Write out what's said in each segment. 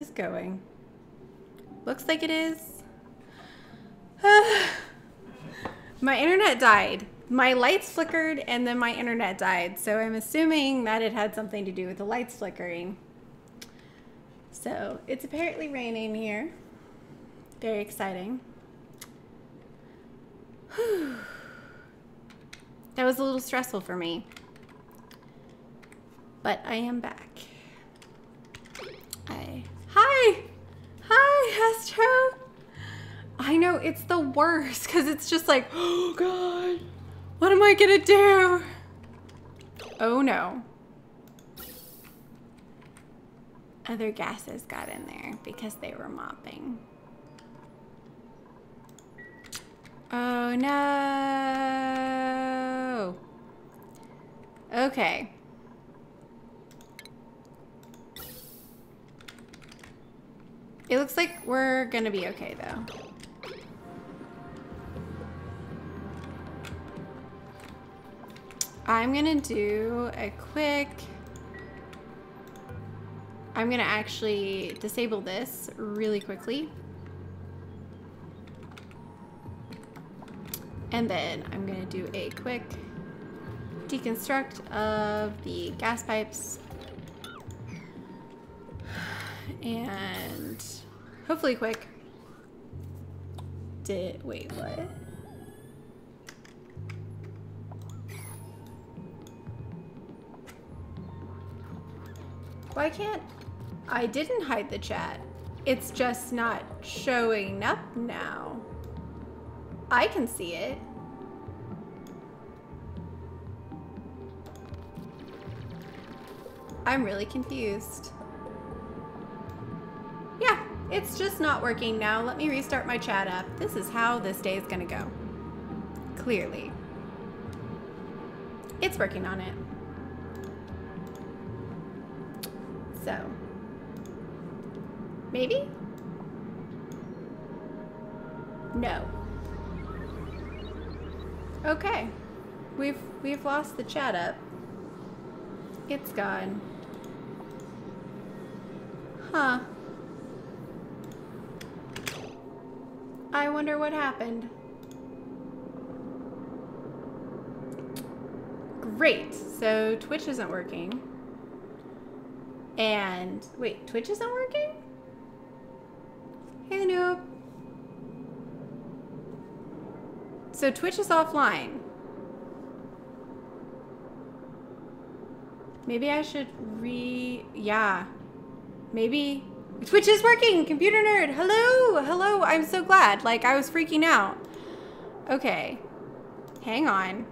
Is going. Looks like it is. My internet died. My lights flickered and then my internet died. So I'm assuming that it had something to do with the lights flickering. So it's apparently raining here. Very exciting. That was a little stressful for me. But I am back. Hi, Astro. I know, it's the worst because it's just like, oh God, what am I gonna do? Oh no. Other gases got in there because they were mopping. Oh no. Okay. It looks like we're gonna be okay though. I'm gonna do a quick, I'm gonna actually disable this really quickly. And then I'm gonna do a quick deconstruct of the gas pipes. And hopefully quick. Wait, what? Why can't, I didn't hide the chat. It's just not showing up now. I can see it. I'm really confused. Yeah, it's just not working now. Let me restart my chat up. This is how this day is gonna go. Clearly. It's working on it. So. Maybe? No. Okay. We've lost the chat up. It's gone. Huh. I wonder what happened. Great. So Twitch isn't working. And wait, Twitch isn't working? Hey, noob. So Twitch is offline. Maybe I should yeah. Maybe Twitch is working. Computer nerd. Hello. Hello. I'm so glad. Like, I was freaking out. Okay. Hang on.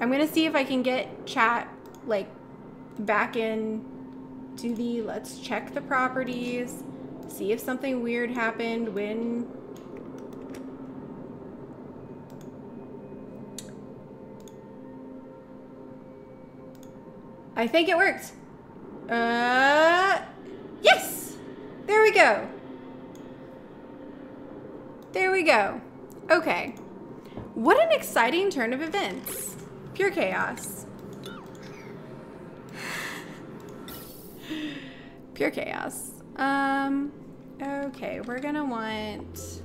I'm going to see if I can get chat, like, back in to the, let's check the properties. See if something weird happened when... I think it worked. Yes! There we go. There we go. Okay. What an exciting turn of events. Pure chaos. Pure chaos. Okay, we're gonna want...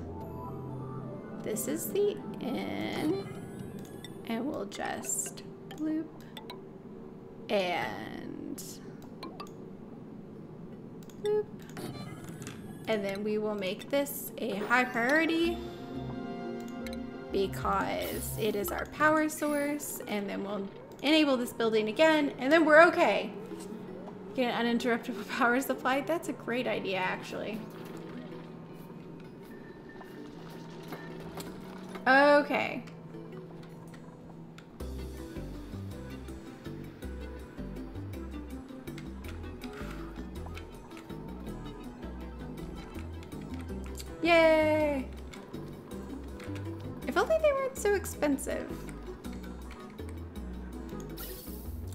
This is the in. And we'll just bloop. And boop. And then we will make this a high priority because it is our power source, and then we'll enable this building again, and then we're okay. Get an uninterruptible power supply. That's a great idea, actually. Okay. Yay! If only they weren't so expensive.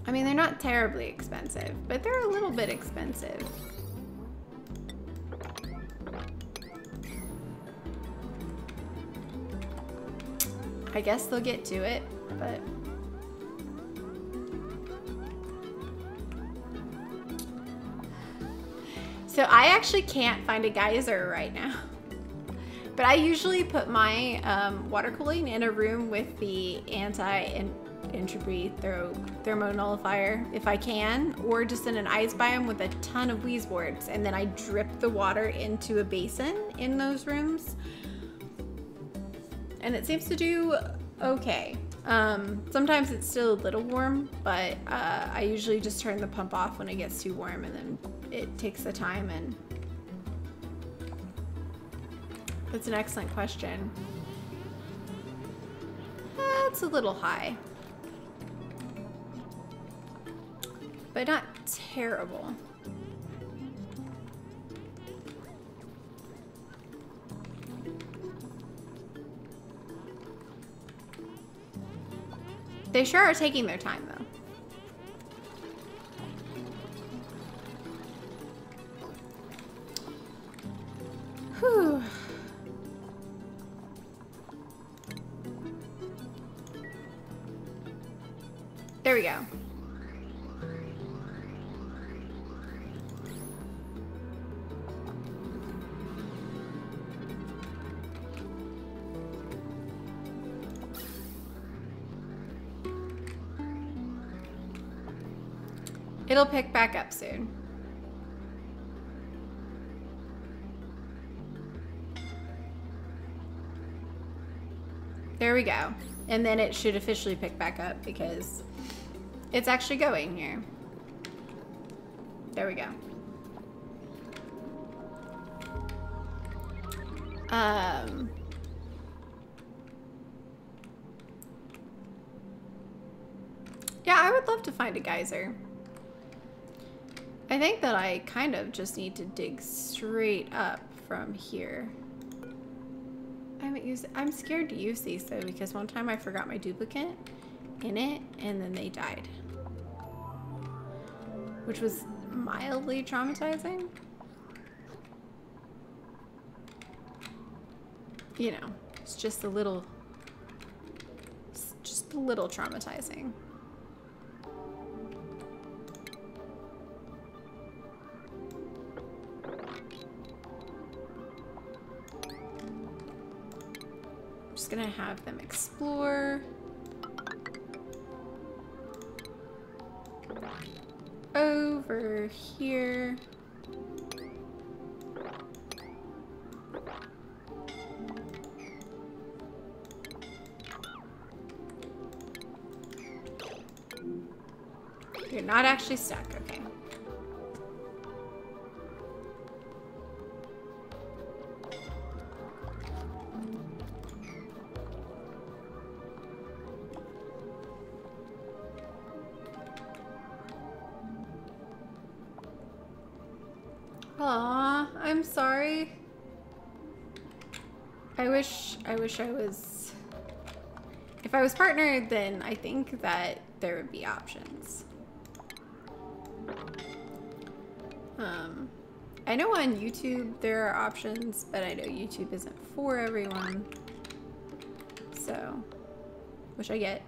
I mean, they're not terribly expensive, but they're a little bit expensive. I guess they'll get to it, but... So I actually can't find a geyser right now. But I usually put my water cooling in a room with the anti-entropy thermo nullifier if I can, or just in an ice biome with a ton of wheeze boards, and then I drip the water into a basin in those rooms. And it seems to do okay. Sometimes it's still a little warm, but I usually just turn the pump off when it gets too warm, and then it takes the time. And that's an excellent question. That's a little high, but not terrible. They sure are taking their time, though. Whew. There we go. It'll pick back up soon. There we go. And then it should officially pick back up because it's actually going here. There we go. Yeah, I would love to find a geyser. I think that I kind of just need to dig straight up from here. I haven't used it. I'm scared to use these though, because one time I forgot my duplicate in it and then they died, which was mildly traumatizing. You know, it's just a little traumatizing. Just gonna have them explore over here. You're not actually stuck, okay. Aw, I'm sorry. I wish I was... If I was partnered, then I think that there would be options. I know on YouTube there are options, but I know YouTube isn't for everyone. So, which I get.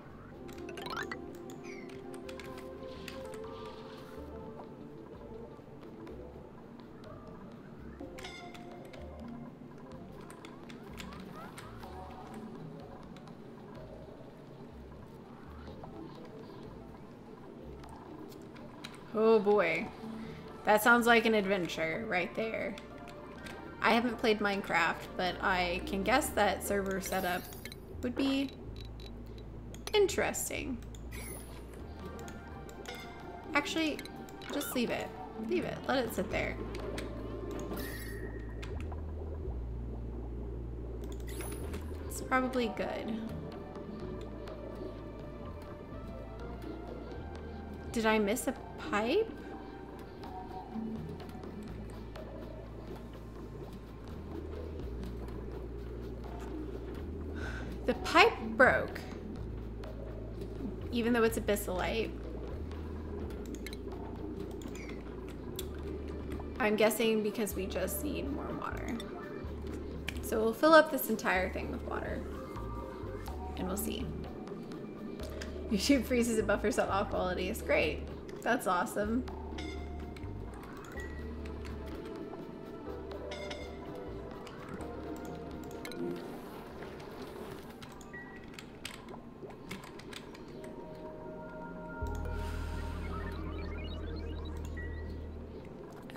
Oh boy. That sounds like an adventure right there. I haven't played Minecraft, but I can guess that server setup would be interesting. Actually, just leave it. Leave it. Let it sit there. It's probably good. Did I miss a pipe? The pipe broke, even though it's abyssalite. I'm guessing because we just need more water. So we'll fill up this entire thing with water, and we'll see. YouTube freezes and buffers out all quality. It's great. That's awesome.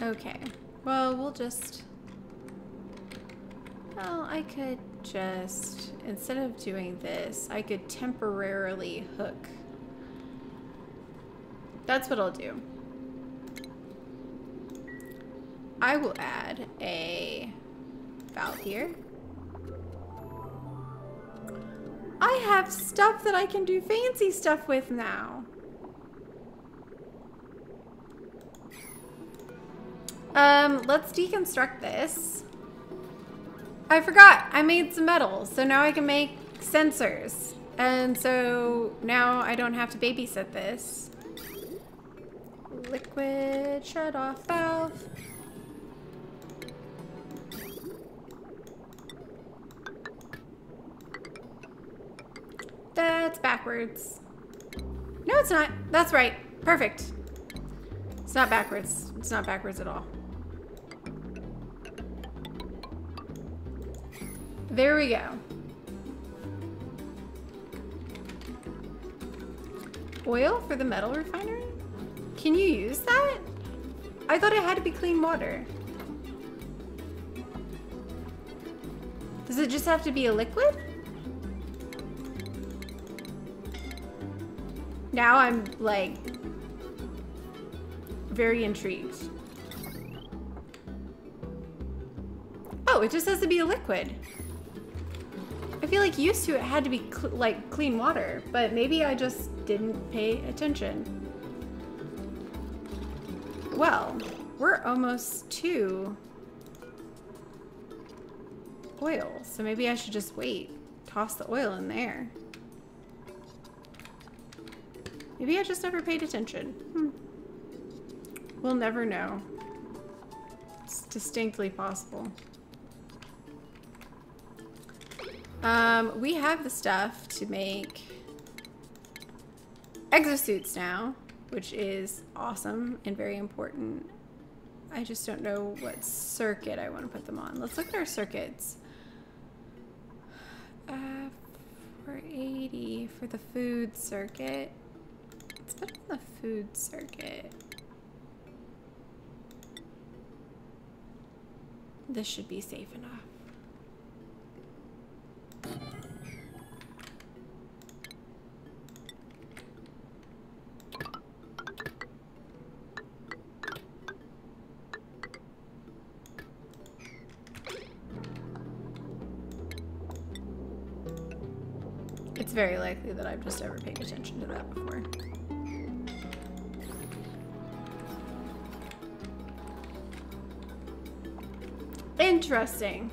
Okay. Well, we'll just... Well, I could just... Instead of doing this, I could temporarily hook. That's what I'll do. I will add a valve here. I have stuff that I can do fancy stuff with now. Let's deconstruct this. I forgot, I made some metal, so now I can make sensors. And so now I don't have to babysit this. Liquid shut off valve. That's backwards. No, it's not. That's right. Perfect. It's not backwards. It's not backwards at all. There we go. Oil for the metal refinery? Can you use that? I thought it had to be clean water. Does it just have to be a liquid? Now I'm like very intrigued. Oh, it just has to be a liquid. I feel like used to it had to be like clean water, but maybe I just didn't pay attention. Well, we're almost to oil, so maybe I should just wait. Toss the oil in there. Maybe I just never paid attention. We'll never know. It's distinctly possible. We have the stuff to make exosuits now, which is awesome and very important. I just don't know what circuit I want to put them on. Let's look at our circuits. 480 for the food circuit. Let's put on the food circuit. This should be safe enough. It's very likely that I've just never paid attention to that before. Interesting.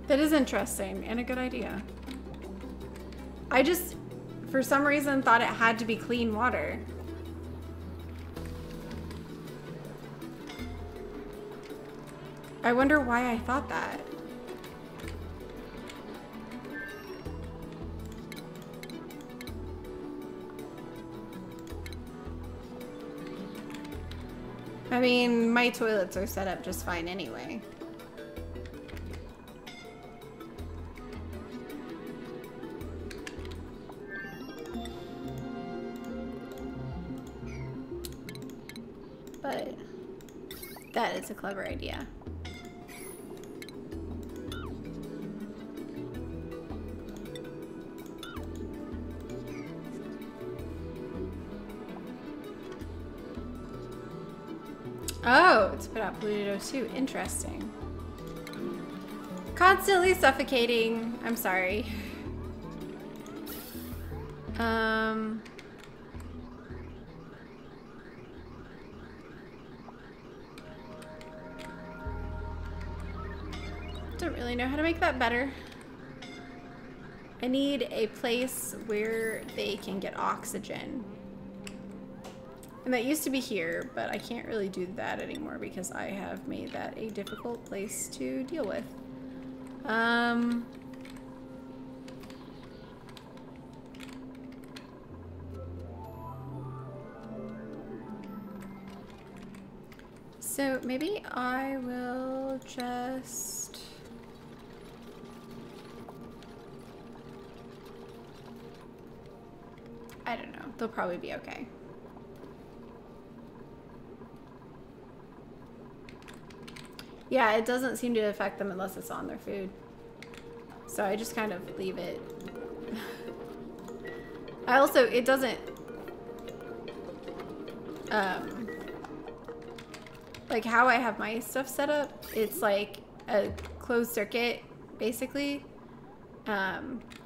That is interesting and a good idea. I just, for some reason, thought it had to be clean water. I wonder why I thought that. I mean, my toilets are set up just fine anyway. But that is a clever idea. Oh, it's put out polluted O2. Interesting. Constantly suffocating. I'm sorry. Don't really know how to make that better. I need a place where they can get oxygen. And that used to be here, but I can't really do that anymore because I have made that a difficult place to deal with. So maybe I will just... I don't know. They'll probably be okay. Yeah, it doesn't seem to affect them unless it's on their food. So I just kind of leave it. I also, it doesn't, like how I have my stuff set up, it's like a closed circuit, basically,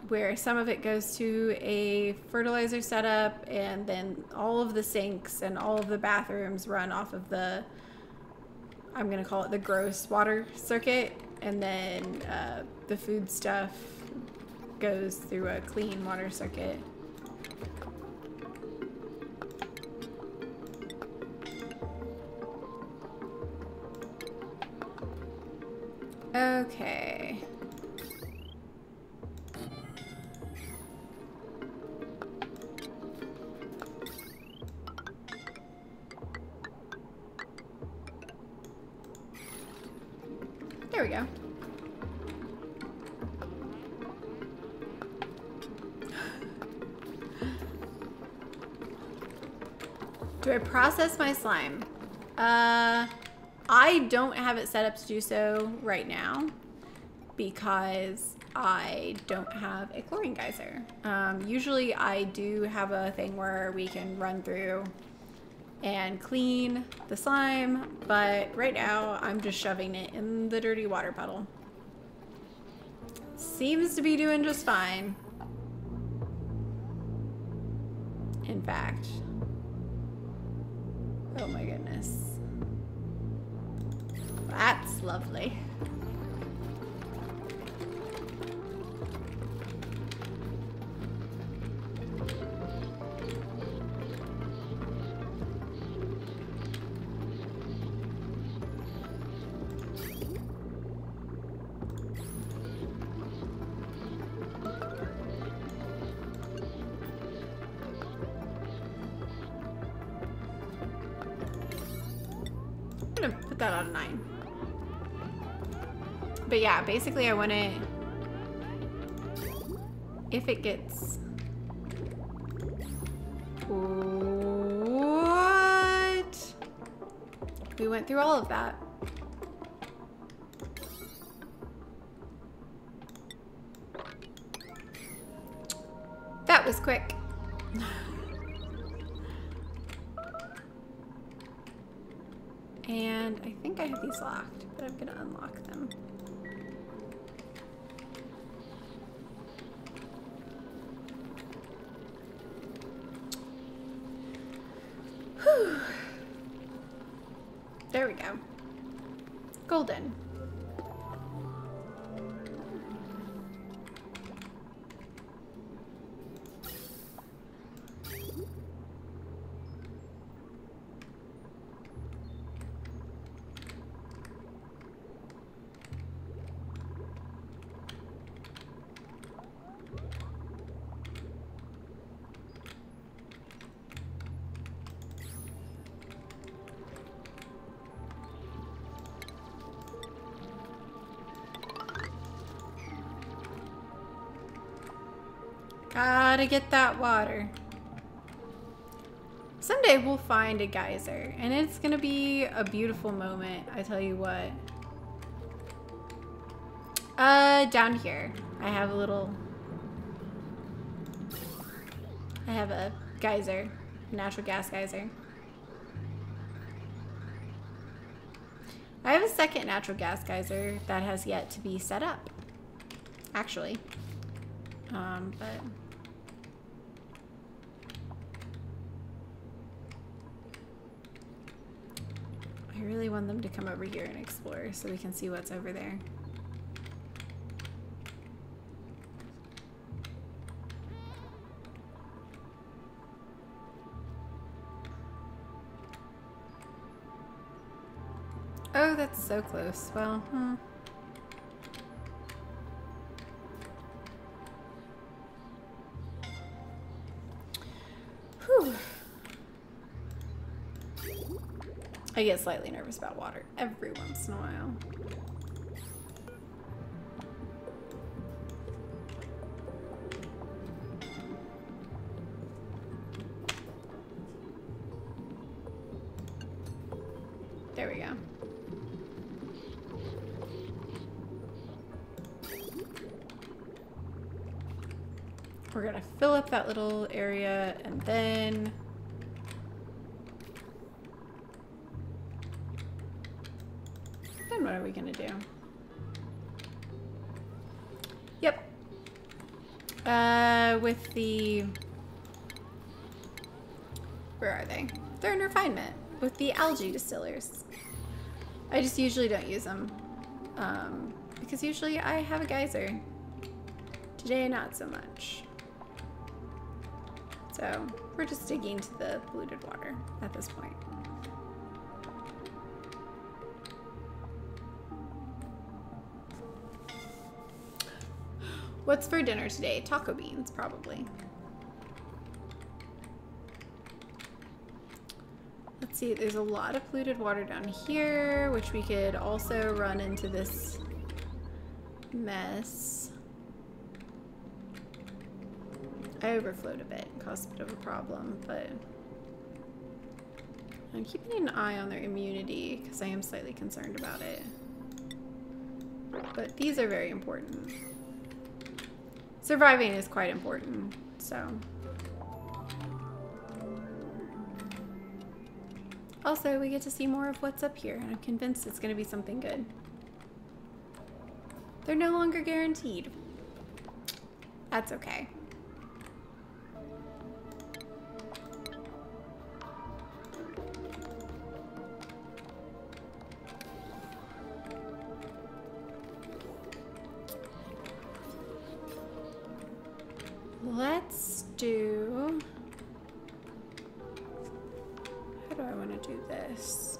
where some of it goes to a fertilizer setup, and then all of the sinks and all of the bathrooms run off of the, I'm gonna call it the gross water circuit, and then the food stuff goes through a clean water circuit. Okay. There we go. Do I process my slime? I don't have it set up to do so right now because I don't have a chlorine geyser. Usually I do have a thing where we can run through and clean the slime, but right now I'm just shoving it in the dirty water puddle. Seems to be doing just fine. In fact. Oh my goodness. That's lovely. I'm gonna put that on 9. But yeah, basically I want it, if it gets, what? We went through all of that. That was quick. And I think I have these locked, but I'm gonna unlock them. Whew. There we go. Golden. Gotta get that water. Someday we'll find a geyser, and it's gonna be a beautiful moment, I tell you what. Down here, I have a little... I have a geyser, a natural gas geyser. I have a second natural gas geyser that has yet to be set up, actually. But... I really want them to come over here and explore so we can see what's over there. Oh, that's so close. Well, Whew. I get slightly nervous about water every once in a while. There we go. We're gonna fill up that little area and then what are we gonna do? Yep. With the, where are they? They're in refinement with the algae distillers. I just usually don't use them because usually I have a geyser. Today, not so much. So we're just digging to the polluted water at this point. What's for dinner today? Taco beans, probably. Let's see, there's a lot of polluted water down here, which we could also run into this mess. I overflowed a bit, caused a bit of a problem, but I'm keeping an eye on their immunity because I am slightly concerned about it. But these are very important. Surviving is quite important, so. Also, we get to see more of what's up here, and I'm convinced it's going to be something good. They're no longer guaranteed. That's okay. Let's do, how do I want to do this?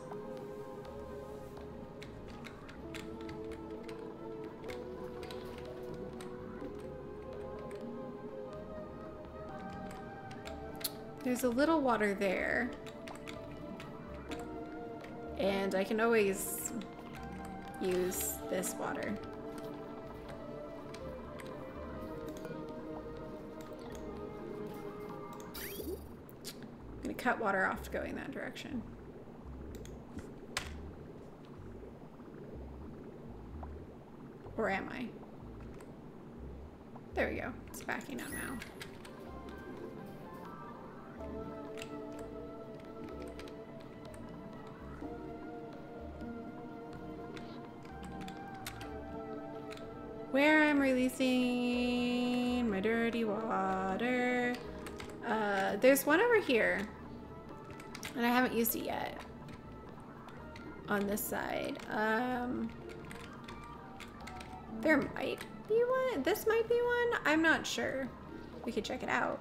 There's a little water there, and I can always use this water. I'm gonna cut water off going that direction. Or am I? There we go. It's backing out now. Where I'm releasing my dirty water. There's one over here, and I haven't used it yet on this side. There might be one. This might be one. I'm not sure. We could check it out.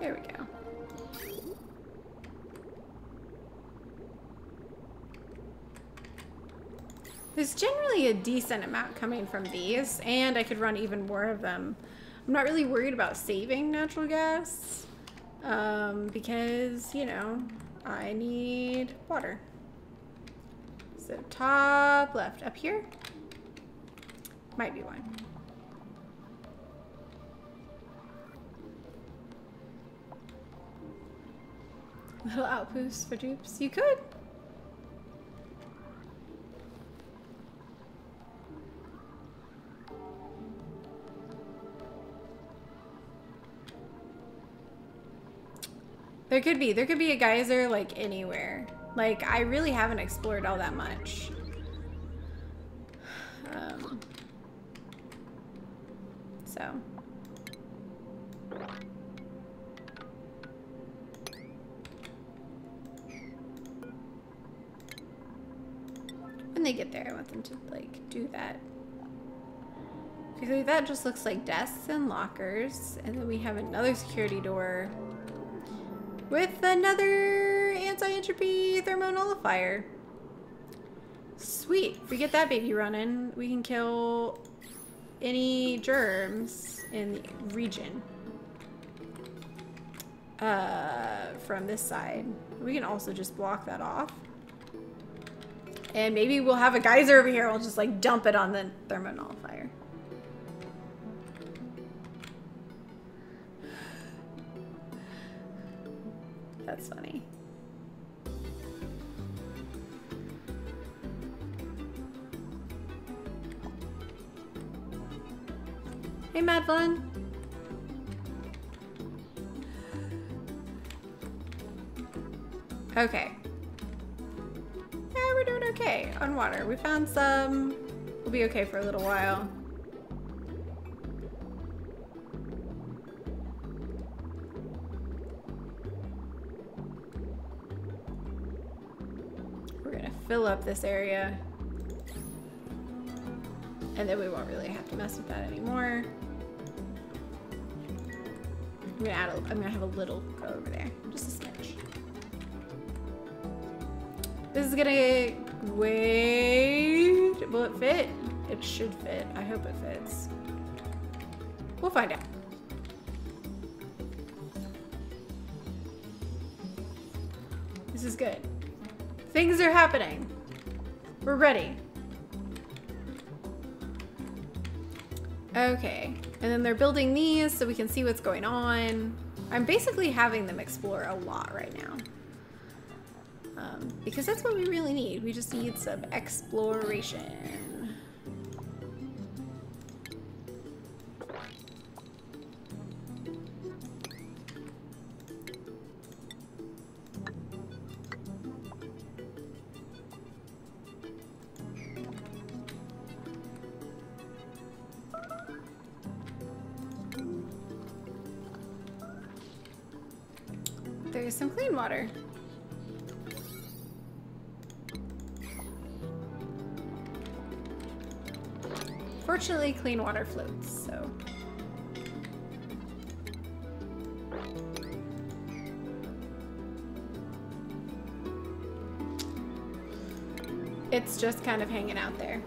There we go. There's generally a decent amount coming from these, and I could run even more of them. I'm not really worried about saving natural gas, because, you know, I need water. So top left, up here, might be one. Little outpost for dupes. You could. There could be a geyser like anywhere. Like, I really haven't explored all that much. So. When they get there, I want them to, like, do that. Because that just looks like desks and lockers. And then we have another security door with another anti-entropy thermonullifier. Sweet. If we get that baby running, we can kill any germs in the region. From this side. We can also just block that off. And maybe we'll have a geyser over here. We'll just like dump it on the thermonullifier. That's funny. Hey, Mad Fun. Okay. Yeah, we're doing okay on water. We found some. We'll be okay for a little while. We're gonna fill up this area. And then we won't really have to mess with that anymore. I'm gonna have a little go over there. Just a smidge. This is gonna wait. Will it fit? It should fit. I hope it fits. We'll find out. This is good. Things are happening. We're ready. Okay. And then they're building these so we can see what's going on. I'm basically having them explore a lot right now. Because that's what we really need. We just need some exploration. There's some clean water. Fortunately, clean water floats, so. It's just kind of hanging out there.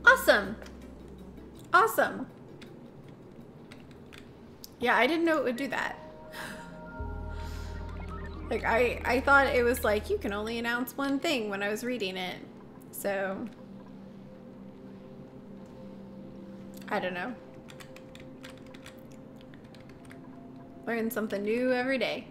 Awesome. Awesome. Yeah, I didn't know it would do that. Like, I thought it was like, you can only announce one thing when I was reading it. So, I don't know. Learn something new every day.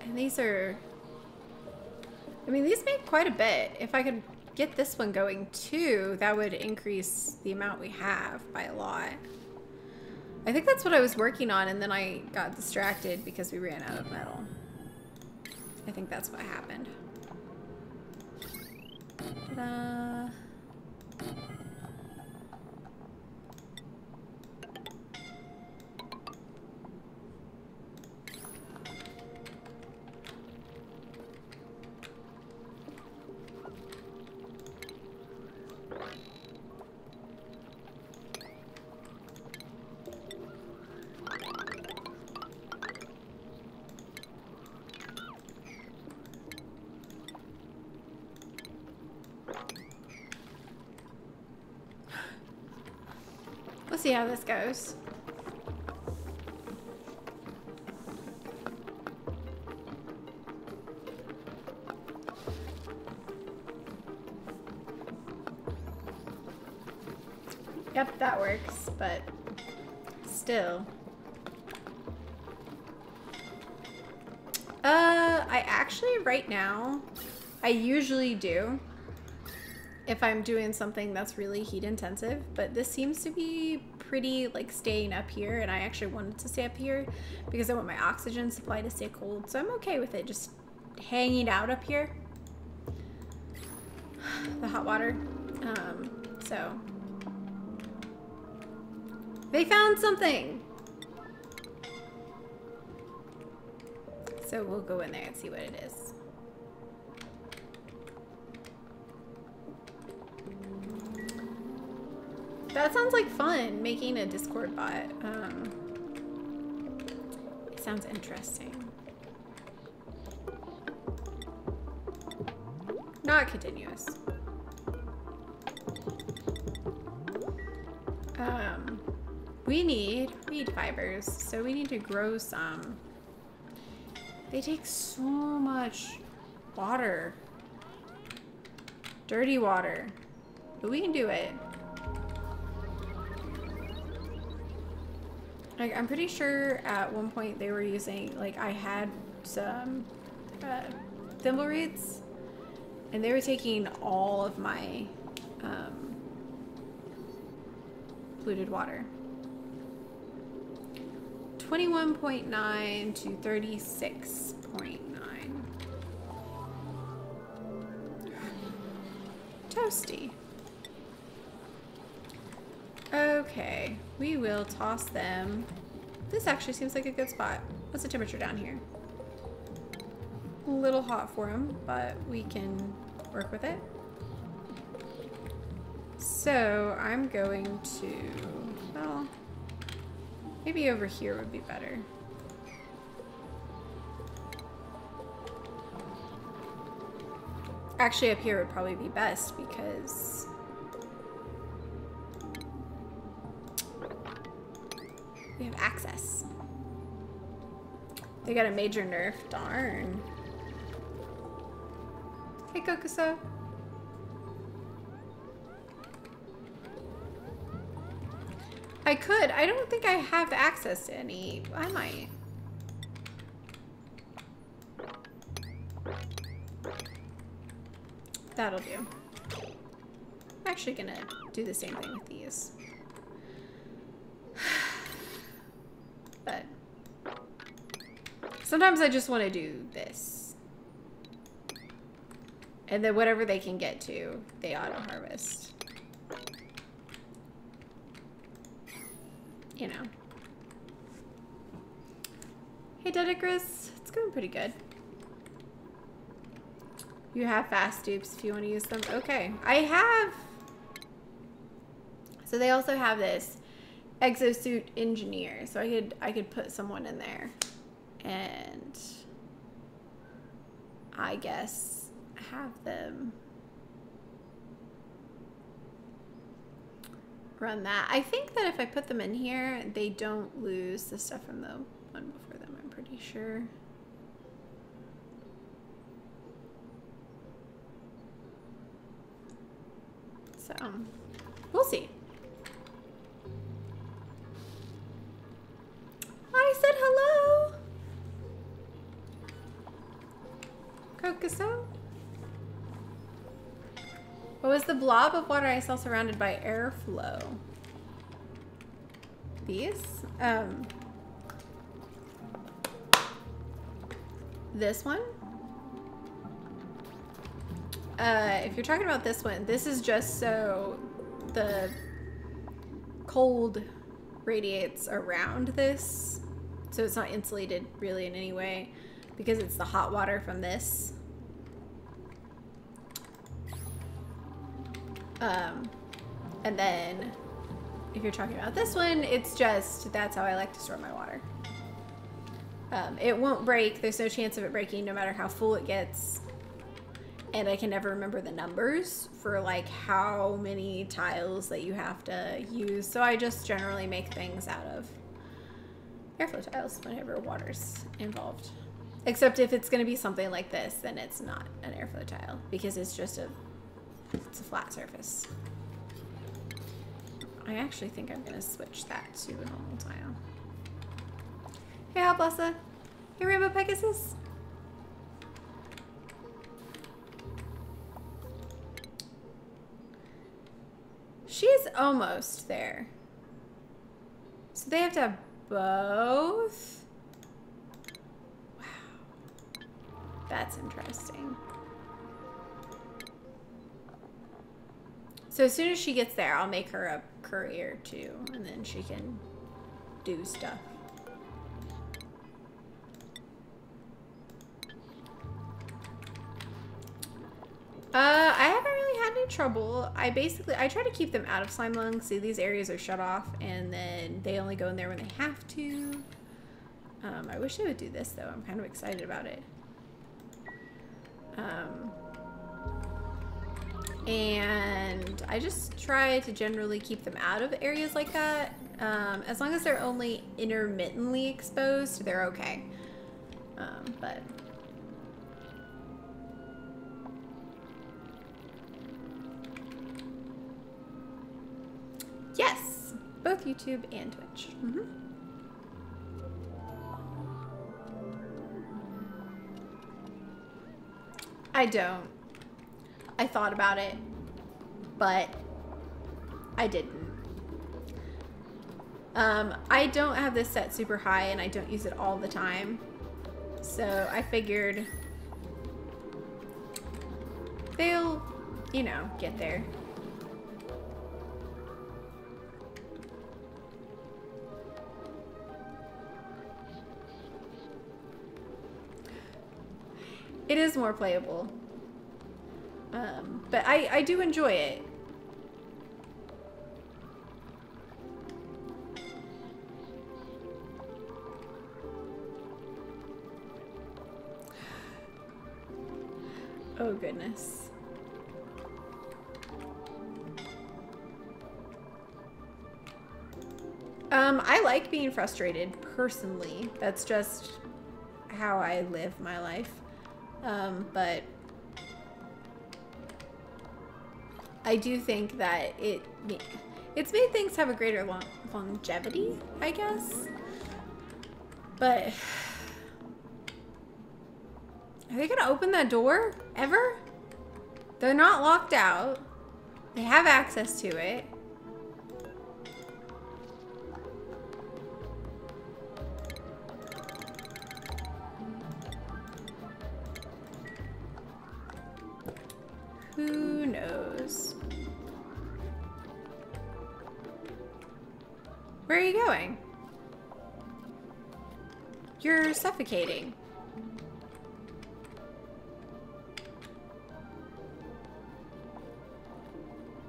And these are, I mean, these make quite a bit. If I could get this one going too, that would increase the amount we have by a lot. I think that's what I was working on, and then I got distracted because we ran out of metal. I think that's what happened. Ta-da. We'll see how this goes. Yep, that works, but still. I actually right now, I usually do if I'm doing something that's really heat intensive, but this seems to be pretty like staying up here, and I actually wanted to stay up here because I want my oxygen supply to stay cold, so I'm okay with it just hanging out up here. The hot water. So they found something. So we'll go in there and see what it is. That sounds like fun, making a Discord bot. It sounds interesting. Not continuous. We need reed fibers, so we need to grow some. They take so much water. Dirty water. But we can do it. Like, I'm pretty sure at one point they were using, like, I had some thimble reeds, and they were taking all of my polluted water. 21.9 to 36.9. Toasty. Okay, we will toss them. This actually seems like a good spot. What's the temperature down here? A little hot for them, but we can work with it. So I'm going to, well, maybe over here would be better. Actually, up here would probably be best because we have access. They got a major nerf. Darn. Hey, Kokuso. I could. I don't think I have access to any. I might. That'll do. I'm actually gonna do the same thing with these. But sometimes I just want to do this. And then whatever they can get to, they auto-harvest. You know. Hey, Dedicris. It's going pretty good. You have fast dupes if you want to use them. Okay. I have. So they also have this exosuit engineer. So I could put someone in there. And I guess have them run that. I think that if I put them in here, they don't lose the stuff from the one before them, I'm pretty sure. So, we'll see. I said hello! Kokuso? What was the blob of water I saw surrounded by airflow? These? This one? If you're talking about this one, this is just so the cold radiates around this. So it's not insulated really in any way because it's the hot water from this. And then if you're talking about this one, it's just, that's how I like to store my water. It won't break. There's no chance of it breaking no matter how full it gets. And I can never remember the numbers for like how many tiles that you have to use. So I just generally make things out of airflow tiles whenever water's involved. Except if it's going to be something like this, then it's not an airflow tile because it's just it's a flat surface. I actually think I'm going to switch that to a normal tile. Hey, Hot Blessa. Hey, Rainbow Pegasus. She's almost there. So they have to have both? Wow. That's interesting. So as soon as she gets there, I'll make her a courier too, and then she can do stuff. I haven't really had any trouble. I try to keep them out of slime lungs. See, these areas are shut off, and then they only go in there when they have to. I wish they would do this though. I'm kind of excited about it. And I just try to generally keep them out of areas like that. As long as they're only intermittently exposed, they're okay. But yes, both YouTube and Twitch. I don't. I thought about it, but I didn't. I don't have this set super high and I don't use it all the time. So I figured they'll, you know, get there. It is more playable. But I do enjoy it. Oh goodness. I like being frustrated personally. That's just how I live my life. But I do think that it's made things have a greater longevity, I guess. But are they gonna open that door ever? They're not locked out. They have access to it. Who knows? Where are you going? You're suffocating.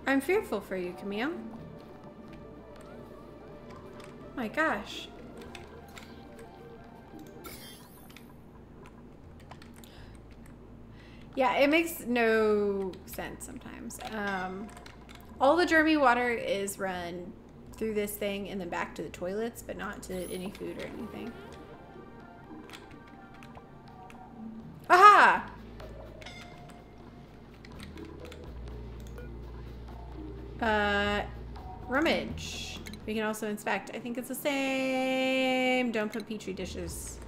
I'm fearful for you, Camille. My gosh. Yeah, it makes no sense sometimes. All the germy water is run through this thing and then back to the toilets, but not to any food or anything. Aha! Rummage. We can also inspect. I think it's the same. Don't put petri dishes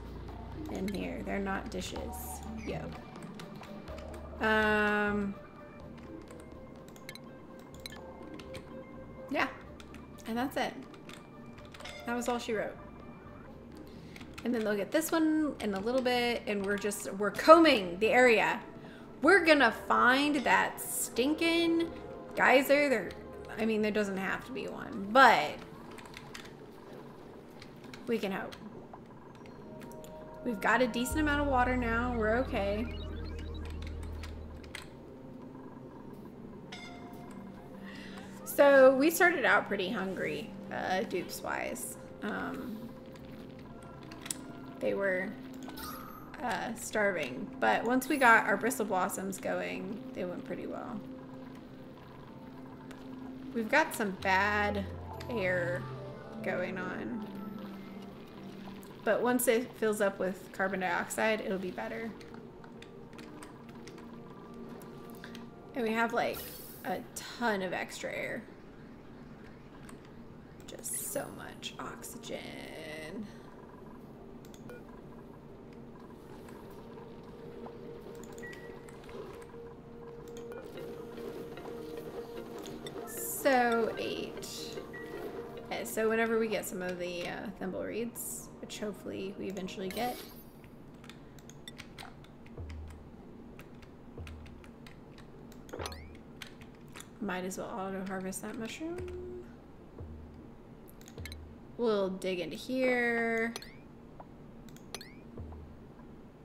in here. They're not dishes. Yo. Yeah. And that's it. That was all she wrote. And then they'll get this one in a little bit, and we're combing the area. We're gonna find that stinking geyser. I mean, there doesn't have to be one, but we can hope. We've got a decent amount of water now. We're okay. So we started out pretty hungry, dupes-wise. They were starving, but once we got our bristle blossoms going, they went pretty well. We've got some bad air going on, but once it fills up with carbon dioxide, it'll be better. And we have like a ton of extra air. Just so much oxygen. So 8. Okay, so whenever we get some of the thimble reeds, which hopefully we eventually get. Might as well auto harvest that mushroom. We'll dig into here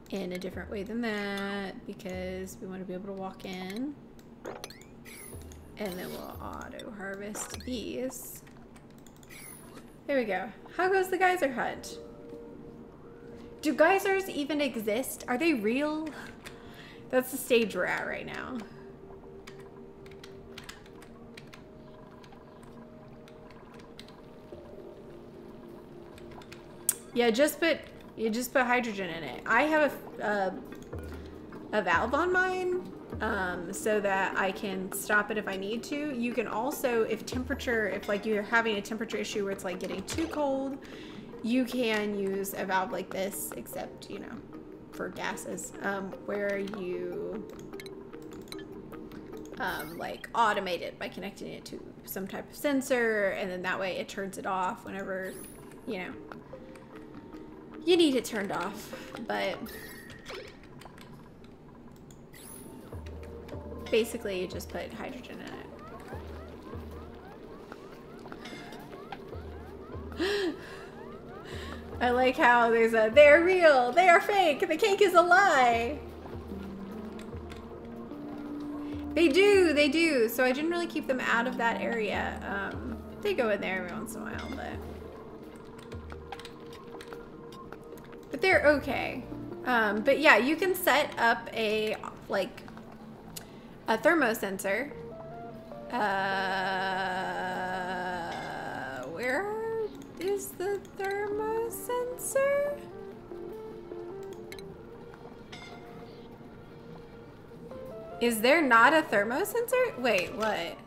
in a different way than that because we want to be able to walk in. And then we'll auto harvest these. There we go. How goes the geyser hunt? Do geysers even exist? Are they real? That's the stage we're at right now. Yeah, you just put hydrogen in it. I have a valve on mine so that I can stop it if I need to. You can also, if like you're having a temperature issue where it's like getting too cold, you can use a valve like this, except, you know, for gases, where you like automate it by connecting it to some type of sensor, and then that way it turns it off whenever, you know, you need it turned off. But basically you just put hydrogen in it. I like how there's a, they're real, they are fake, the cake is a lie. They do. So I didn't really keep them out of that area. They go in there every once in a while, but they're okay. But yeah, you can set up a, like, a thermosensor. Where is the thermosensor? Is there not a thermosensor? Wait, what?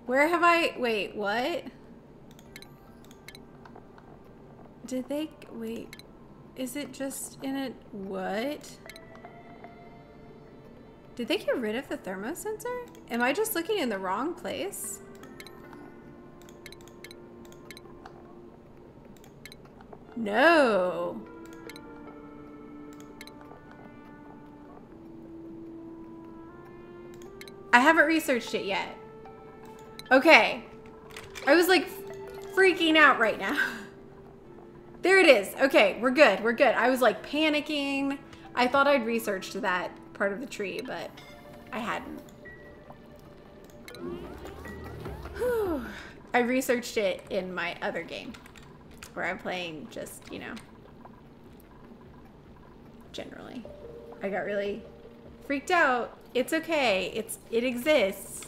Where have I, wait, what? Did they, wait, is it just in it, what? Did they get rid of the thermosensor? Am I just looking in the wrong place? No. I haven't researched it yet. Okay. I was like freaking out right now. There it is. Okay, we're good. We're good. I was like panicking. I thought I'd researched that part of the tree, but I hadn't. Whew. I researched it in my other game where I'm playing just, you know, generally. I got really freaked out. It's okay. It exists.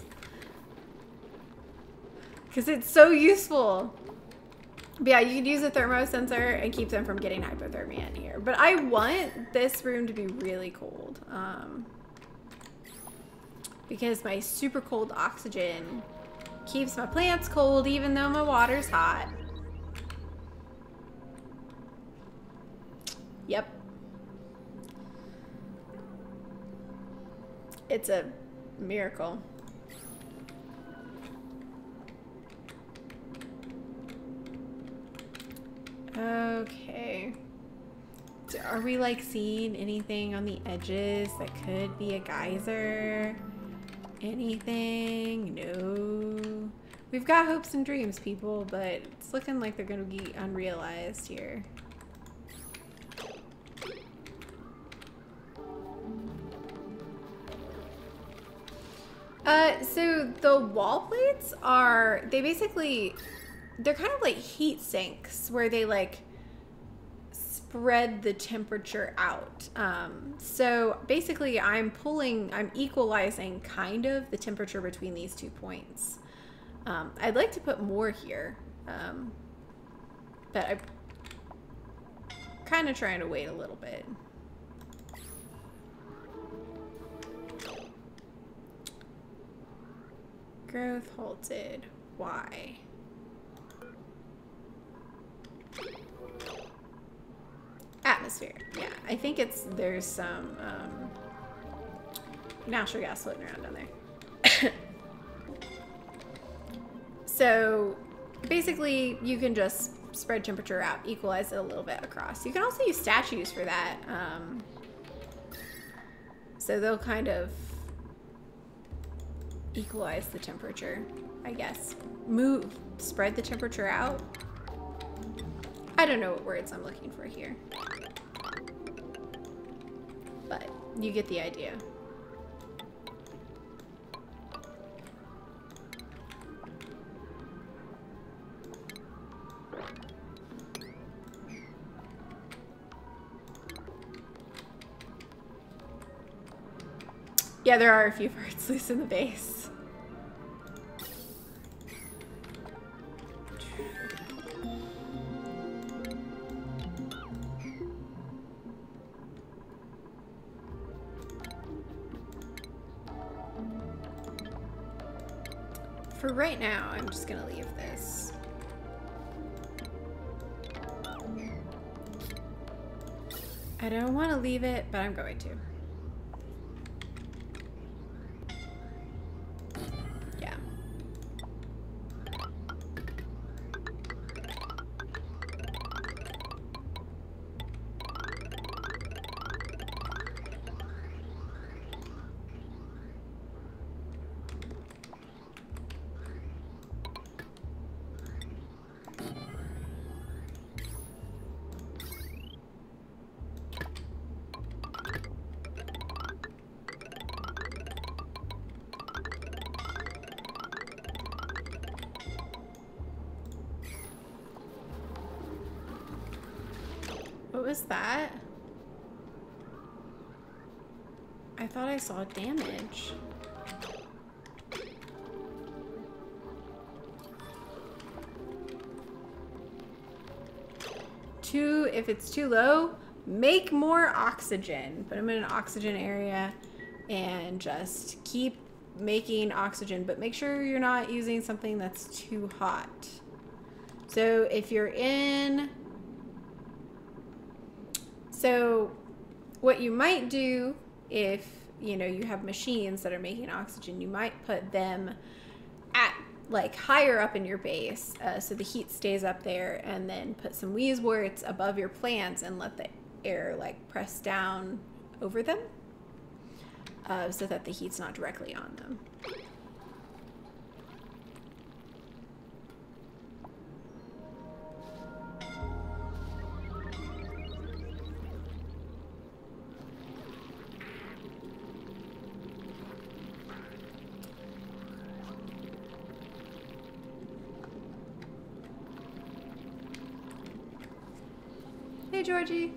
Because it's so useful. But yeah, you could use a thermosensor and keep them from getting hypothermia in here. But I want this room to be really cold. Because my super cold oxygen keeps my plants cold even though my water's hot. Yep. It's a miracle. Okay. Are we like seeing anything on the edges that could be a geyser? Anything? No. We've got hopes and dreams, people, but it's looking like they're gonna be unrealized here. So the wall plates are, they're kind of like heat sinks where they like spread the temperature out. So basically I'm equalizing kind of the temperature between these 2 points. I'd like to put more here, but I'm kind of trying to wait a little bit. Growth halted. Why? Atmosphere. Yeah, I think there's some natural gas floating around down there. So basically you can just spread temperature out, equalize it a little bit across. You can also use statues for that. So they'll kind of equalize the temperature, I guess. Spread the temperature out. I don't know what words I'm looking for here. But you get the idea. Yeah, there are a few birds loose in the base. For right now, I'm just gonna leave this. I don't want to leave it, but I'm going to. Yeah. What was that? I thought I saw damage. If it's too low, make more oxygen. Put them in an oxygen area and just keep making oxygen, but make sure you're not using something that's too hot. So if you're in... So what you might do if, you know, you have machines that are making oxygen, you might put them at like higher up in your base so the heat stays up there, and then put some WHERES above your plants and let the air like press down over them so that the heat's not directly on them. Hey, Georgie.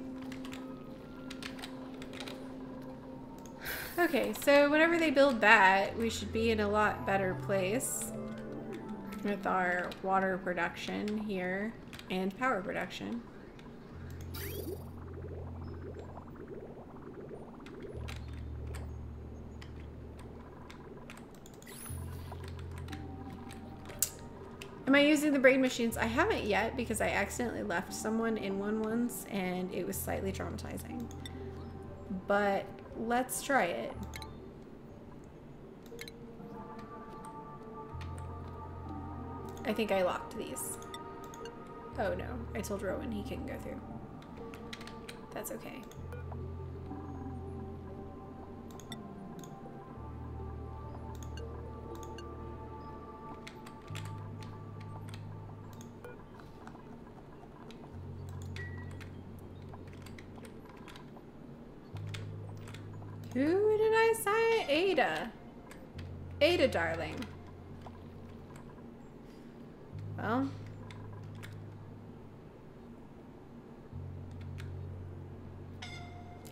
Okay, so whenever they build that, we should be in a lot better place with our water production here and power production. Am I using the brain machines? I haven't yet because I accidentally left someone in one once and it was slightly traumatizing. But let's try it. I think I locked these. Oh no, I told Rowan he couldn't go through. That's okay. Who did I say? Ada. Ada, darling. Well.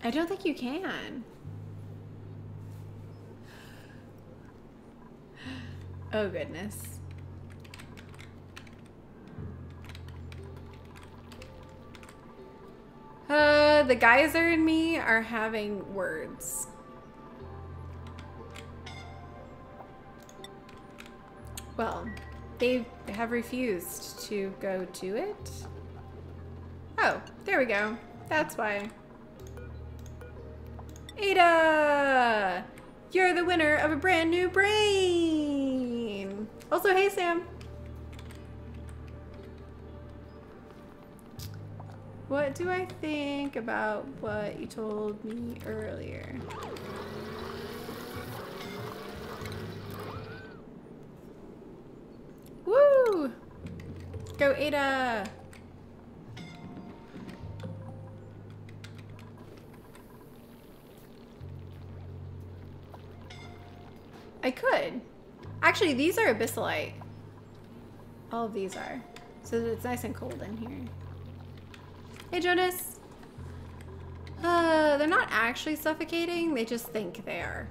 I don't think you can. Oh, goodness. The geyser and me are having words. Well, they have refused to go to it. Oh, there we go. That's why. Ada! You're the winner of a brand new brain! Also, hey, Sam. What do I think about what you told me earlier? Woo! Go Ada! I could. Actually, these are abyssalite. All of these are. So that it's nice and cold in here. Hey, Jonas. They're not actually suffocating. They just think they are.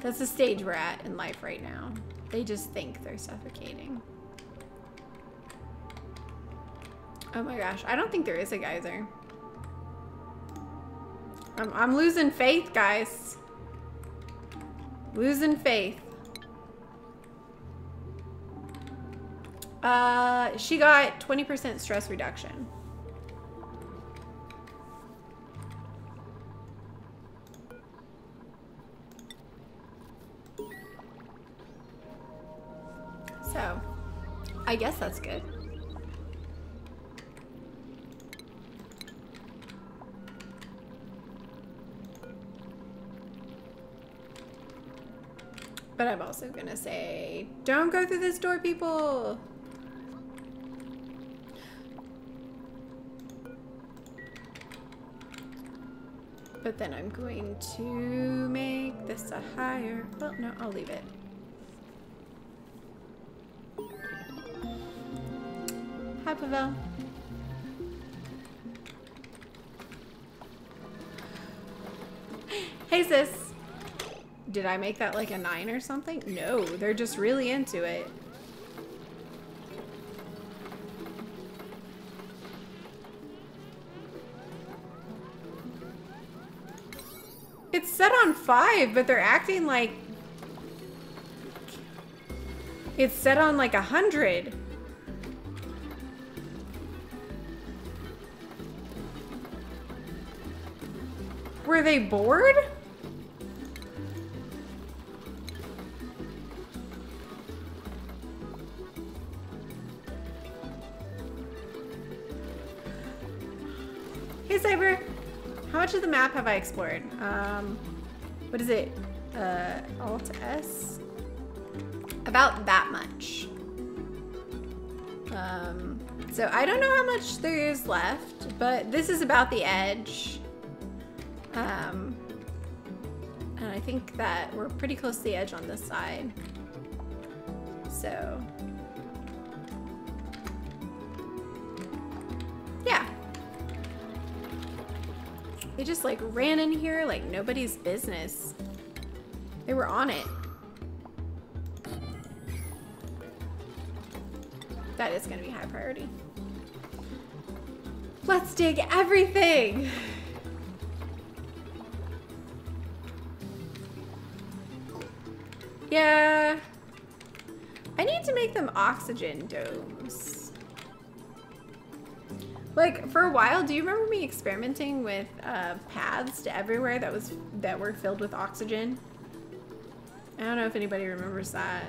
That's the stage we're at in life right now. They just think they're suffocating. Oh my gosh. I don't think there is a geyser. I'm losing faith, guys. Losing faith. She got 20% stress reduction. So, I guess that's good. But I'm also gonna say, don't go through this door, people. But then I'm going to make this a higher. Well, no, I'll leave it. Hi, Pavel. Hey, sis. Did I make that like a 9 or something? No, they're just really into it. It's set on 5, but they're acting like it's set on like 100. Were they bored? Hey, Cyber. How much of the map have I explored? What is it? Alt S? About that much. So I don't know how much there is left, but this is about the edge. And I think that we're pretty close to the edge on this side. So, yeah. They just like ran in here like nobody's business. They were on it. That is gonna be high priority. Let's dig everything. Yeah. I need to make them oxygen domes. Like, for a while, do you remember me experimenting with paths to everywhere that were filled with oxygen? I don't know if anybody remembers that.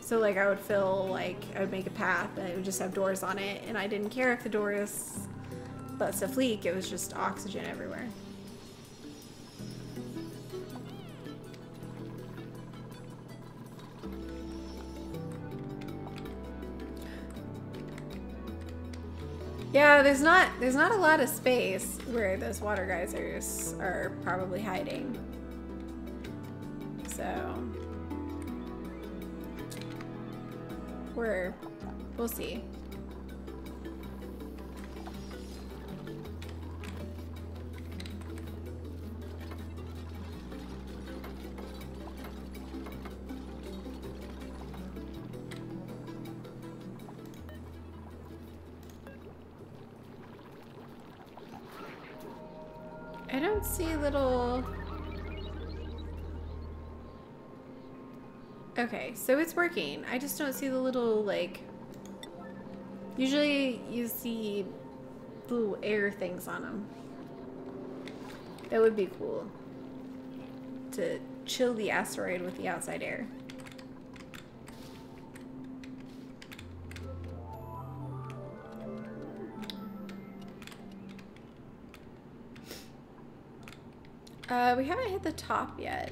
So like I would make a path and it would just have doors on it, and I didn't care if the doors let stuff leak, it was just oxygen everywhere. Yeah, there's not a lot of space where those water geysers are probably hiding. So we'll see. I don't see little... Okay, so it's working. I just don't see the little, like... Usually you see little air things on them. That would be cool. To chill the asteroid with the outside air. We haven't hit the top yet.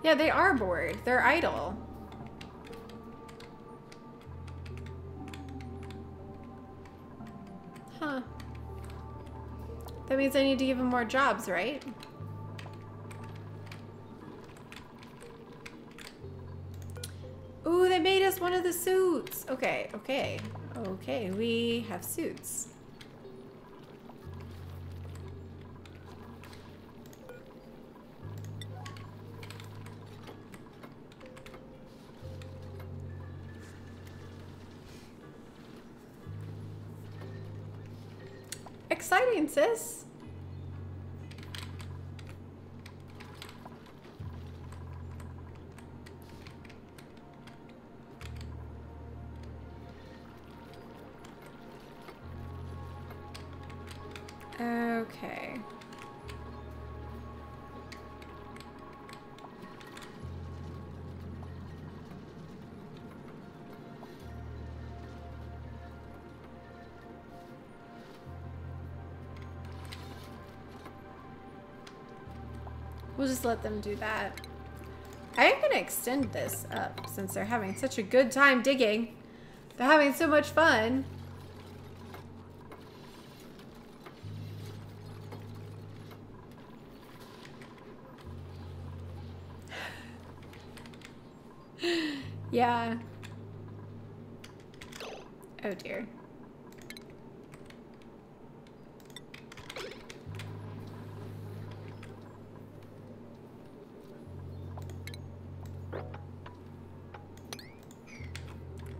Yeah, they are bored. They're idle. Huh. That means I need to give them more jobs, right? Ooh, they made us one of the suits. Okay, okay. Okay, we have suits. Exciting, sis. Okay. We'll just let them do that. I am gonna extend this up since they're having such a good time digging. They're having so much fun. Yeah. Oh dear.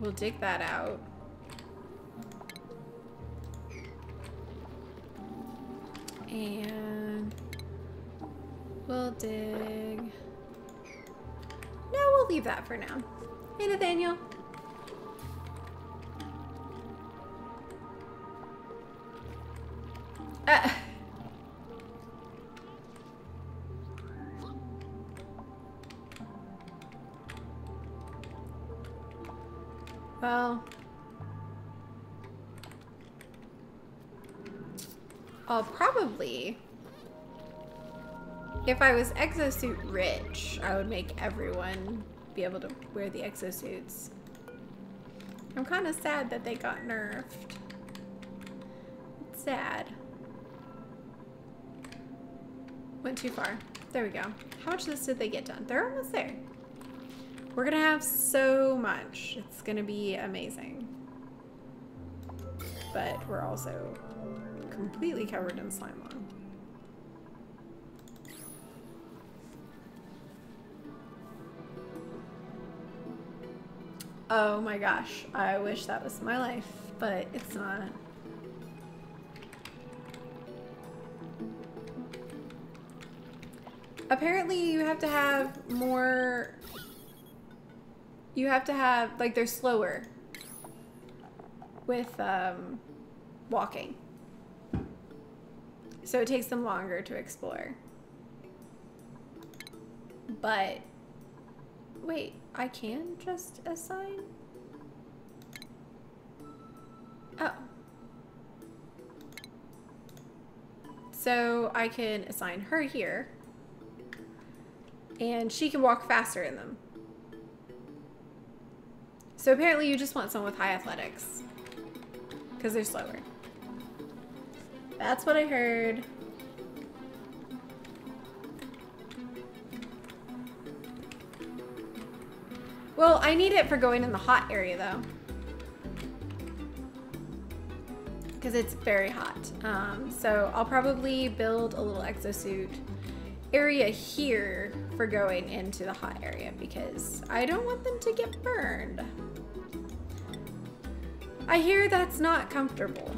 We'll dig that out. And we'll dig. No, we'll leave that for now. Hey, Nathaniel. Well, I'll probably, if I was exosuit rich, I would make everyone be able to wear the exosuits. I'm kind of sad that they got nerfed. It's sad. Went too far. There we go. How much of this did they get done? They're almost there. We're gonna have so much. It's gonna be amazing. But we're also completely covered in slime on. Oh my gosh, I wish that was my life, but it's not. Apparently you have to have more, you have to have, like, they're slower with walking. So it takes them longer to explore. But, wait, I can just assign? Oh. So I can assign her here. And she can walk faster in them. So apparently you just want someone with high athletics. Because they're slower. That's what I heard. Well, I need it for going in the hot area though. Because it's very hot. So I'll probably build a little exosuit area here for going into the hot area because I don't want them to get burned. I hear that's not comfortable.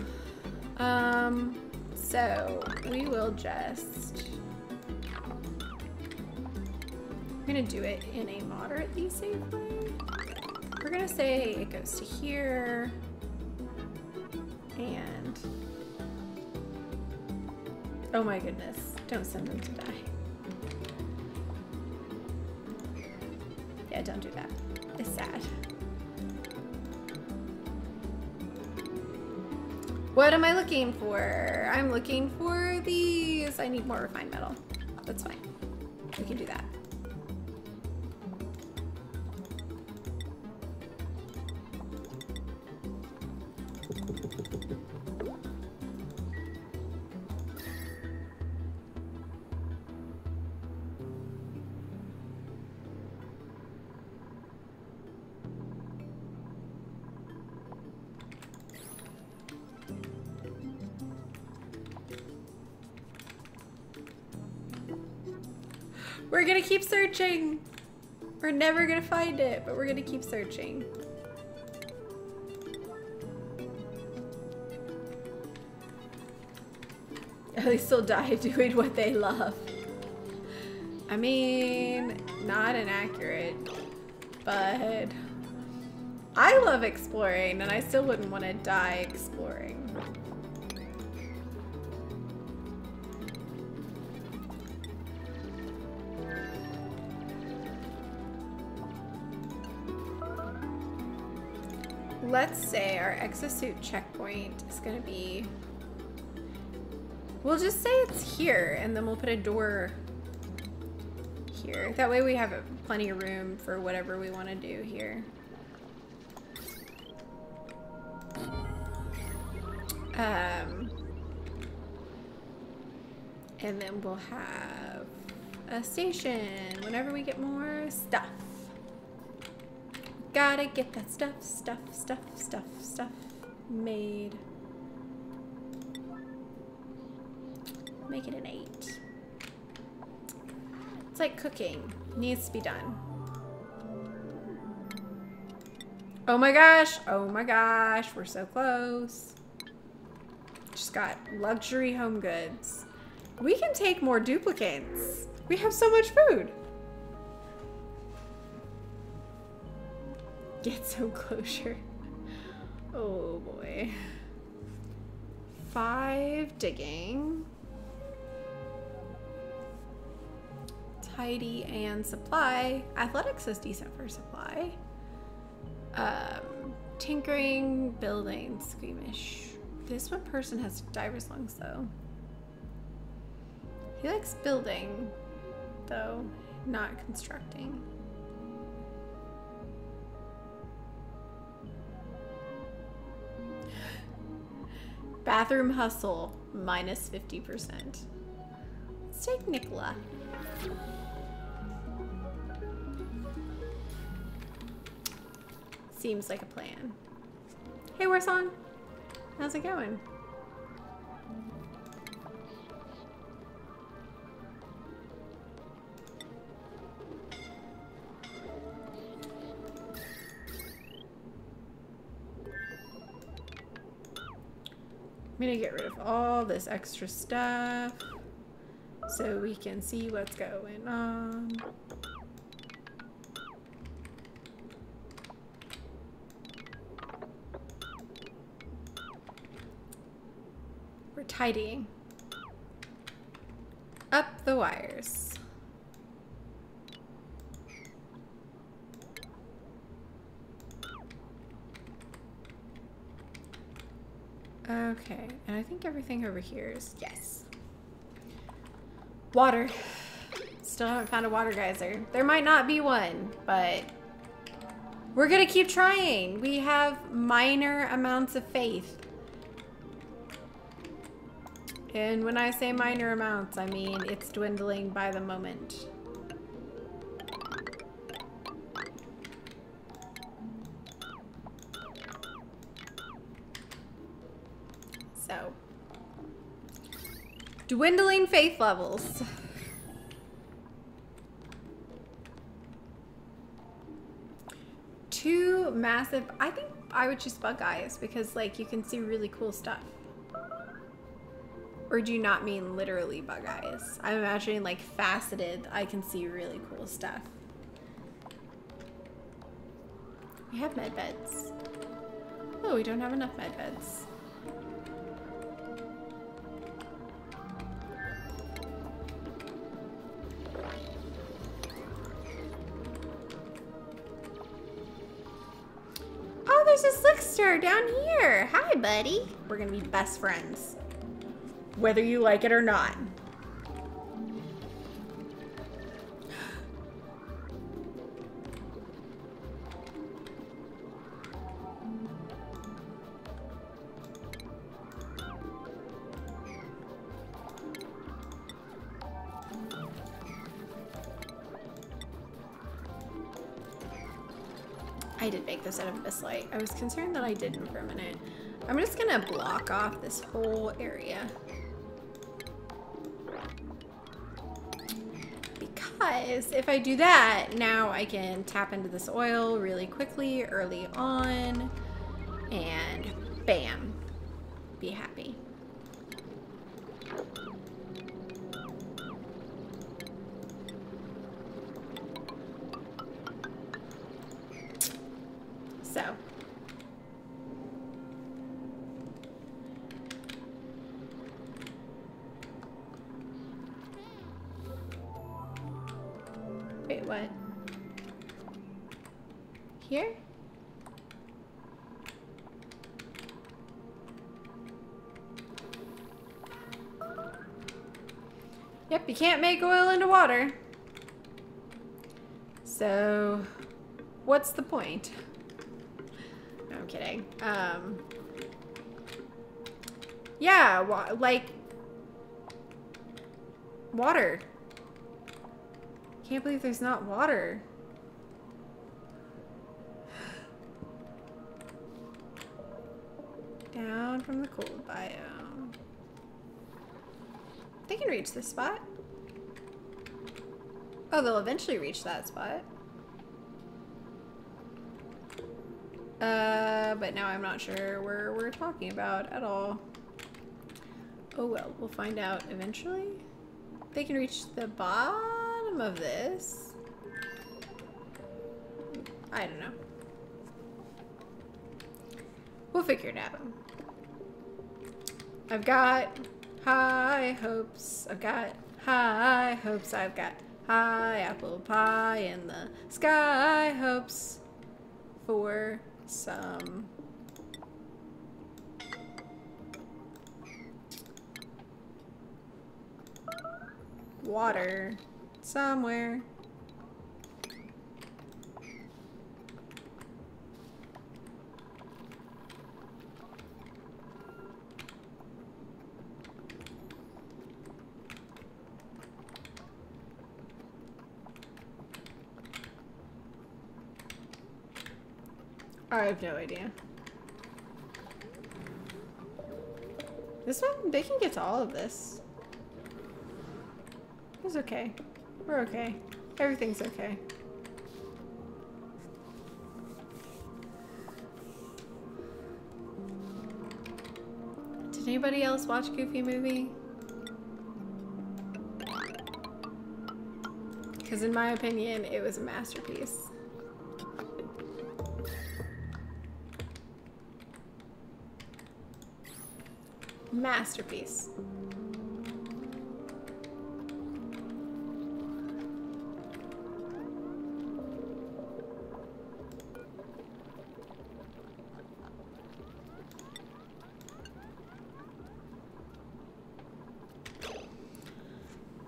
So we will just gonna do it in a moderately safe way. We're gonna say it goes to here and oh my goodness, don't send them to die. Yeah, don't do that. It's sad. What am I looking for? I'm looking for these. I need more refined metal. That's fine. We can do that. We're gonna keep searching. We're never gonna find it, but we're gonna keep searching. At least they'll die doing what they love. I mean, not inaccurate, but I love exploring and I still wouldn't want to die exploring. Let's say our exosuit checkpoint is gonna be, we'll just say it's here and then we'll put a door here. That way we have plenty of room for whatever we want to do here. And then we'll have a station whenever we get more stuff. Gotta get that stuff made. Make it an 8. It's like cooking. Needs to be done. Oh my gosh. Oh my gosh. We're so close. Just got luxury home goods. We can take more duplicates. We have so much food. Get some closure. Oh boy. 5 digging. Tidy and supply. Athletics is decent for supply. Tinkering, building, squeamish. This one person has diver's lungs though. He likes building though, not constructing. Bathroom hustle, minus 50%. Let's take Nicola. Seems like a plan. Hey, Warson. How's it going? I'm gonna get rid of all this extra stuff so we can see what's going on. We're tidying up the wires. Okay, and I think everything over here is, yes. Water. Still haven't found a water geyser. There might not be one, but we're gonna keep trying. We have minor amounts of faith. And when I say minor amounts, I mean it's dwindling by the moment. So, dwindling faith levels. Two massive, I think I would choose bug eyes because like you can see really cool stuff. Or do you not mean literally bug eyes? I'm imagining like faceted, I can see really cool stuff. We have med beds. Oh, we don't have enough med beds. Oh, there's a slickster down here. Hi, buddy. We're gonna be best friends. Whether you like it or not. I did make this out of abyssite. I was concerned that I didn't for a minute. I'm just gonna block off this whole area. Because if I do that, now I can tap into this oil really quickly early on and bam, be happy. So. Wait, what? Here? Yep, you can't make oil into water. So, what's the point? No, I'm kidding. Yeah, like, water. Can't believe there's not water. Down from the cold biome. They can reach this spot. Oh, they'll eventually reach that spot. But now I'm not sure where we're talking about at all. Oh well, we'll find out eventually. They can reach the bottom of this. I don't know. We'll figure it out. I've got high hopes. I've got high hopes. I've got high apple pie in the sky hopes for some water somewhere. I have no idea. This one, they can get to all of this. It's okay. We're okay. Everything's okay. Did anybody else watch Goofy Movie? Because in my opinion, it was a masterpiece. Masterpiece.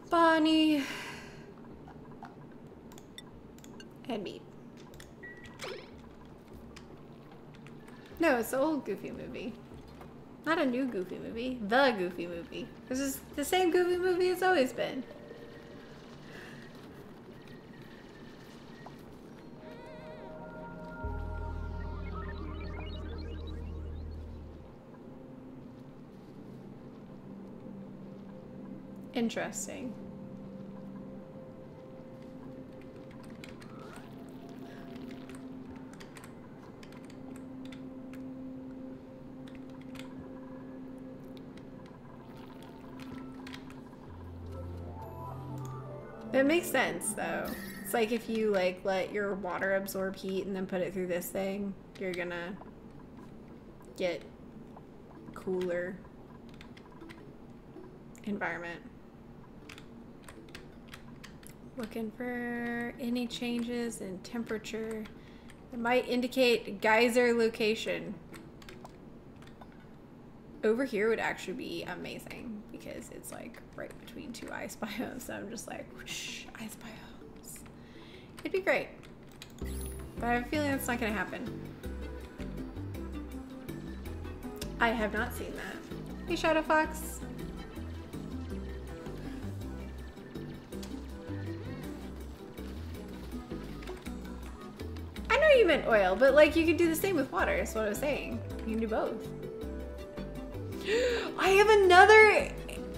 Bonnie and me. No, it's the old Goofy Movie. Not a new Goofy Movie. The Goofy Movie. This is the same Goofy Movie it's always been. Interesting. It makes sense though. It's like if you like let your water absorb heat and then put it through this thing, you're gonna get cooler environment. Looking for any changes in temperature. It might indicate geyser location. Over here would actually be amazing because it's like right between two ice biomes. So I'm just like, whoosh, ice biomes. It'd be great. But I have a feeling that's not gonna happen. I have not seen that. Hey, Shadow Fox. I know you meant oil, but like you could do the same with water, is what I was saying. You can do both. I have another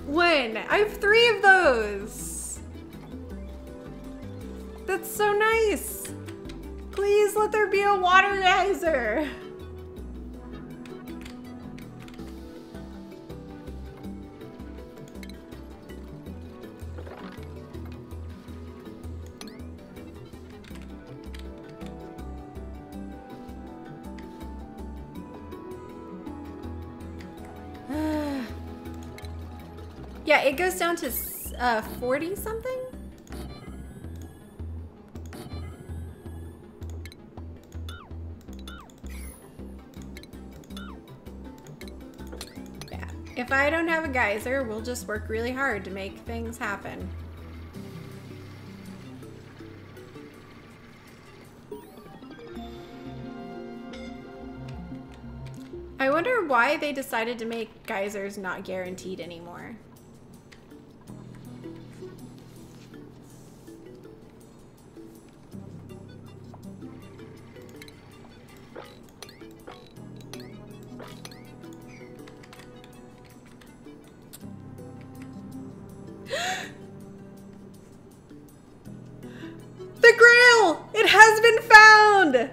one. I have 3 of those. That's so nice. Please let there be a water geyser. Yeah, it goes down to 40 something. Yeah, if I don't have a geyser, we'll just work really hard to make things happen. I wonder why they decided to make geysers not guaranteed anymore. The Grail! It has been found!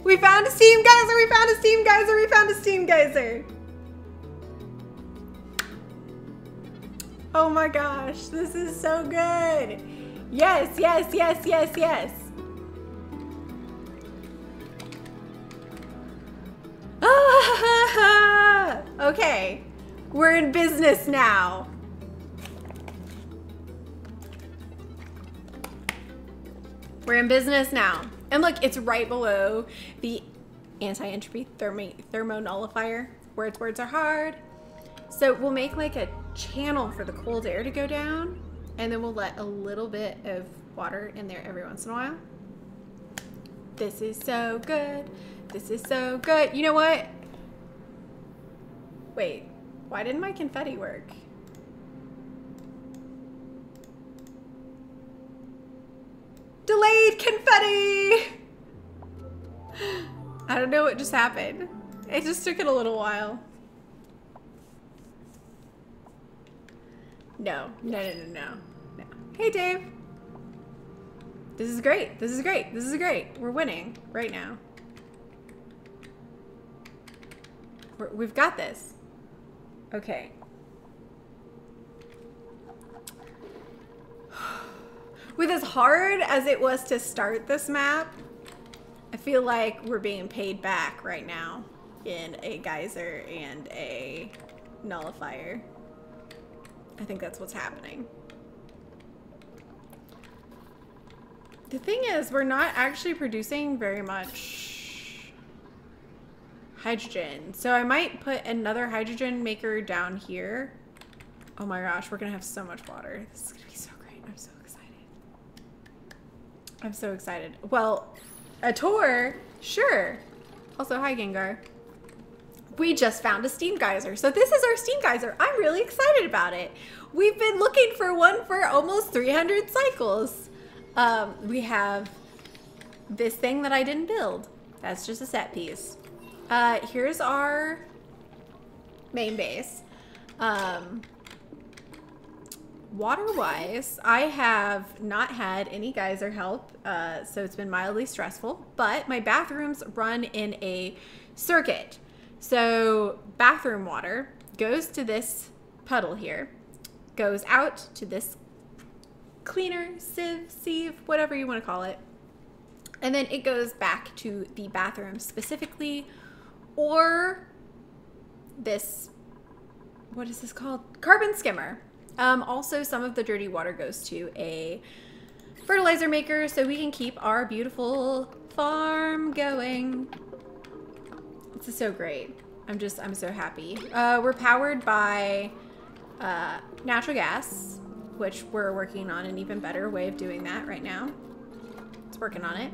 We found a steam geyser! We found a steam geyser! We found a steam geyser! Oh my gosh, this is so good! Yes, yes, yes, yes, yes! Ah, okay, we're in business now. We're in business now. And look, it's right below the anti-entropy thermonullifier. Words are hard. So we'll make like a channel for the cold air to go down, and then we'll let a little bit of water in there every once in a while. This is so good. This is so good. You know what? Wait, why didn't my confetti work? Delayed confetti! I don't know what just happened. It just took it a little while. No. Hey, Dave. This is great. This is great. This is great. We're winning right now. We've got this. Okay. With as hard as it was to start this map, I feel like we're being paid back right now in a geyser and a nullifier. I think that's what's happening. The thing is, we're not actually producing very much hydrogen. So I might put another hydrogen maker down here. Oh my gosh, we're gonna have so much water. This is gonna be so great. I'm so excited. I'm so excited. Well, a tour, sure. Also, hi Gengar. We just found a steam geyser. So this is our steam geyser. I'm really excited about it. We've been looking for one for almost 300 cycles. We have this thing that I didn't build. That's just a set piece. Here's our main base. Water-wise, I have not had any geyser help, so it's been mildly stressful, but my bathrooms run in a circuit. So bathroom water goes to this puddle here, goes out to this cleaner, sieve, whatever you want to call it. And then it goes back to the bathroom specifically, or this, what is this called? Carbon skimmer. Also, some of the dirty water goes to a fertilizer maker so we can keep our beautiful farm going. This is so great. I'm so happy. We're powered by natural gas, which we're working on an even better way of doing that right now. It's working on it.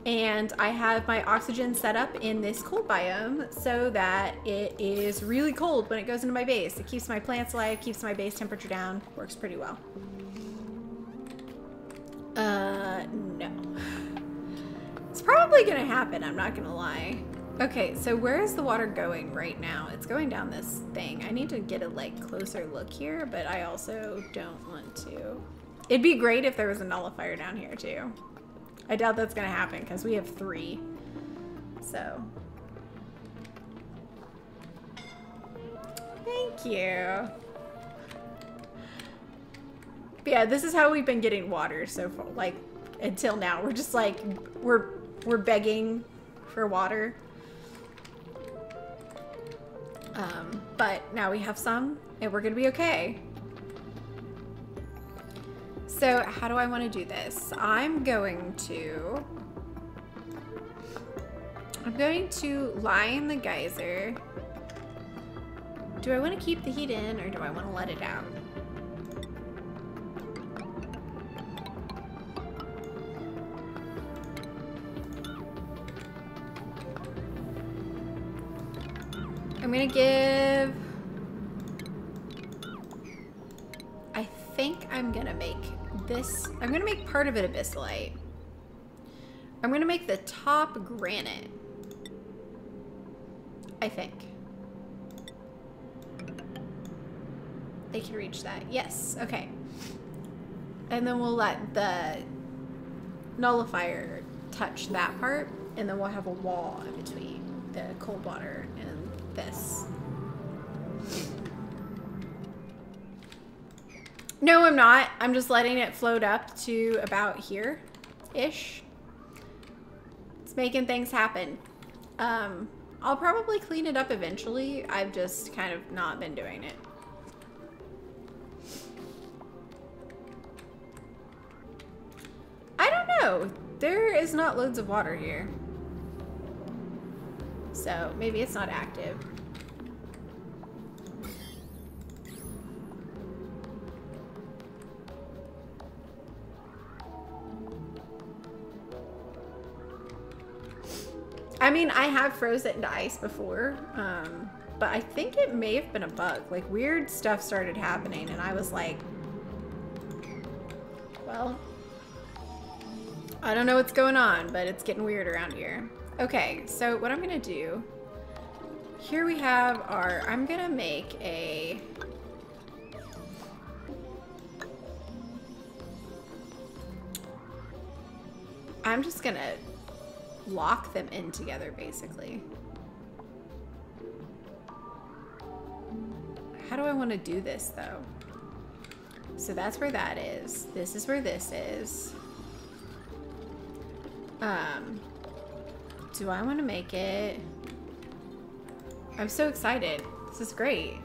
And I have my oxygen set up in this cold biome so that it is really cold when it goes into my base. It keeps my plants alive, keeps my base temperature down. Works pretty well. No. It's probably gonna happen, I'm not gonna lie. Okay, so where is the water going right now? It's going down this thing. I need to get a like closer look here, but I also don't want to. It'd be great if there was a nullifier down here too. I doubt that's gonna happen because we have 3. So. Thank you. But yeah, this is how we've been getting water so far, like until now. We're just like, we're begging for water. But now we have some and we're gonna be okay. So how do I want to do this? I'm going to line the geyser. Do I want to keep the heat in or do I want to let it out? I'm gonna give, I think I'm gonna make this, I'm gonna make part of it abyssalite. I'm gonna make the top granite, I think. They can reach that, yes, okay. And then we'll let the nullifier touch that part, and then we'll have a wall in between the cold water and this. No, I'm not. I'm just letting it float up to about here-ish. It's making things happen. I'll probably clean it up eventually. I've just kind of not been doing it. I don't know. There is not loads of water here. So maybe it's not active. I mean, I have frozen it into ice before, but I think it may have been a bug. Like, weird stuff started happening, and I was like, well, I don't know what's going on, but it's getting weird around here. Okay, so what I'm gonna do, here we have our, I'm gonna make a, I'm just gonna lock them in together, basically. How do I want to do this, though? So that's where that is. This is where this is. Do I want to make it? I'm so excited. This is great.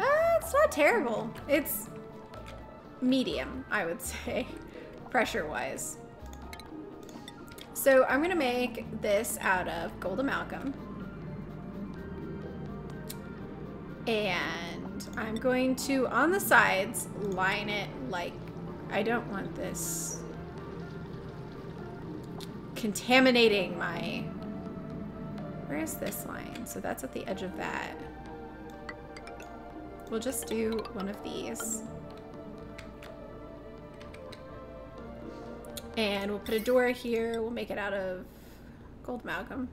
It's not terrible. It's medium, I would say, pressure-wise. So I'm gonna make this out of gold amalgam. And I'm going to, on the sides, line it like, I don't want this contaminating my, where is this line? So that's at the edge of that. We'll just do one of these. And we'll put a door here. We'll make it out of gold amalgam.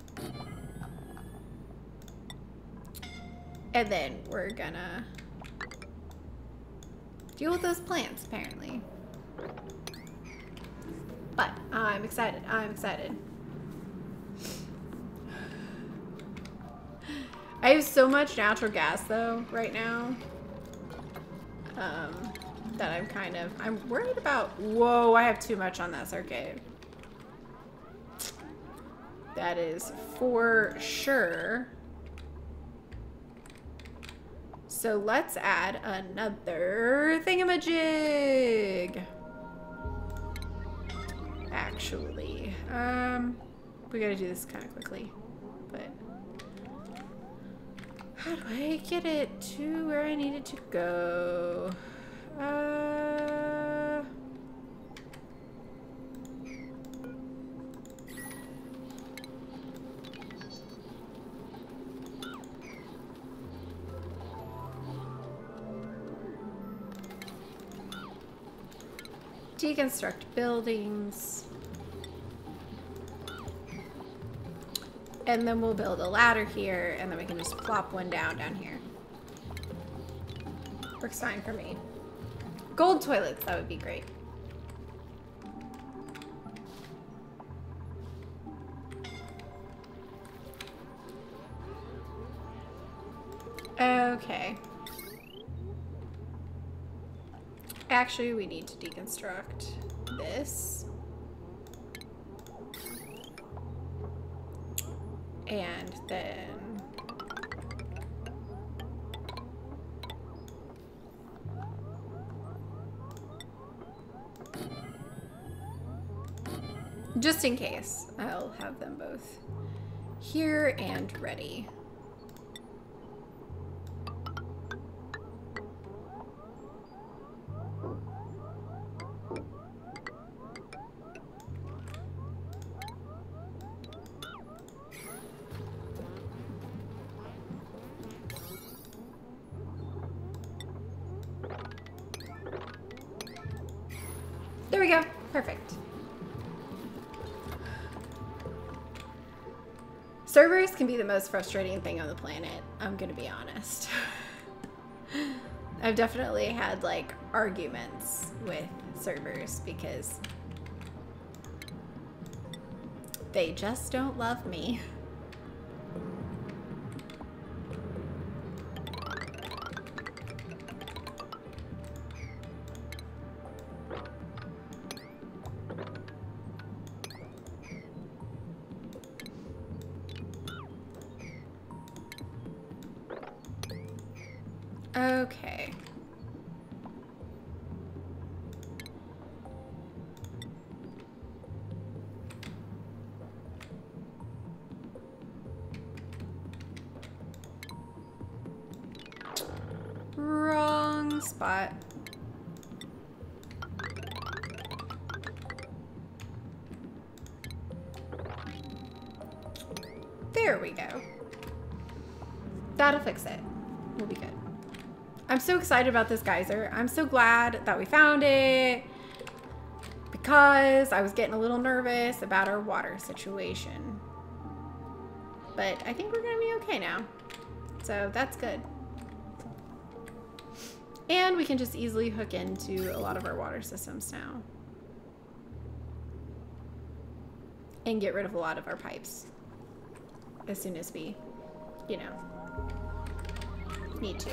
And then we're gonna deal with those plants, apparently. But I'm excited. I'm excited. I have so much natural gas though right now that I'm worried about. Whoa, I have too much on that circuit. That is for sure. So let's add another thingamajig. Actually, we gotta do this kind of quickly, but how do I get it to where I need it to go? Deconstruct buildings. And then we'll build a ladder here, and then we can just plop one down here. Works fine for me. Gold toilets, that would be great. Okay. Actually, we need to deconstruct this. And then just in case, I'll have them both here and ready. There we go. Perfect. Servers can be the most frustrating thing on the planet. I'm gonna be honest. I've definitely had like arguments with servers because they just don't love me. Okay. Wrong spot. There we go. That'll fix it. We'll be good. I'm so excited about this geyser. I'm so glad that we found it because I was getting a little nervous about our water situation. But I think we're gonna be okay now. So that's good. And we can just easily hook into a lot of our water systems now. And get rid of a lot of our pipes as soon as we, you know, need to.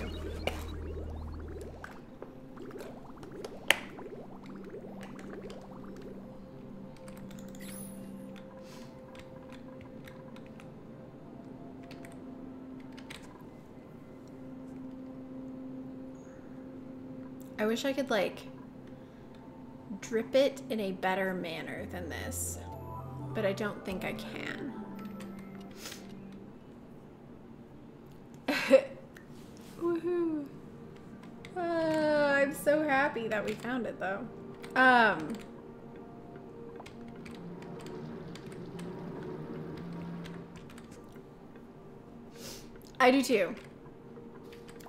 I wish I could like drip it in a better manner than this, but I don't think I can. Woohoo. I'm so happy that we found it though. I do too.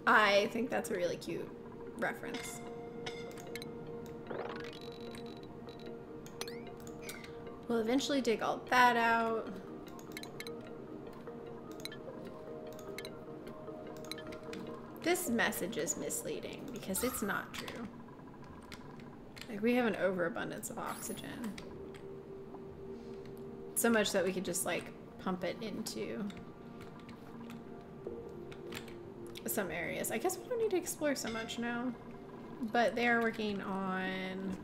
I think that's a really cute reference. We'll eventually dig all that out. This message is misleading because it's not true. Like, we have an overabundance of oxygen. So much that we could just like pump it into some areas. I guess we don't need to explore so much now. But they are working on...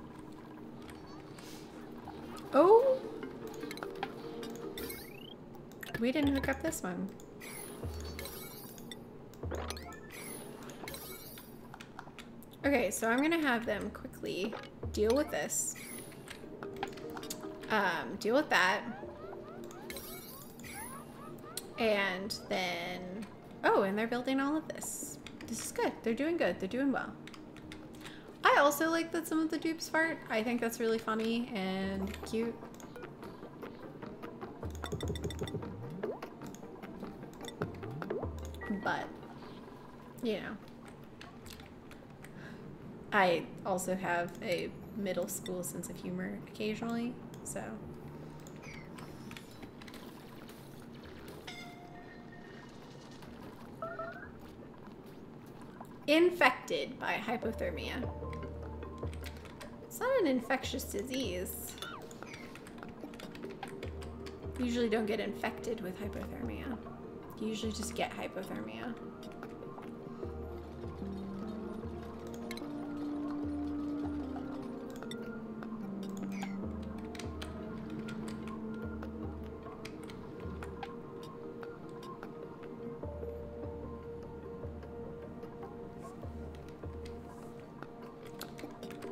Oh! We didn't hook up this one. Okay, so I'm gonna have them quickly deal with this. Deal with that. And then... Oh, and they're building all of this. This is good. They're doing good. They're doing well. I also like that some of the dupes fart. I think that's really funny and cute. But, you know. I also have a middle school sense of humor occasionally, so. Infected by hypothermia. It's not an infectious disease. You usually don't get infected with hypothermia. You usually just get hypothermia.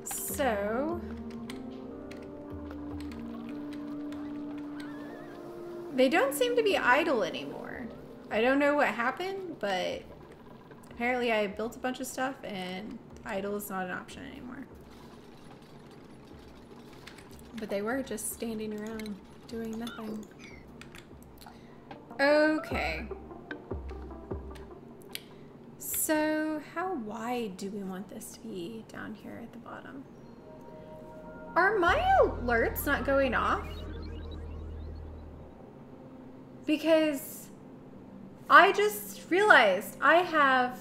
So, they don't seem to be idle anymore. I don't know what happened, but apparently I built a bunch of stuff and idle is not an option anymore. But they were just standing around doing nothing. Okay. So how wide do we want this to be down here at the bottom? Are my alerts not going off? Because I just realized I have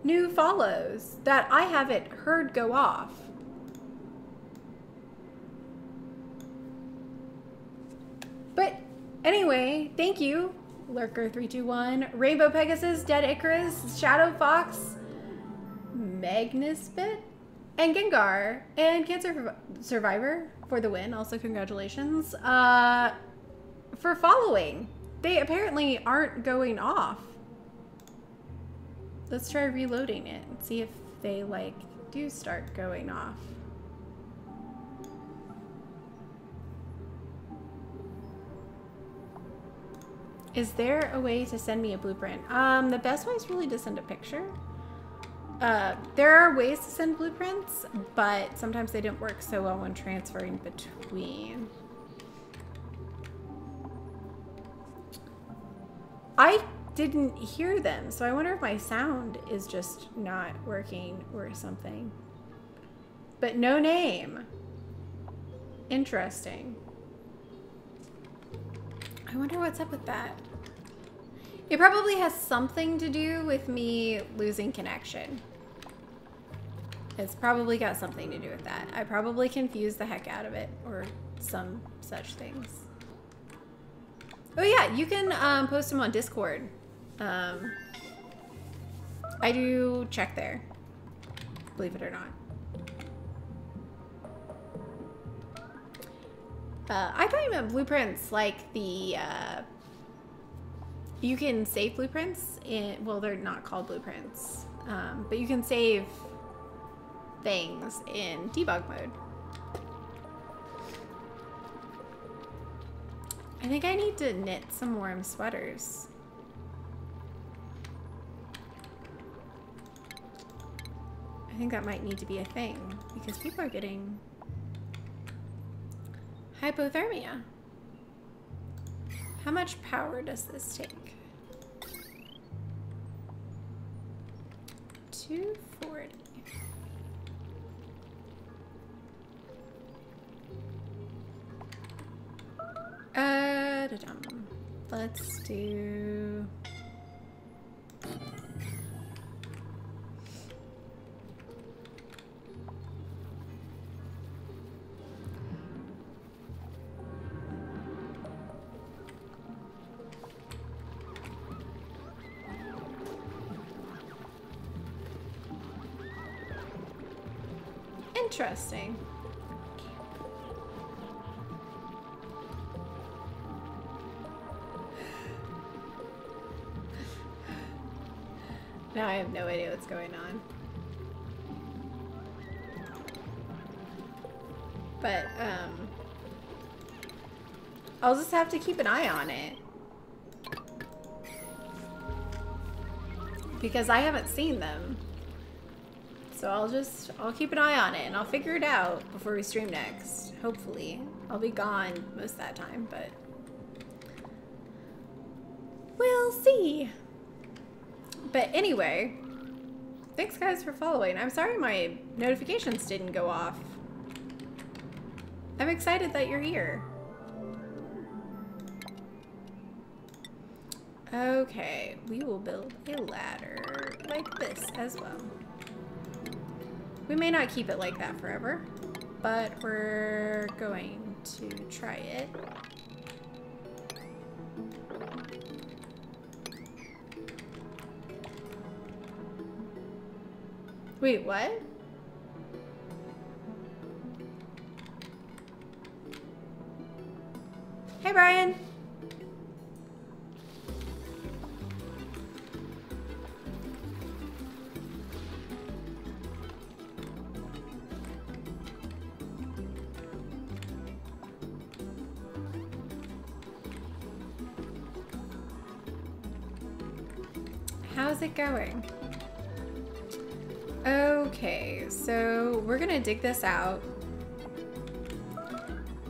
new follows that I haven't heard go off. But anyway, thank you. Lurker321, Rainbow Pegasus, Dead Icarus, Shadow Fox, Magnusbit, and Gengar, and Cancer Survivor for the win. Also, congratulations. For following. They apparently aren't going off. Let's try reloading it and see if they, like, do start going off. Is there a way to send me a blueprint? The best way is really to send a picture. There are ways to send blueprints, but sometimes they don't work so well when transferring between. I didn't hear them, so I wonder if my sound is just not working or something. But no name. Interesting. I wonder what's up with that. It probably has something to do with me losing connection. It's probably got something to do with that. I probably confused the heck out of it or some such things. Oh yeah, you can post them on Discord. I do check there, believe it or not. I thought you meant blueprints like the, you can save blueprints in, well, they're not called blueprints, but you can save things in debug mode. I think I need to knit some warm sweaters. I think that might need to be a thing because people are getting hypothermia. How much power does this take? 240. Let's do... Interesting. Now I have no idea what's going on. But, I'll just have to keep an eye on it. Because I haven't seen them. So I'll keep an eye on it and I'll figure it out before we stream next. Hopefully. I'll be gone most of that time, but we'll see. But anyway, thanks guys for following. I'm sorry my notifications didn't go off. I'm excited that you're here. Okay, we will build a ladder like this as well. We may not keep it like that forever, but we're going to try it. Wait, what? Hey, Brian. How's it going? Okay, so we're gonna dig this out.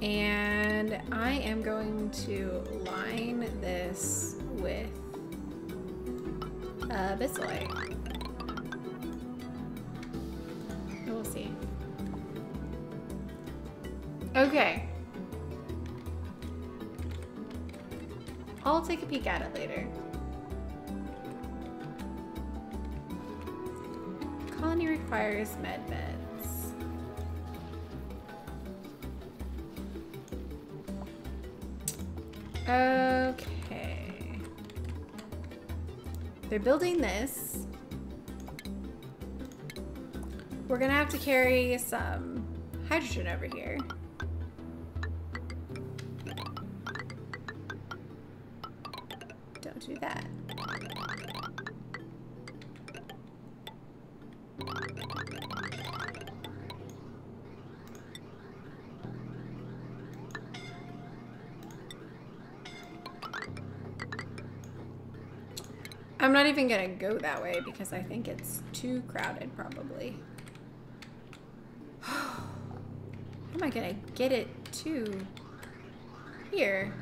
And I am going to line this with bisolite. We'll see. Okay. I'll take a peek at it later. Colony requires med beds. Okay. They're building this. We're gonna have to carry some hydrogen over here. Don't do that. I'm not even gonna go that way because I think it's too crowded probably. How am I gonna get it to here?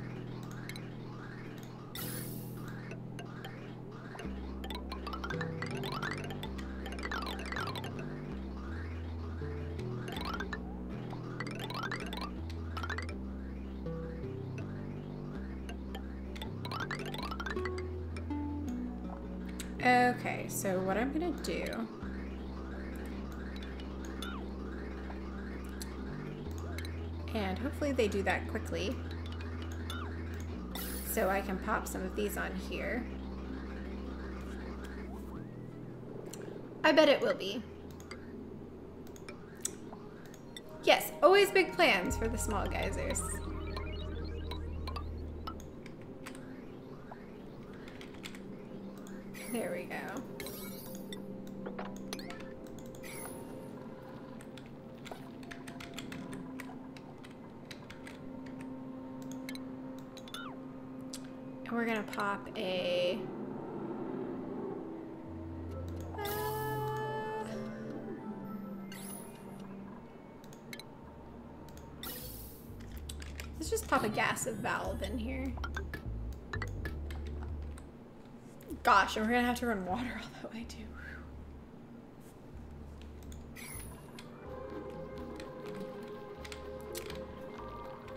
Okay, so what I'm gonna do and hopefully they do that quickly so I can pop some of these on here. I bet it will be. Yes, always big plans for the small geysers. There we go. And we're gonna pop a let's just pop a gas valve in here. Gosh, and we're gonna have to run water all that way too.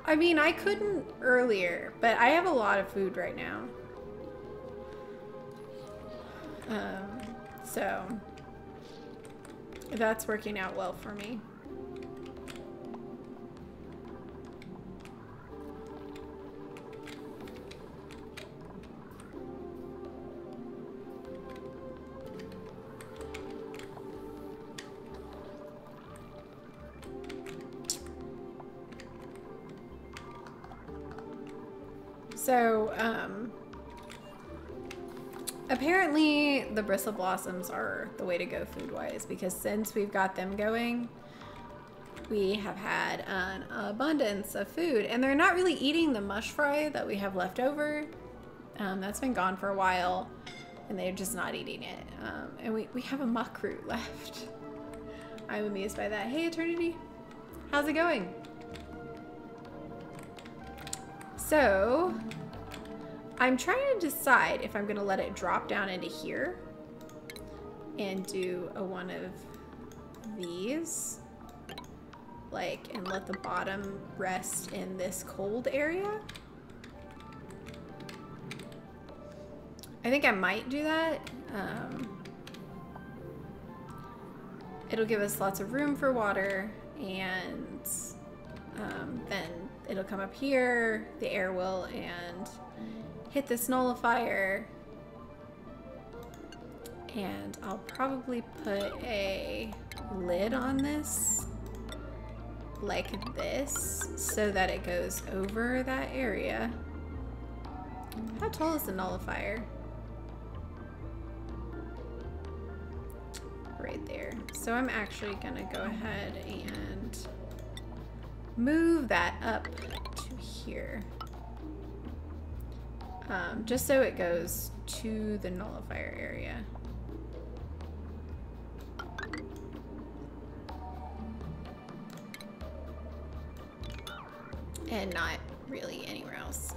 I mean, I couldn't earlier, but I have a lot of food right now. So that's working out well for me. So, apparently the bristle blossoms are the way to go food-wise, because since we've got them going, we have had an abundance of food. And they're not really eating the mush fry that we have left over. That's been gone for a while, and they're just not eating it. And we have a muck root left. I'm amused by that. Hey, Eternity. How's it going? So, I'm trying to decide if I'm going to let it drop down into here and do one of these. Like, and let the bottom rest in this cold area. I think I might do that. It'll give us lots of room for water, and then it'll come up here, the air will, and hit this nullifier. And I'll probably put a lid on this like this so that it goes over that area. How tall is the nullifier? Right there. So I'm actually gonna go ahead and move that up to here. Just so it goes to the nullifier area. And not really anywhere else.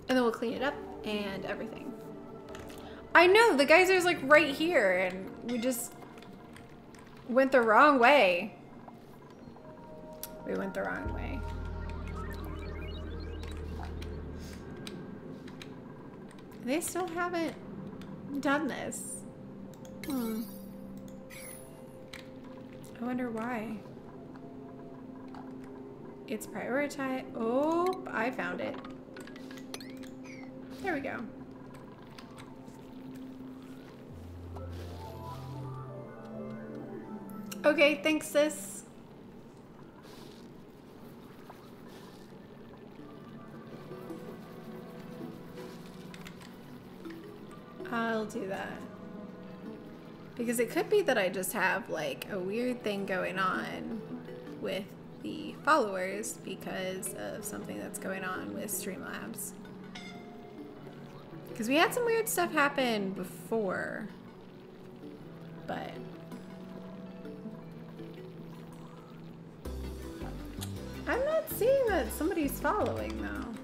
And then we'll clean it up and everything. I know, the geyser's like right here, and we just went the wrong way. We went the wrong way. They still haven't done this. I wonder why. It's prioritized. Oh, I found it. There we go. Okay, thanks, sis. I'll do that. Because it could be that I just have like a weird thing going on with the followers because of something that's going on with Streamlabs. Because we had some weird stuff happen before, but I'm not seeing that somebody's following though.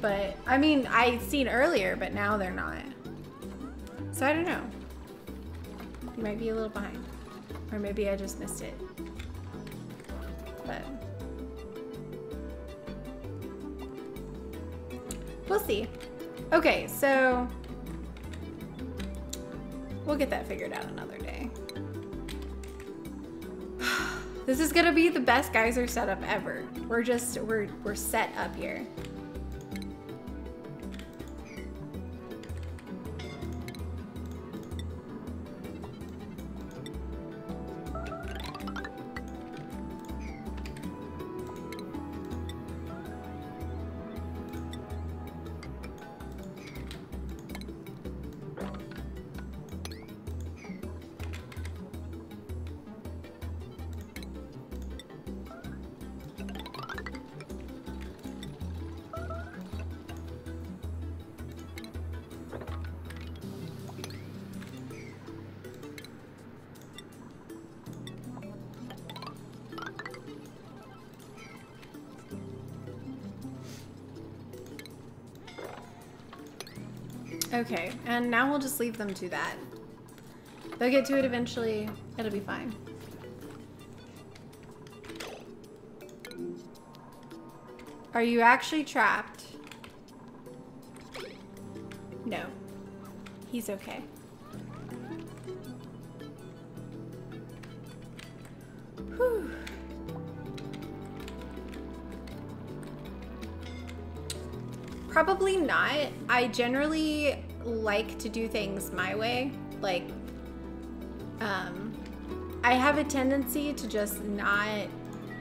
But, I mean, I seen earlier, but now they're not. So I don't know. You might be a little behind. Or maybe I just missed it. But we'll see. Okay, so we'll get that figured out another day. This is gonna be the best geyser setup ever. We're set up here. Okay, and now we'll just leave them to that. They'll get to it eventually. It'll be fine. Are you actually trapped? No. He's okay. Whew. Probably not. I generally like to do things my way. Like, I have a tendency to just not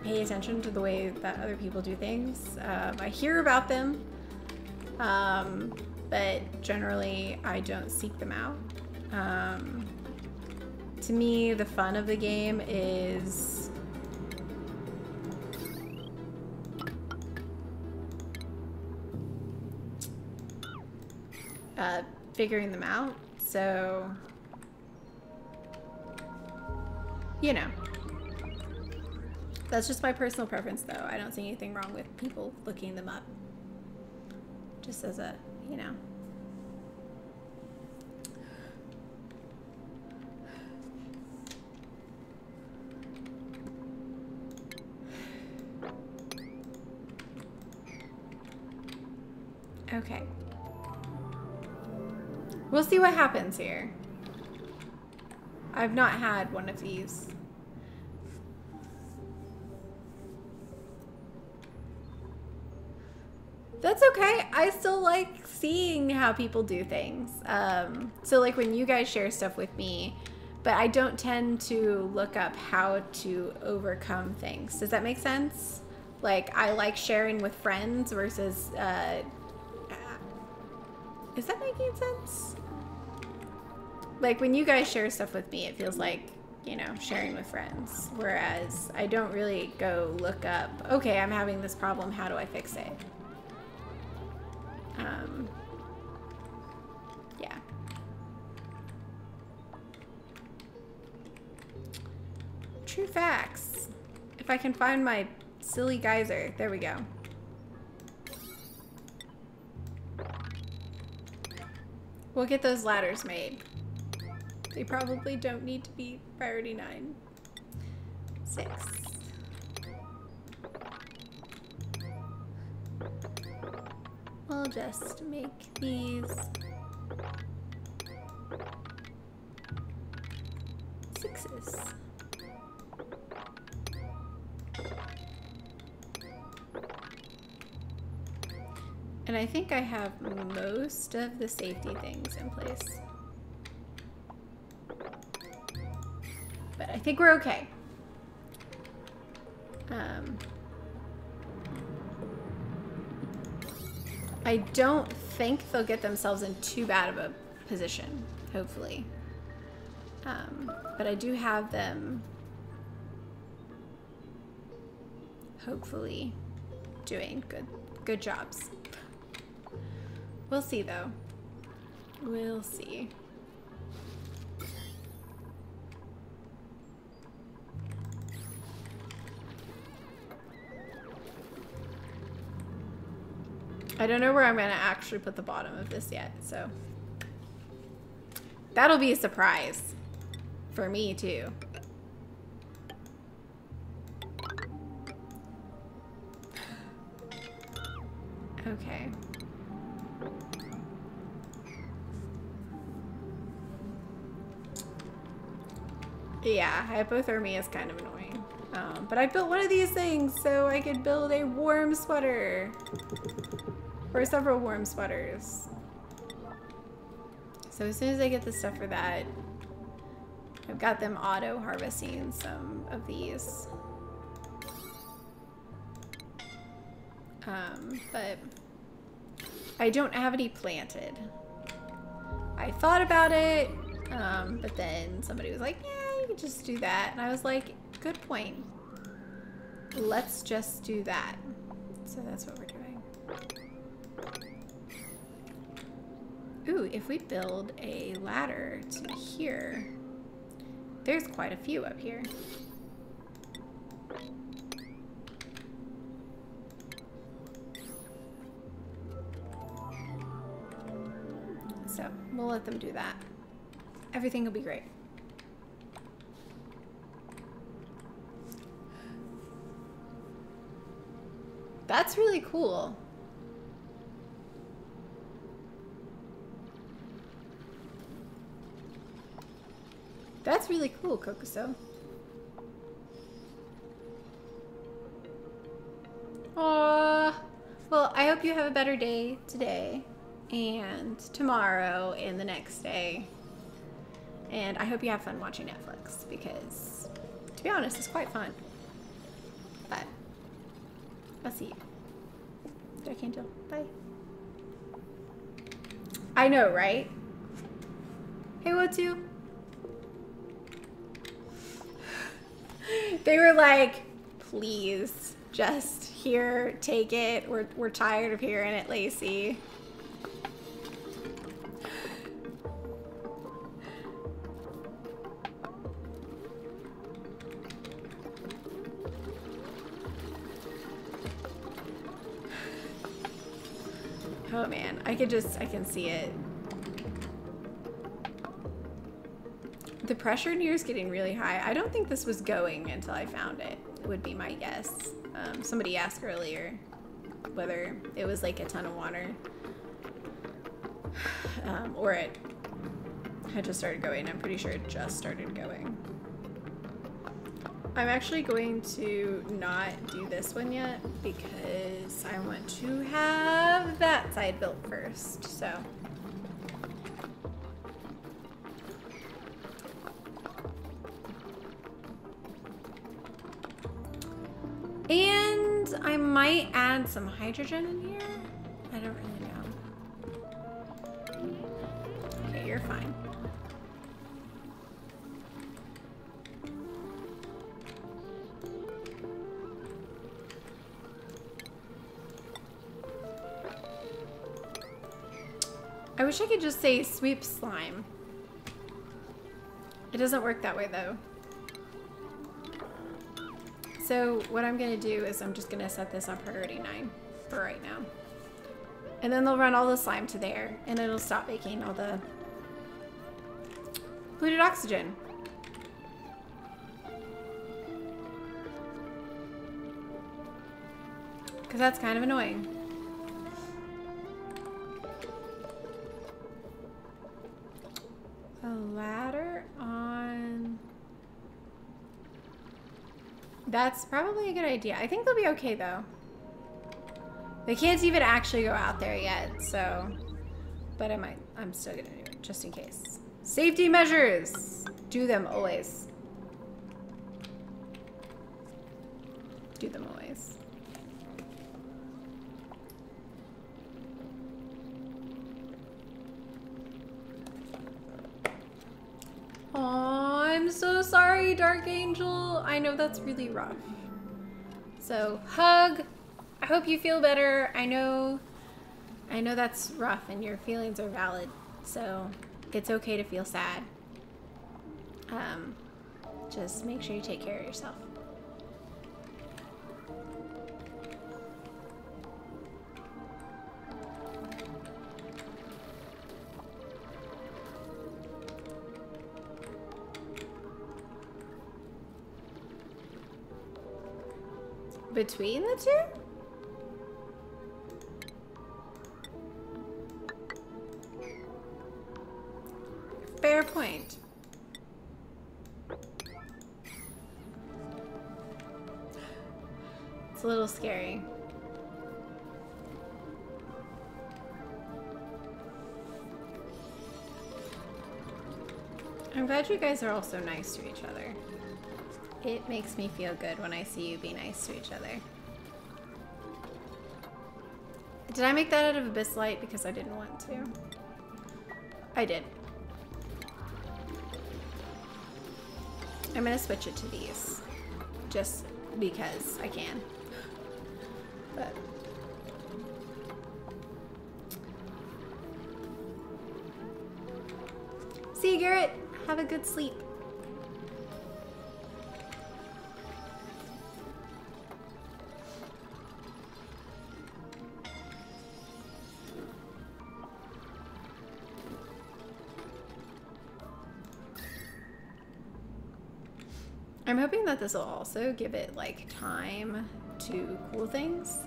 pay attention to the way that other people do things. I hear about them, but generally I don't seek them out. To me, the fun of the game is figuring them out. So, you know, that's just my personal preference, though. I don't see anything wrong with people looking them up. Just as a, you know. Okay. We'll see what happens here. I've not had one of these. That's okay. I still like seeing how people do things. So like when you guys share stuff with me, but I don't tend to look up how to overcome things. Does that make sense? Like I like sharing with friends versus, is that making sense? Like when you guys share stuff with me, it feels like, you know, sharing with friends. Whereas I don't really go look up, okay, I'm having this problem, how do I fix it? Yeah. True facts. If I can find my silly geyser, there we go. We'll get those ladders made. They probably don't need to be priority 9. 6. We'll just make these 6s. And I think I have most of the safety things in place. But I think we're okay. I don't think they'll get themselves in too bad of a position, hopefully. But I do have them hopefully doing good jobs. We'll see though. We'll see. I don't know where I'm gonna actually put the bottom of this yet, so that'll be a surprise for me too. Okay. Yeah, hypothermia is kind of annoying. But I built one of these things so I could build a warm sweater. Or several warm sweaters. So as soon as I get the stuff for that, I've got them auto harvesting some of these. But I don't have any planted. I thought about it, but then somebody was like, yeah, you could just do that. And I was like, good point. Let's just do that. So that's what we're doing. Ooh, if we build a ladder to here, there's quite a few up here. So we'll let them do that. Everything will be great. That's really cool. That's really cool, Kokuso. Aww. Well, I hope you have a better day today. and tomorrow and the next day. And I hope you have fun watching Netflix because, to be honest, it's quite fun. But I'll see you. I can't tell. Bye. I know, right? Hey, Wotu. They were like, please, just here, take it. We're tired of hearing it, Lacey. Oh man, I can see it. The pressure in here is getting really high. I don't think this was going until I found it, would be my guess. Somebody asked earlier whether it was like a ton of water or it had just started going. I'm pretty sure it just started going. I'm actually going to not do this one yet because I want to have that side built first, so. And I might add some hydrogen in here. I don't really know. Okay, you're fine. I wish I could just say sweep slime. It doesn't work that way though. So what I'm gonna do is I'm just gonna set this on priority 9 for right now. And then they'll run all the slime to there and it'll stop making all the polluted oxygen. Because that's kind of annoying. A ladder on... That's probably a good idea. I think they'll be okay though. They can't even actually go out there yet, so... But I'm still gonna do it, just in case. Safety measures! Do them always. Do them always. Aw, I'm so sorry, Dark Angel. I know that's really rough. So, hug. I hope you feel better. I know that's rough and your feelings are valid. So, it's okay to feel sad. Just make sure you take care of yourself. Between the two? Fair point. It's a little scary. I'm glad you guys are all so nice to each other. It makes me feel good when I see you be nice to each other. Did I make that out of Abyssite because I didn't want to? I did. I'm gonna switch it to these. Just because I can. But... See you, Garrett. Have a good sleep. I'm hoping that this will also give it like time to cool things.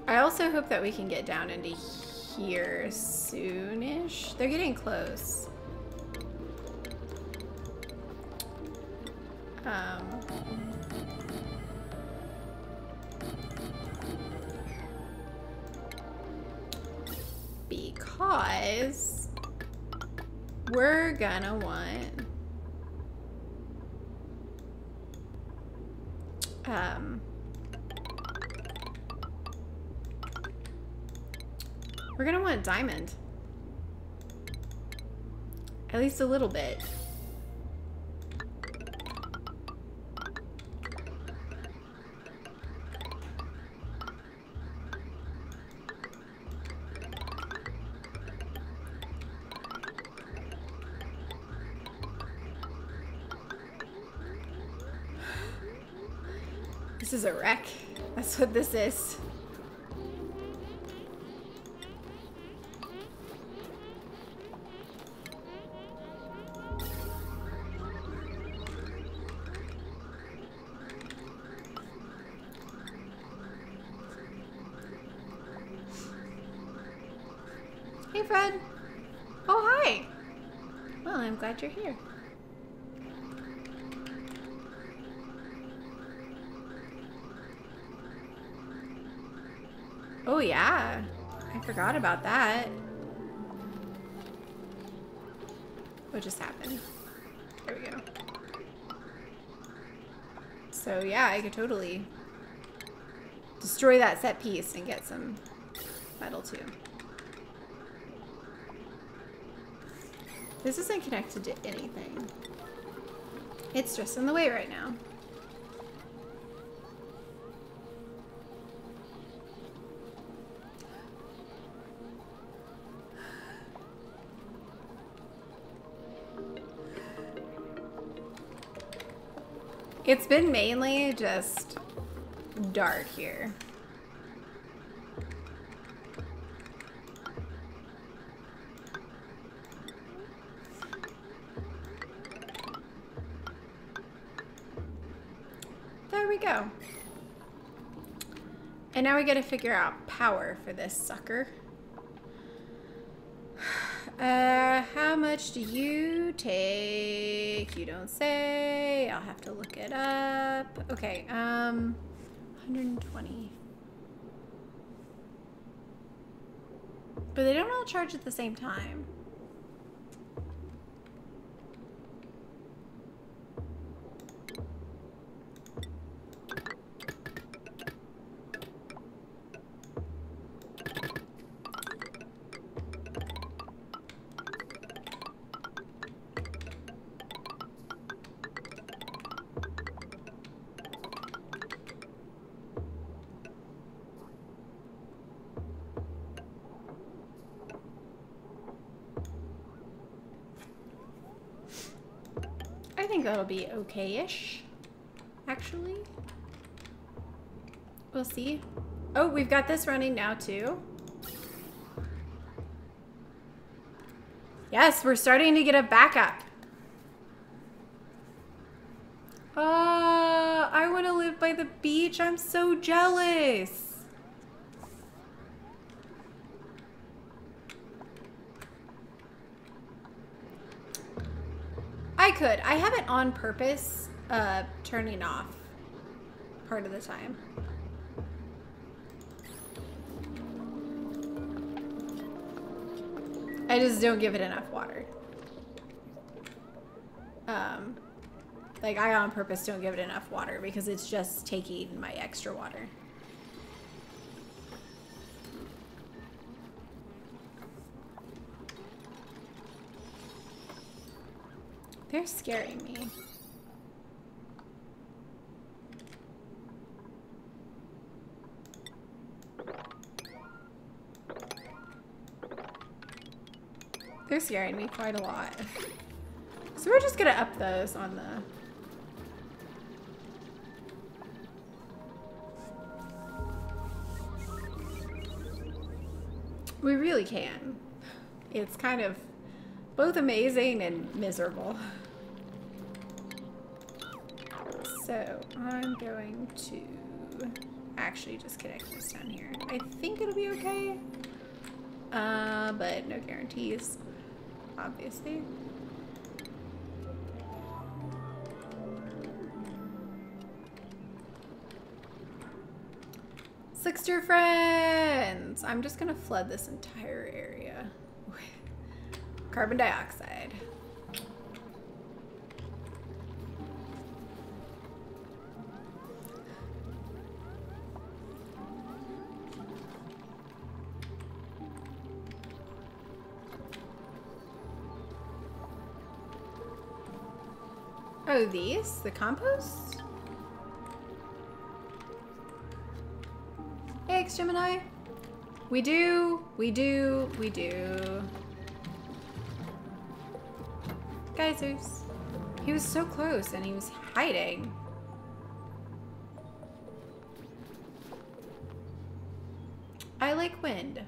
I also hope that we can get down into here soonish. They're getting close. because we're gonna want we're gonna want diamond. At least a little bit. This is a wreck. That's what this is. Hey, Fred. Oh, hi. Well, I'm glad you're here. Oh, yeah. I forgot about that. What just happened? There we go. So, yeah, I could totally destroy that set piece and get some metal, too. This isn't connected to anything. It's just in the way right now. It's been mainly just dark here. There we go. And now we gotta figure out power for this sucker. How much do you take? You don't say. I'll have to look it up. Okay, 120. But they don't all charge at the same time. I think that'll be okay-ish, actually. We'll see. Oh, we've got this running now, too. Yes, we're starting to get a backup. I want to live by the beach. I'm so jealous. I could. I have it on purpose, turning off part of the time. I just don't give it enough water. Like, I on purpose don't give it enough water because it's just taking my extra water. They're scaring me. They're scaring me quite a lot. So we're just gonna up those on the... We really can. It's kind of both amazing and miserable. So I'm going to actually just connect this down here. I think it'll be okay, but no guarantees, obviously. Slickster friends! I'm just gonna flood this entire area. Carbon dioxide. Oh, these? The compost? Thanks, Gemini. We do. Geysers. He was so close and he was hiding. I like wind.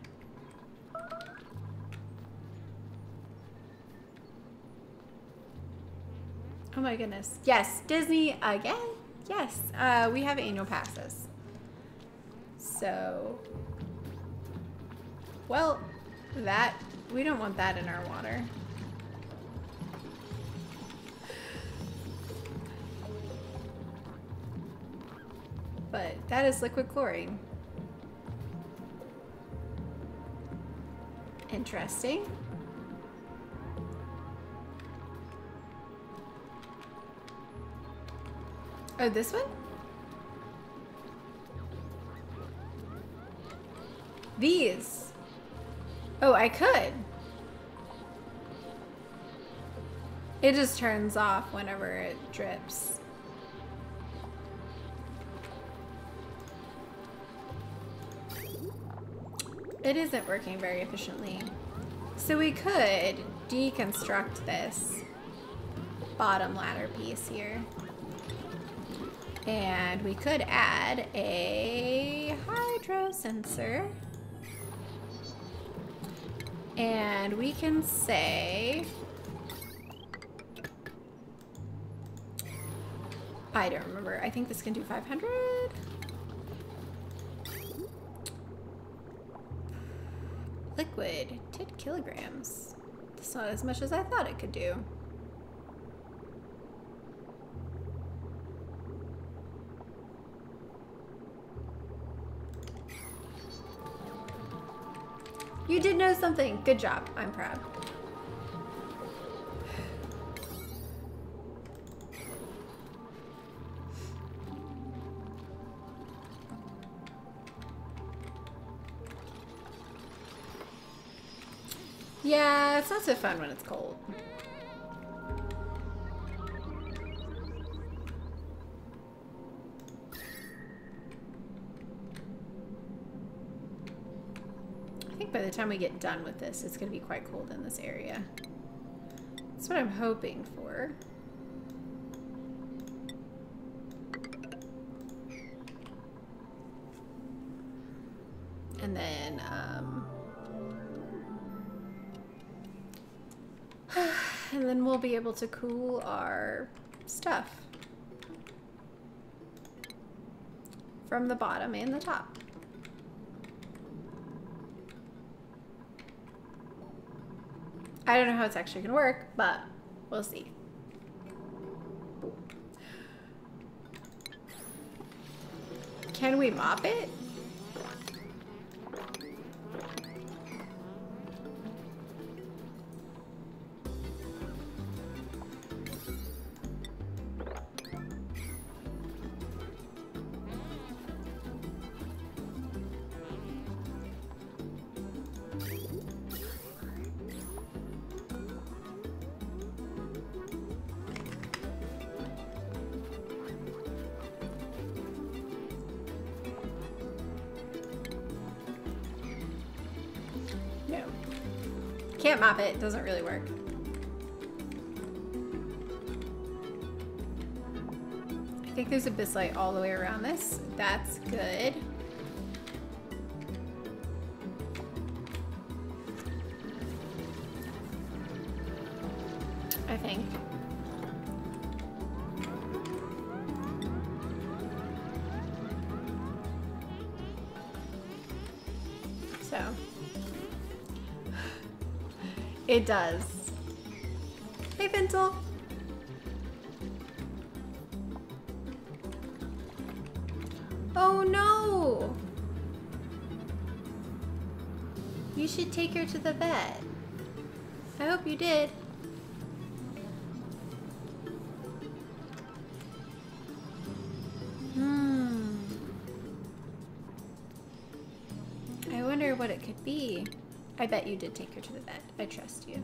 Oh my goodness. Yes, Disney again? Yes, we have annual passes. So, well, we don't want that in our water. But that is liquid chlorine. Interesting. Oh, this one? These. Oh, I could. It just turns off whenever it drips. It isn't working very efficiently. So we could deconstruct this bottom ladder piece here. And we could add a hydro sensor. And we can say, I don't remember. I think this can do 500. Liquid, 10 kilograms. That's not as much as I thought it could do. You did know something. Good job. I'm proud. Yeah, it's not so fun when it's cold. I think by the time we get done with this, it's going to be quite cold in this area. That's what I'm hoping for. And then, and then we'll be able to cool our stuff from the bottom and the top. I don't know how it's actually gonna work, but we'll see. Can we mop it? Can't mop it, doesn't really work. I think there's a bislight all the way around this. That's good. I think. So. It does. Hey, Pencil. Oh no! You should take her to the vet. I hope you did. I wonder what it could be. I bet you did take her to the vet. I trust you.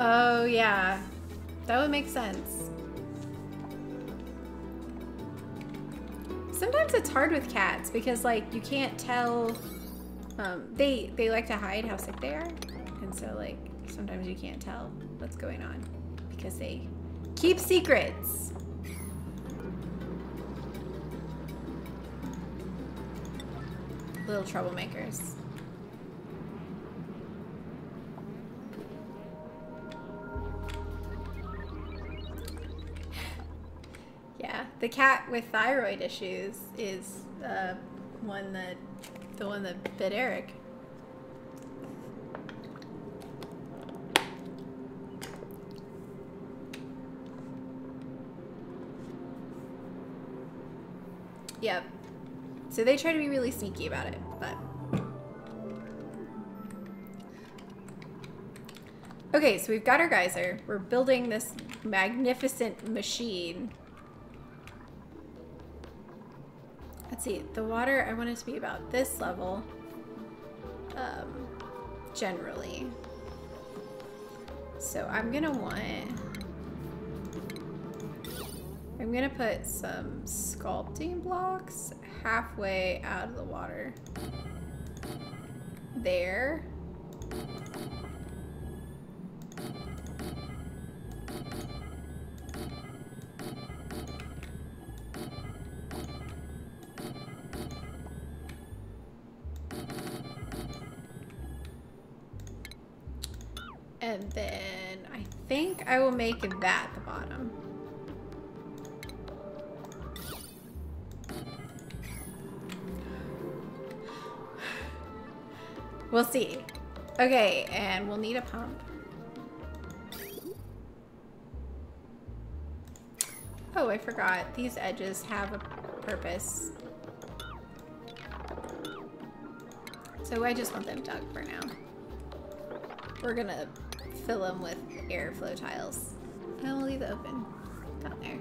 Oh, yeah. That would make sense. Sometimes it's hard with cats because, like, you can't tell. They like to hide how sick they are. And so, like, sometimes you can't tell what's going on because they keep secrets. Little troublemakers. Yeah, the cat with thyroid issues is the one that bit Eric. Yep. So they try to be really sneaky about it, but. Okay, so we've got our geyser. We're building this magnificent machine. Let's see, the water, I want it to be about this level, generally. So I'm gonna put some sculpting blocks halfway out of the water. There. And then I think I will make that the bottom. We'll see. Okay, and we'll need a pump. Oh, I forgot. These edges have a purpose. So I just want them dug for now. We're gonna fill them with airflow tiles. And we'll leave it open down there.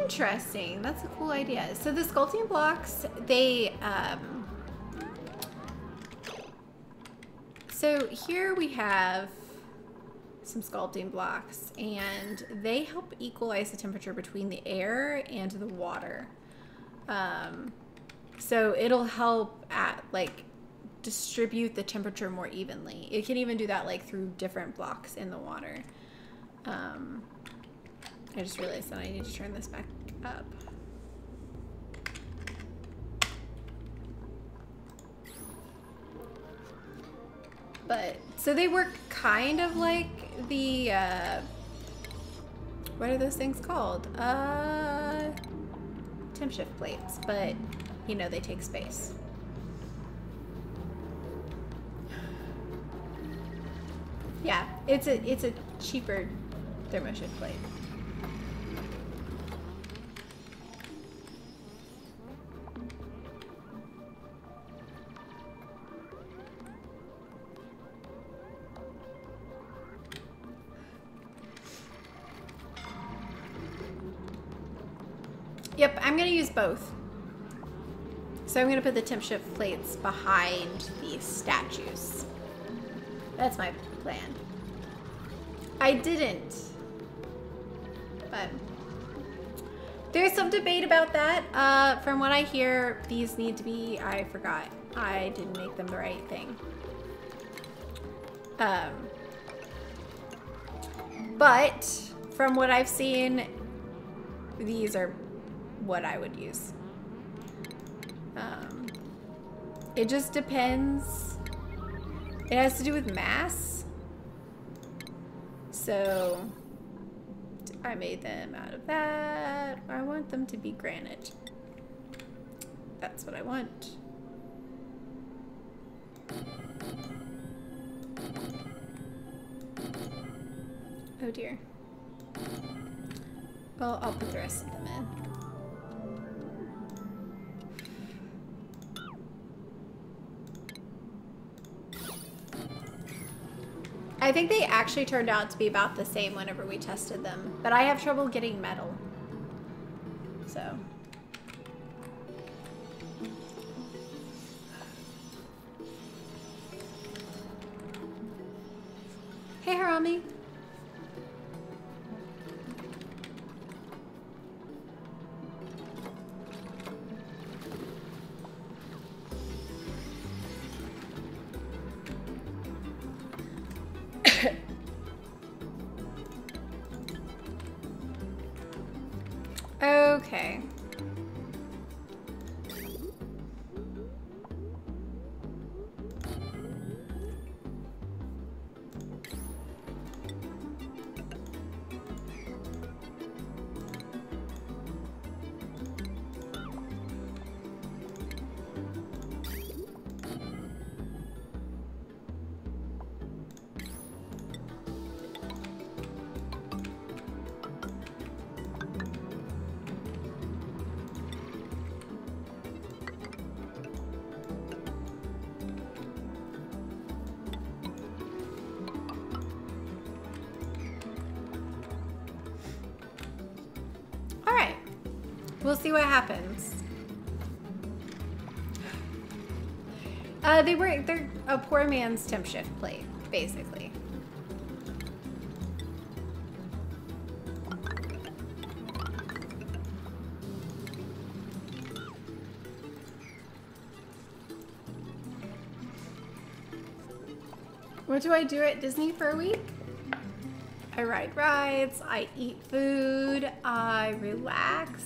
Interesting. That's a cool idea. So the sculpting blocks, they, so here we have some sculpting blocks, and they help equalize the temperature between the air and the water. So it'll help distribute the temperature more evenly. It can even do that like through different blocks in the water. I just realized that I need to turn this back up. But, so they work kind of like the, what are those things called? Temp shift plates, but, you know, they take space. Yeah, it's a cheaper thermo shift plate. Yep, I'm gonna use both. So I'm gonna put the temp shift plates behind the statues. That's my plan. I didn't, but there's some debate about that. From what I hear, these need to be, I forgot. I didn't make them the right thing. But from what I've seen, these are what I would use. It just depends. It has to do with mass. So I made them out of that. I want them to be granite. That's what I want. Oh dear. Well, I'll put the rest of them in. I think they actually turned out to be about the same whenever we tested them, but I have trouble getting metal. So. Hey, Harami. Okay. We'll see what happens. They're a poor man's temp shift plate, basically. What do I do at Disney for a week? I ride rides, I eat food, I relax.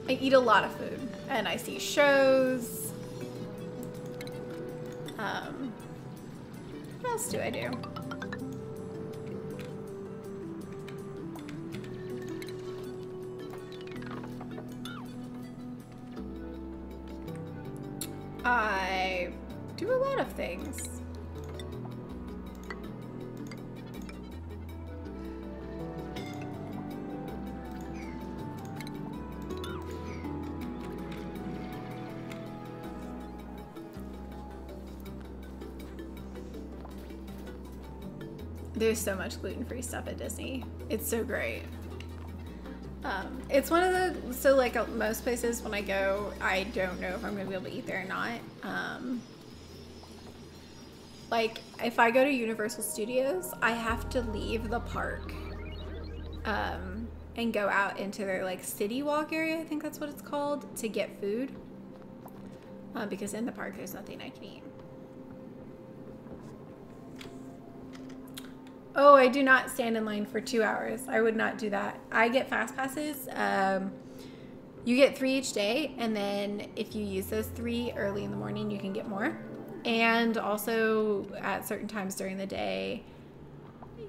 I eat a lot of food and I see shows. What else do I do? I do a lot of things. There's so much gluten-free stuff at Disney. It's so great. It's one of the, so like most places when I go, I don't know if I'm gonna be able to eat there or not. Like if I go to Universal Studios, I have to leave the park and go out into their like city walk area, I think that's what it's called, to get food. Because in the park there's nothing I can eat. Oh, I do not stand in line for 2 hours. I would not do that. I get fast passes. You get 3 each day, and then if you use those 3 early in the morning, you can get more. And also at certain times during the day,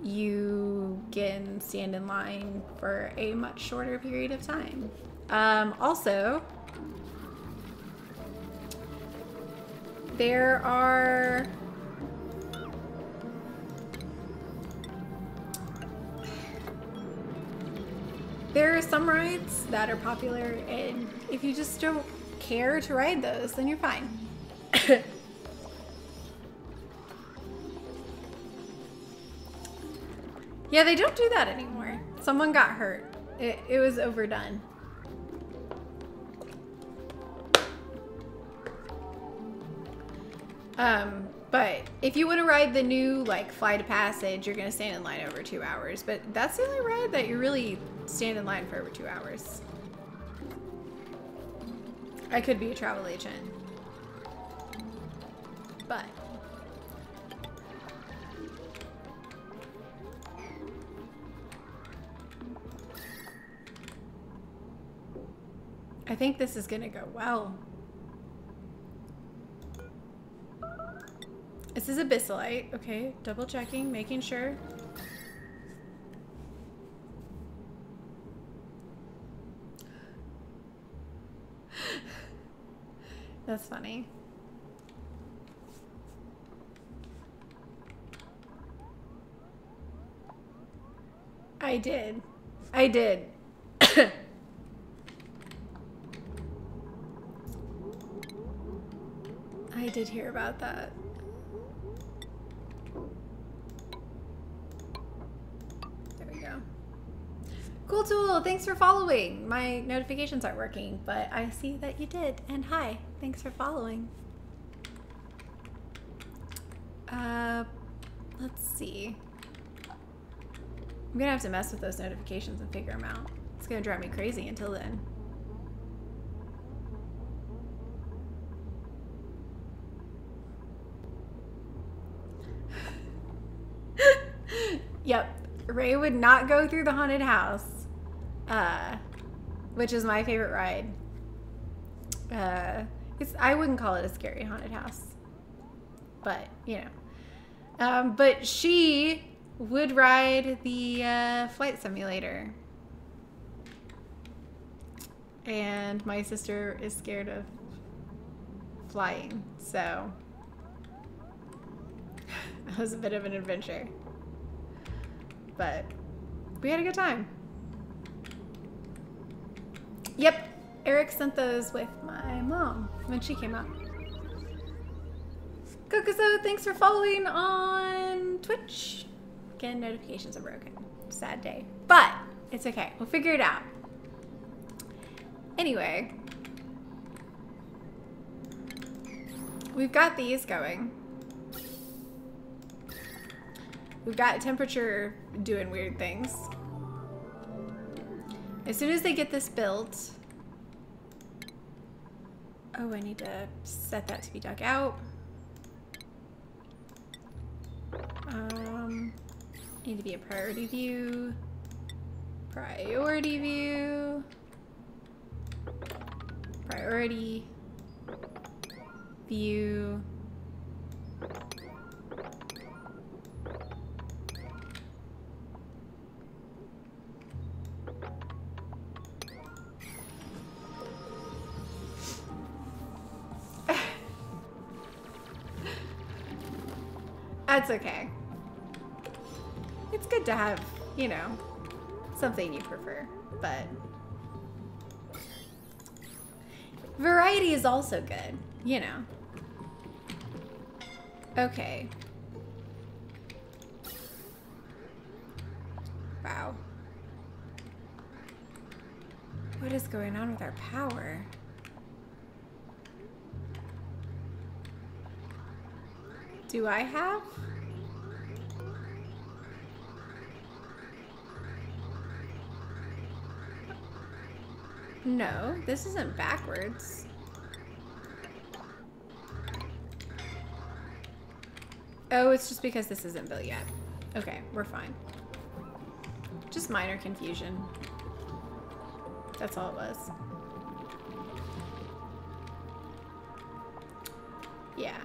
you can stand in line for a much shorter period of time. Also, there are some rides that are popular, and if you just don't care to ride those, then you're fine. Yeah, they don't do that anymore. Someone got hurt. It was overdone. But if you want to ride the new like Flight of Passage, you're gonna stand in line over 2 hours. But that's the only ride that you really stand in line for over 2 hours. I could be a travel agent, but I think this is gonna go well. This is abyssalite. Okay, double checking, making sure. That's funny. I did. I did. I did hear about that. There we go. Cool Tool, thanks for following. My notifications aren't working, but I see that you did. And hi, thanks for following. Let's see. I'm gonna have to mess with those notifications and figure them out. It's gonna drive me crazy until then. Yep, Ray would not go through the haunted house, which is my favorite ride. I wouldn't call it a scary haunted house, but you know. But she would ride the flight simulator, and my sister is scared of flying, so it was a bit of an adventure. But we had a good time. Yep, Eric sent those with my mom when she came out. Kokoso, thanks for following on Twitch. Again, notifications are broken. Sad day. But it's okay. We'll figure it out. Anyway, we've got these going. We've got temperature doing weird things. As soon as they get this built... Oh, I need to set that to be dug out. Need to be a priority view. Priority view. Priority view. That's okay. It's good to have, you know, something you prefer, but variety is also good, you know. Okay. Wow. What is going on with our power? Do I have? No, this isn't backwards. Oh, it's just because this isn't built yet. Okay, we're fine. Just minor confusion. That's all it was. Yeah.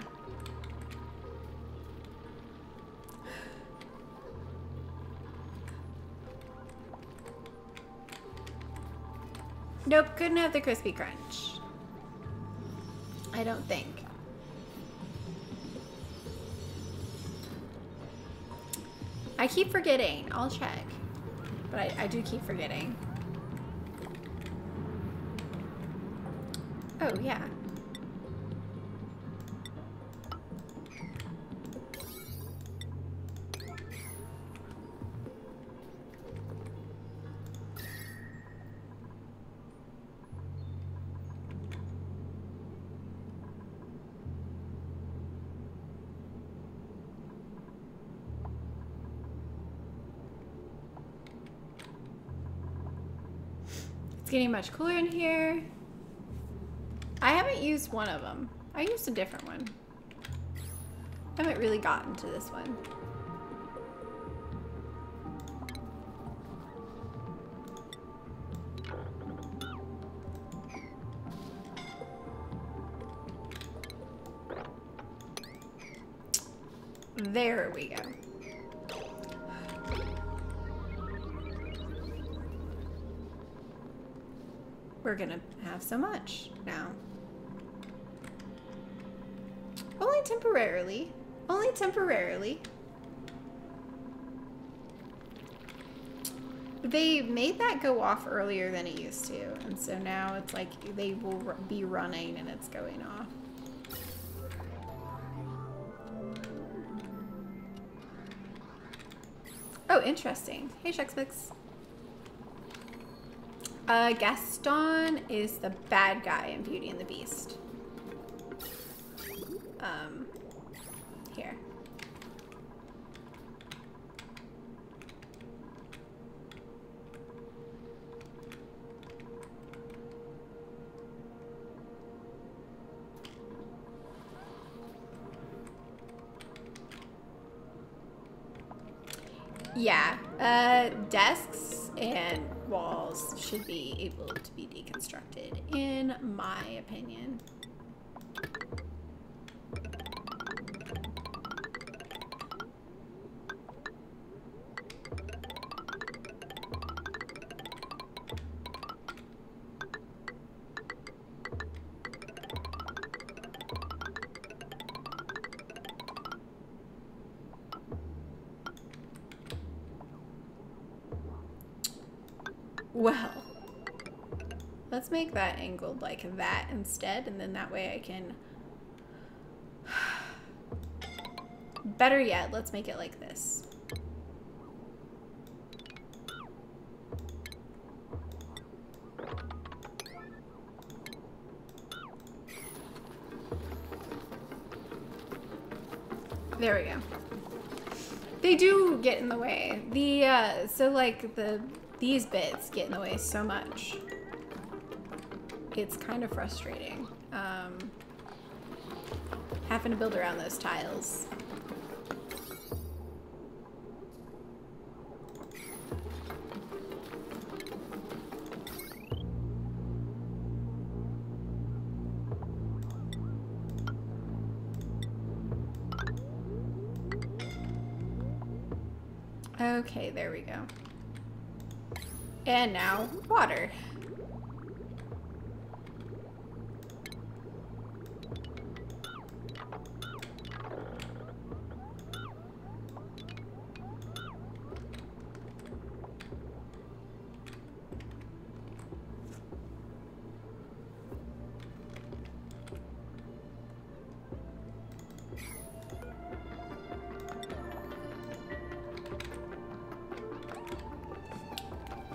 Nope, couldn't have the crispy crunch. I don't think. I keep forgetting. I'll check. But I do keep forgetting. Oh, yeah. It's getting much cooler in here. I haven't used one of them. I used a different one. I haven't really gotten to this one. There we go. We're gonna have so much now. Only temporarily. Only temporarily. They made that go off earlier than it used to, and so now it's like they will be running and it's going off. Oh, interesting. Hey, Shexmix. Gaston is the bad guy in Beauty and the Beast. Here. Yeah, desks and walls should be able to be deconstructed, in my opinion. Well, let's make that angled like that instead, and then that way I can... Better yet, let's make it like this. There we go. They do get in the way. So like these bits get in the way so much. It's kind of frustrating. Having to build around those tiles. Okay, there we go. And now, water.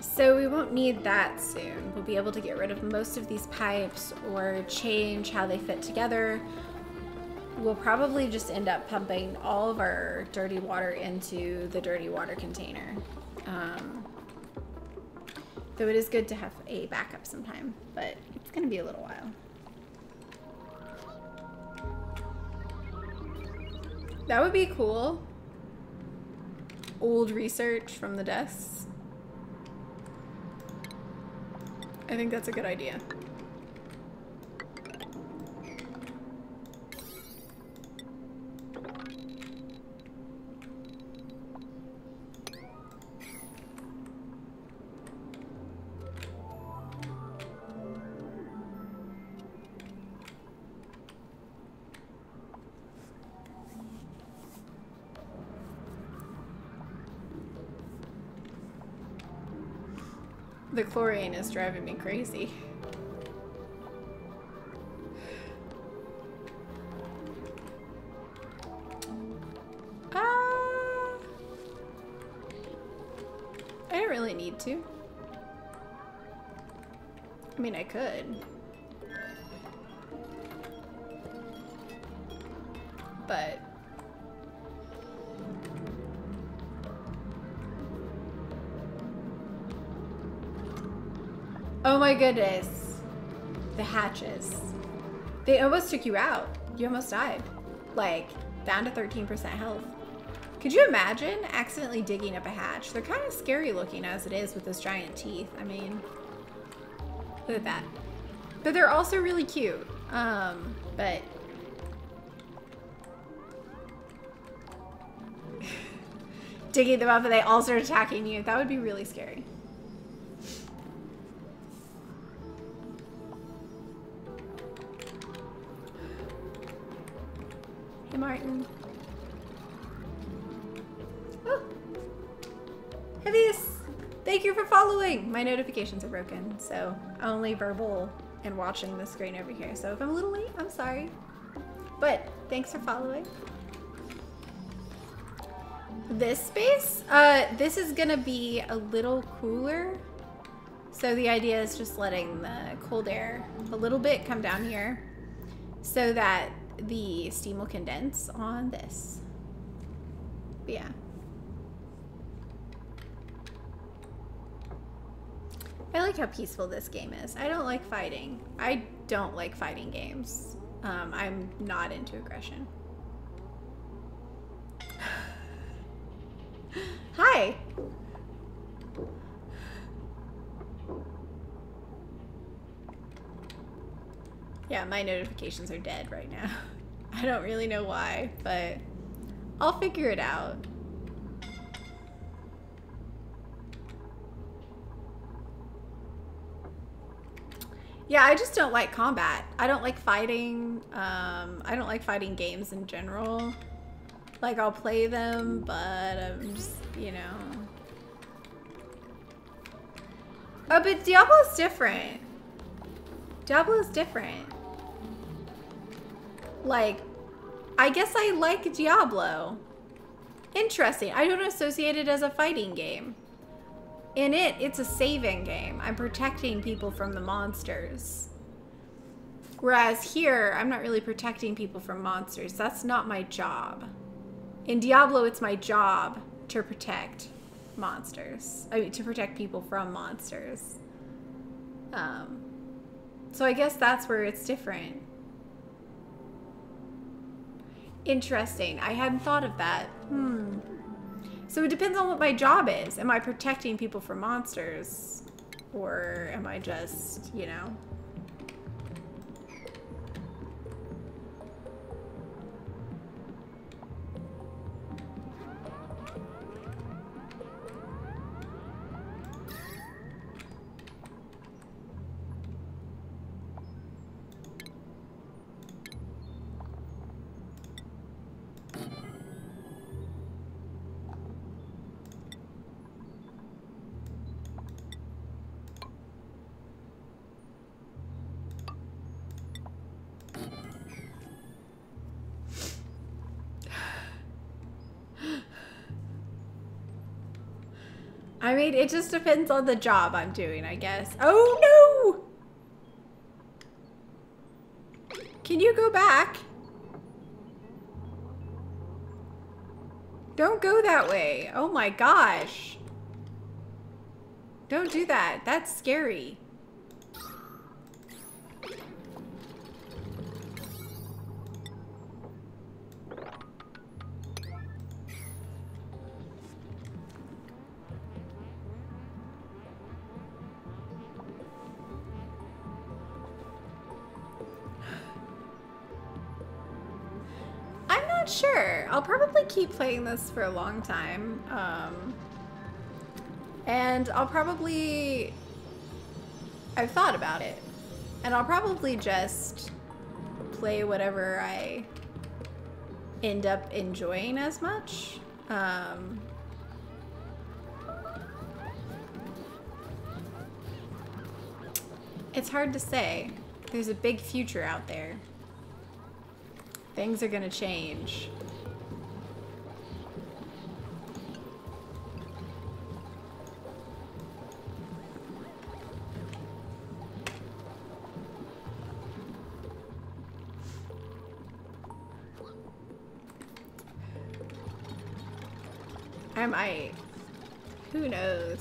So we won't need that soon. We'll be able to get rid of most of these pipes or change how they fit together. We'll probably just end up pumping all of our dirty water into the dirty water container. Though it is good to have a backup sometime, but it's gonna be a little while. That would be cool. Old research from the desks. I think that's a good idea. The chlorine is driving me crazy. I don't really need to. I mean, I could. But... oh my goodness. The hatches. They almost took you out. You almost died. Like, down to 13% health. Could you imagine accidentally digging up a hatch? They're kind of scary looking as it is with those giant teeth. I mean, look at that. But they're also really cute. But digging them up and they all start attacking you. That would be really scary. Hey, Martin. Oh. Heaviest, thank you for following. My notifications are broken, so only verbal and watching the screen over here. So if I'm a little late, I'm sorry. But thanks for following. This space, this is gonna be a little cooler. So the idea is just letting the cold air a little bit come down here so that the steam will condense on this. But yeah. I like how peaceful this game is. I don't like fighting. I don't like fighting games. I'm not into aggression. Hi. Yeah, my notifications are dead right now. I don't really know why, but I'll figure it out. Yeah, I just don't like combat. I don't like fighting. I don't like fighting games in general. Like, I'll play them, but I'm just, you know. Oh, but Diablo's different. Diablo's different. Like, I guess I like Diablo. Interesting. I don't associate it as a fighting game. In it, it's a saving game. I'm protecting people from the monsters. Whereas here, I'm not really protecting people from monsters. That's not my job. In Diablo, it's my job to protect monsters. I mean, to protect people from monsters. So I guess that's where it's different. Interesting. I hadn't thought of that. So it depends on what my job is. Am I protecting people from monsters? Or am I just, you know? I mean, it just depends on the job I'm doing, I guess. Oh, no! Can you go back? Don't go that way. Oh my gosh. Don't do that. That's scary. Sure, I'll probably keep playing this for a long time, and I've thought about it, and I'll probably just play whatever I end up enjoying as much. It's hard to say. There's a big future out there. Things are gonna change. I might. Who knows?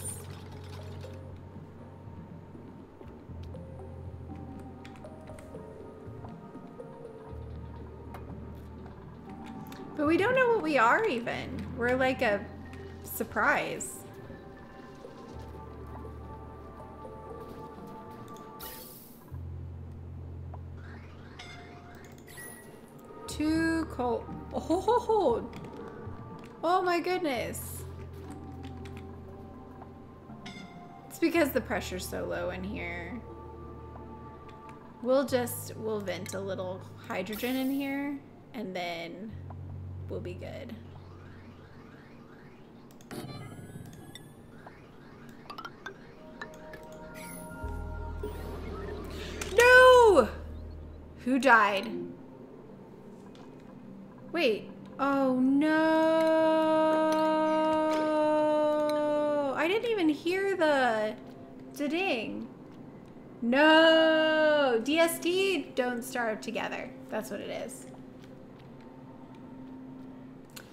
But we don't know what we are even. We're like a surprise. Too cold. Oh my goodness. because the pressure's so low in here. We'll vent a little hydrogen in here and then we'll be good. No! Who died? Wait. Oh no! I didn't even hear the ding. No! DSD don't starve together. That's what it is.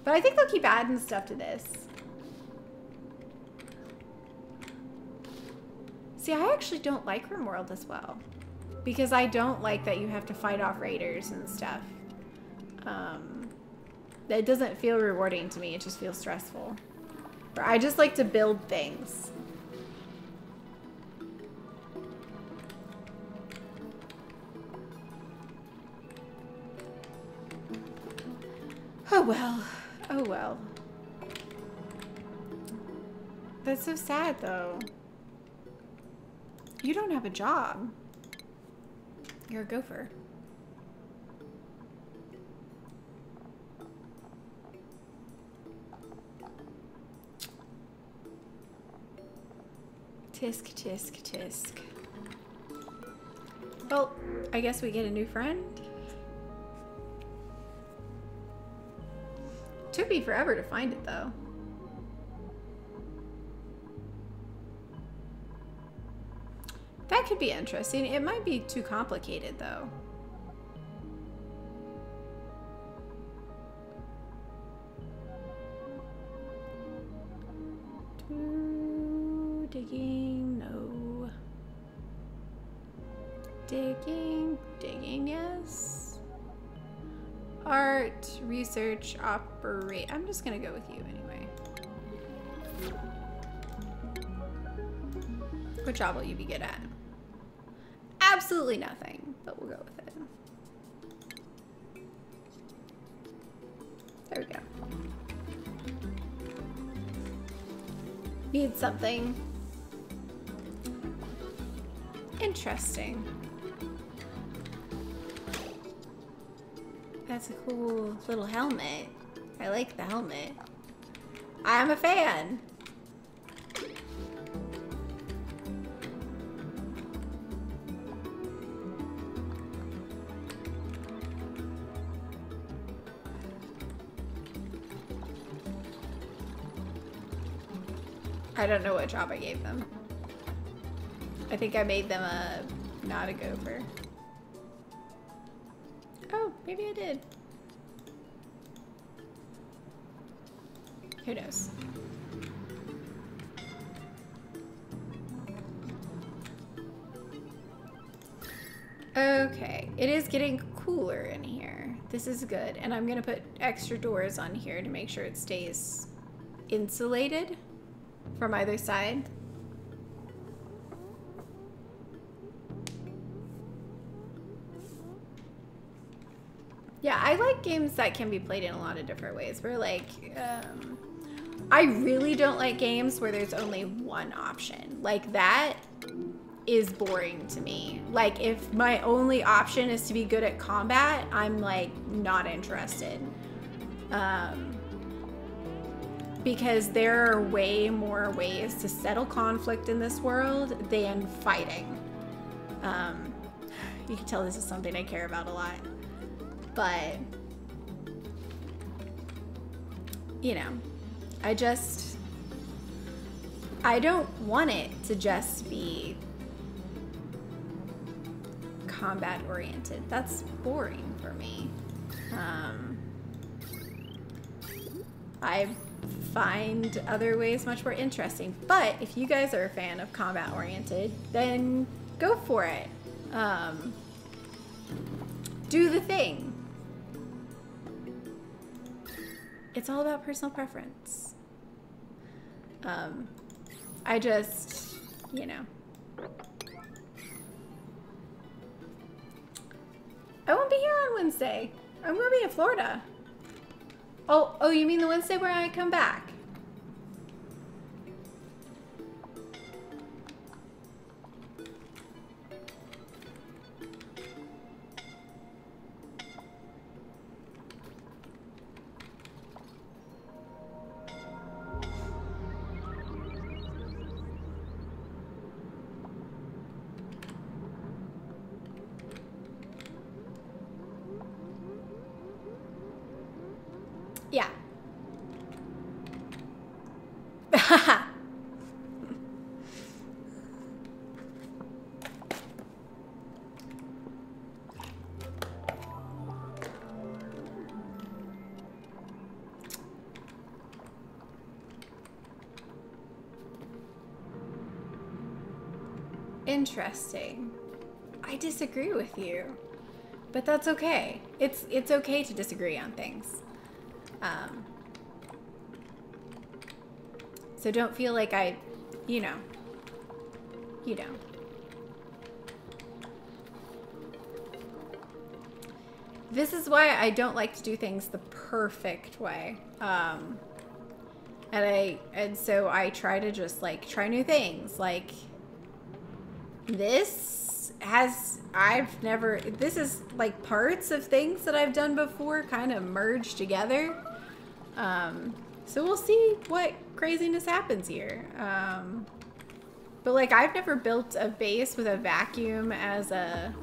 But I think they'll keep adding stuff to this. See, I actually don't like RimWorld as well. Because I don't like that you have to fight off raiders and stuff. That doesn't feel rewarding to me. It just feels stressful. But I just like to build things. Oh well. Oh well. That's so sad though. You don't have a job. You're a gopher. Tisk, tisk, tisk. Well, I guess we get a new friend. Took me forever to find it though. That could be interesting. It might be too complicated though. Digging, no. Digging, yes. Art, research, operate. I'm just gonna go with you anyway. What job will you be good at? Absolutely nothing, but we'll go with it. There we go. Need something interesting. That's a cool little helmet. I like the helmet. I'm a fan. I don't know what job I gave them. I think I made them not a gopher. Oh, maybe I did. Who knows? Okay, it is getting cooler in here. This is good. And I'm gonna put extra doors on here to make sure it stays insulated from either side. Yeah, I like games that can be played in a lot of different ways. Where like, I really don't like games where there's only one option. Like that is boring to me. Like if my only option is to be good at combat, I'm like not interested. Because there are way more ways to settle conflict in this world than fighting. You can tell this is something I care about a lot. But, you know, I don't want it to just be combat oriented. That's boring for me. I find other ways much more interesting. But if you guys are a fan of combat oriented, then go for it. Do the thing. It's all about personal preference. I just, you know. I won't be here on Wednesday. I'm gonna be in Florida. Oh, you mean the Wednesday where I come back? Yeah. Interesting. I disagree with you, but that's okay. It's okay to disagree on things. So don't feel like you know. This is why I don't like to do things the perfect way. And so I try to just like try new things. Like this is like parts of things that I've done before kind of merged together. So we'll see what craziness happens here. But like I've never built a base with a vacuum as a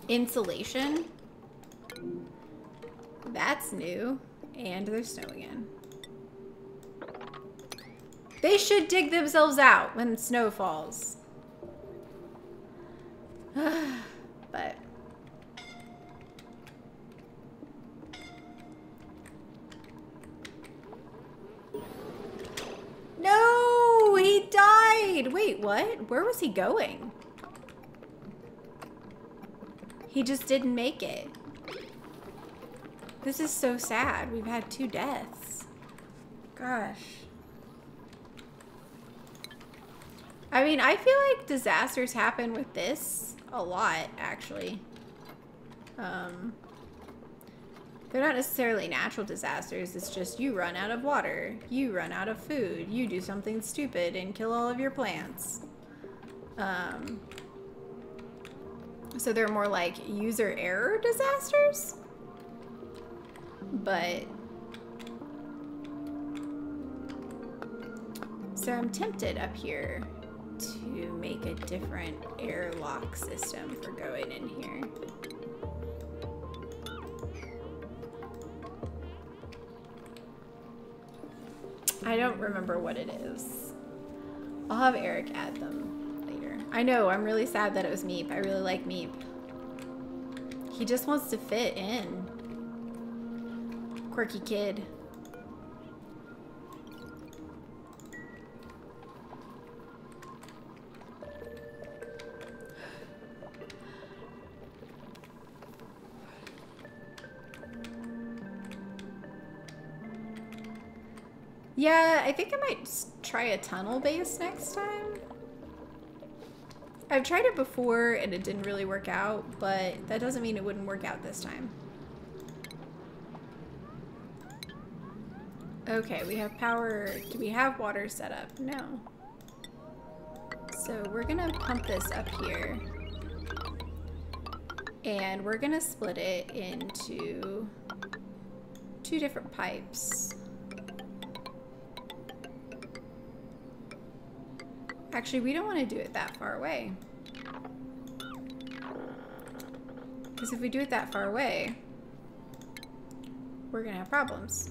insulation. That's new. And there's snow again. They should dig themselves out when snow falls. But no, he died. Wait, what? Where was he going? He just didn't make it. This is so sad. We've had 2 deaths. Gosh. I mean, I feel like disasters happen with this a lot, actually. They're not necessarily natural disasters. It's just you run out of water. You run out of food. You do something stupid and kill all of your plants. So they're more like user error disasters. But so I'm tempted up here to make a different airlock system for going in here. I don't remember what it is. I'll have Eric add them later. I know, I'm really sad that it was Meep. I really like Meep. He just wants to fit in. Quirky kid. Yeah, I think I might try a tunnel base next time. I've tried it before and it didn't really work out, but that doesn't mean it wouldn't work out this time. Okay, we have power. Do we have water set up? No. So we're gonna pump this up here. And we're gonna split it into 2 different pipes. Actually, we don't want to do it that far away. Because if we do it that far away, we're gonna have problems.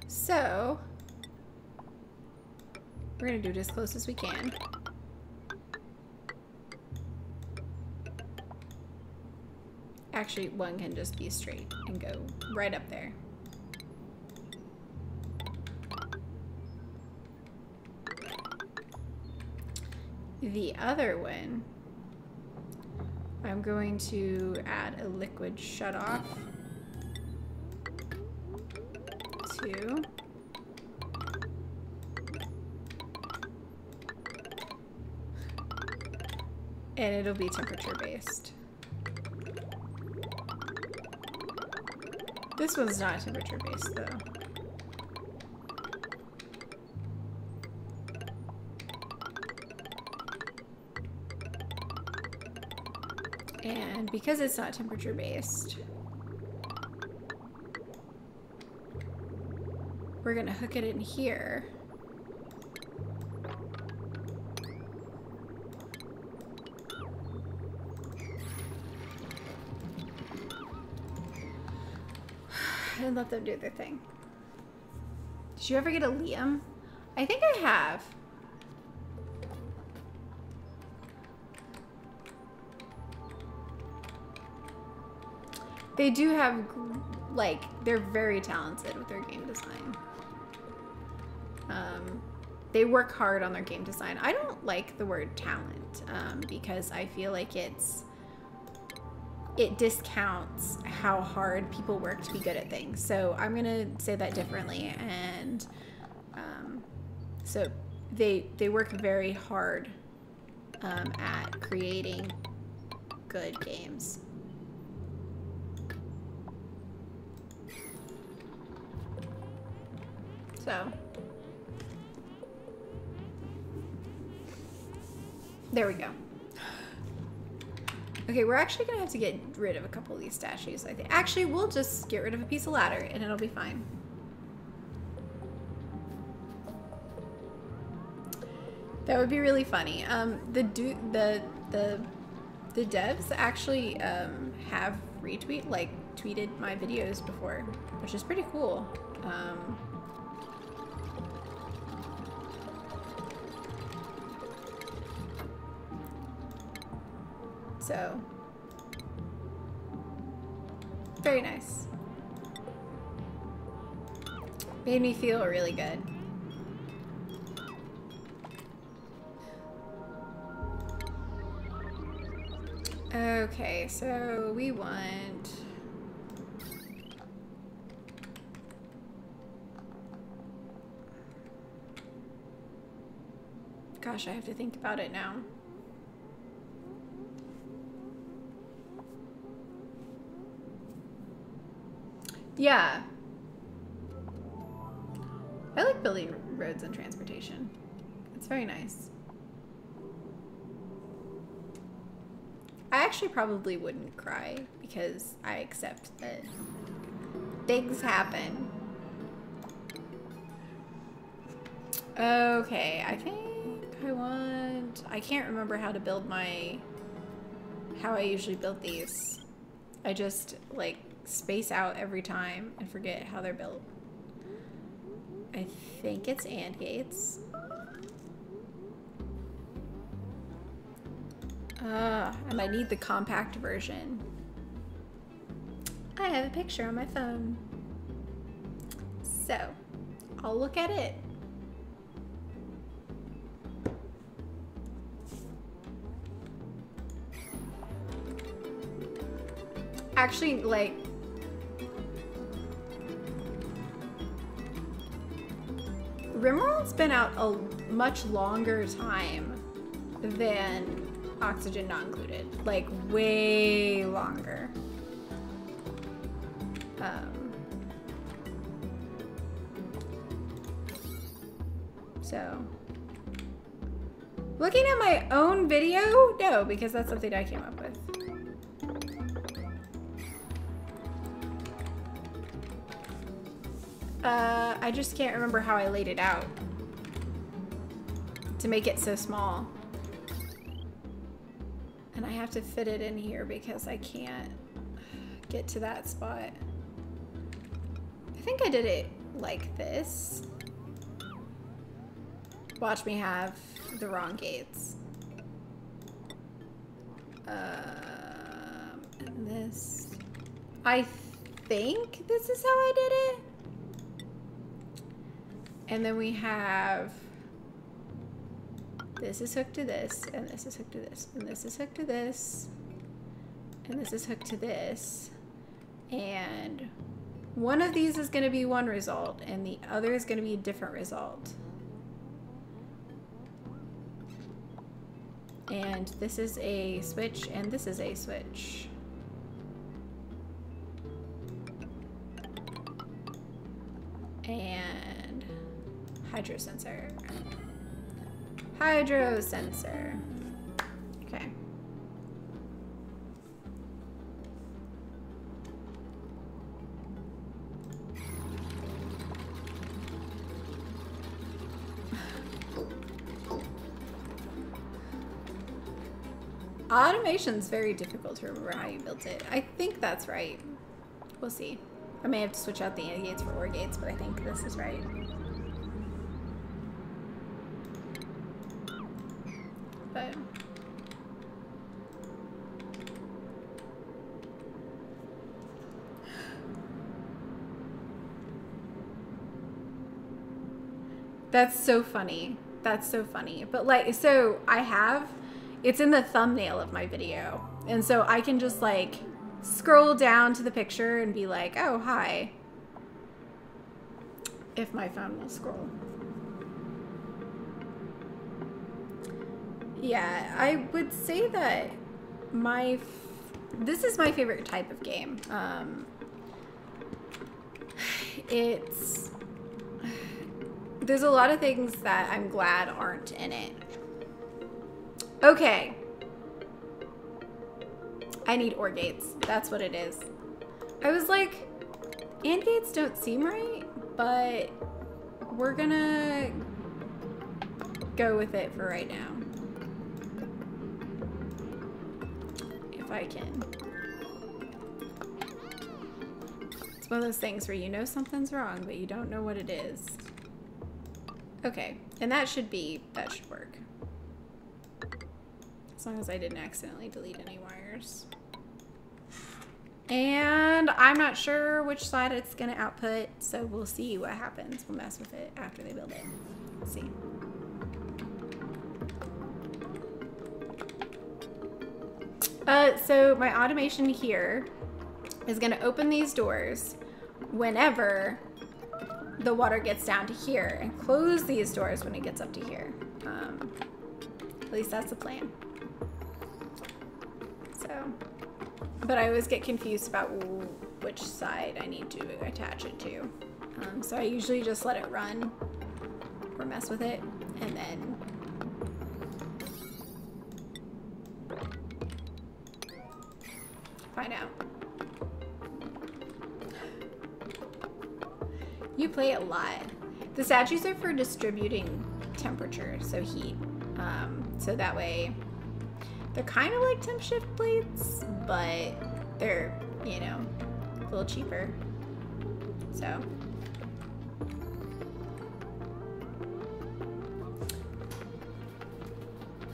So, we're gonna do it as close as we can. Actually, one can just be straight and go right up there. The other one, I'm going to add a liquid shutoff to and it'll be temperature based. This one's not temperature based though. And because it's not temperature based, we're gonna hook it in here. And let them do their thing. Did you ever get a Liam? I think I have. They do have, like, they're very talented with their game design. They work hard on their game design. I don't like the word talent because I feel like it discounts how hard people work to be good at things. So I'm gonna say that differently. And so they work very hard at creating good games. So there we go. Okay, we're actually gonna have to get rid of a couple of these statues, I think. Actually, we'll just get rid of a piece of ladder and it'll be fine. That would be really funny. The devs actually have tweeted my videos before, which is pretty cool. So, very nice. Made me feel really good. Okay, so we want... Gosh, I have to think about it now. Yeah. I like building roads and transportation. It's very nice. I actually probably wouldn't cry because I accept that things happen. Okay, I think I can't remember how to build how I usually build these. I just like space out every time and forget how they're built. I think it's AND gates. And I need the compact version. I have a picture on my phone. So, I'll look at it. Actually, like, Rimworld's been out a much longer time than Oxygen Not Included. Like, way longer. So, looking at my own video? No, because that's something I came up with. I just can't remember how I laid it out to make it so small. And I have to fit it in here because I can't get to that spot. I think I did it like this. Watch me have the wrong gates. And this. I think this is how I did it. And then we have, this is hooked to this, and this is hooked to this, and this is hooked to this, and this is hooked to this. And one of these is gonna be one result, and the other is gonna be a different result. And this is a switch, and this is a switch. And hydro sensor. Hydro sensor. Okay. Automation's very difficult to remember how you built it. I think that's right. We'll see. I may have to switch out the AND gates for OR gates, but I think this is right. But that's so funny. That's so funny. But like, so it's in the thumbnail of my video. And so I can just like scroll down to the picture and be like, oh, hi. If my phone will scroll. Yeah, I would say that this is my favorite type of game. There's a lot of things that I'm glad aren't in it. Okay. I need OR gates. That's what it is. I was like, AND gates don't seem right, but we're gonna go with it for right now. If I can. It's one of those things where you know something's wrong, but you don't know what it is. Okay, and that should work. As long as I didn't accidentally delete any wires. And I'm not sure which side it's gonna output, so we'll see what happens. We'll mess with it after they build it. Let's see. So my automation here is gonna open these doors whenever the water gets down to here and close these doors when it gets up to here. At least that's the plan. So, but I always get confused about which side I need to attach it to. So I usually just let it run or mess with it and then find out. You play a lot. The statues are for distributing temperature, so heat. So that way, they're kind of like temp shift plates, but they're, you know, a little cheaper. So.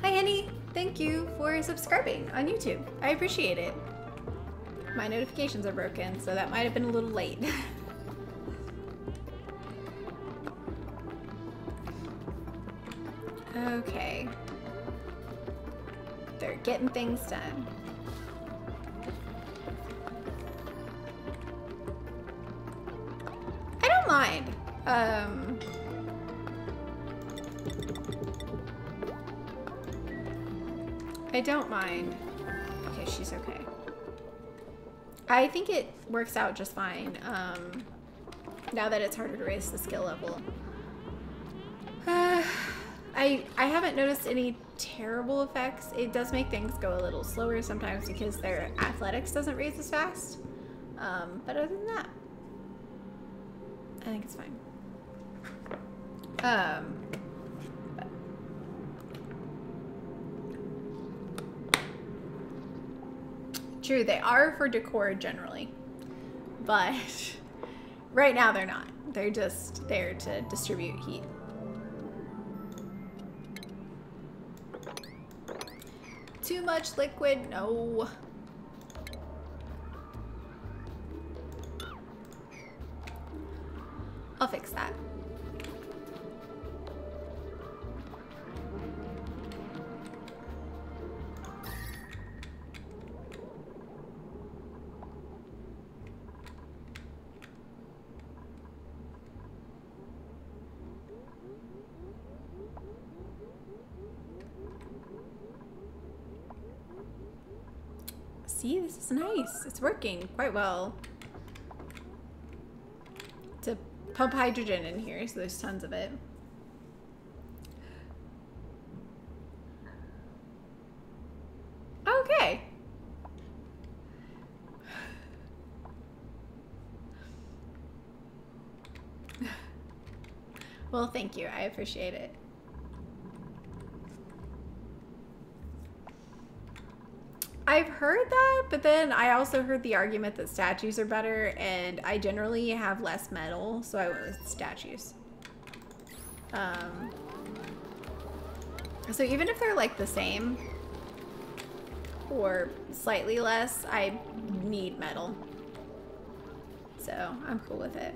Hi, Henny. Thank you for subscribing on YouTube. I appreciate it. My notifications are broken, so that might have been a little late. Okay. They're getting things done. I don't mind. I don't mind. Okay, she's okay. I think it works out just fine. Now that it's harder to raise the skill level. I haven't noticed any terrible effects. It does make things go a little slower sometimes because their athletics doesn't raise as fast. But other than that, I think it's fine. True, they are for decor generally, but right now they're not. They're just there to distribute heat. Too much liquid? No. I'll fix that. See, this is nice. It's working quite well. To pump hydrogen in here, so there's tons of it. Okay. Well, thank you. I appreciate it. I've heard that, but then I also heard the argument that statues are better, and I generally have less metal, so I went with statues. So even if they're like the same or slightly less, I need metal. So I'm cool with it.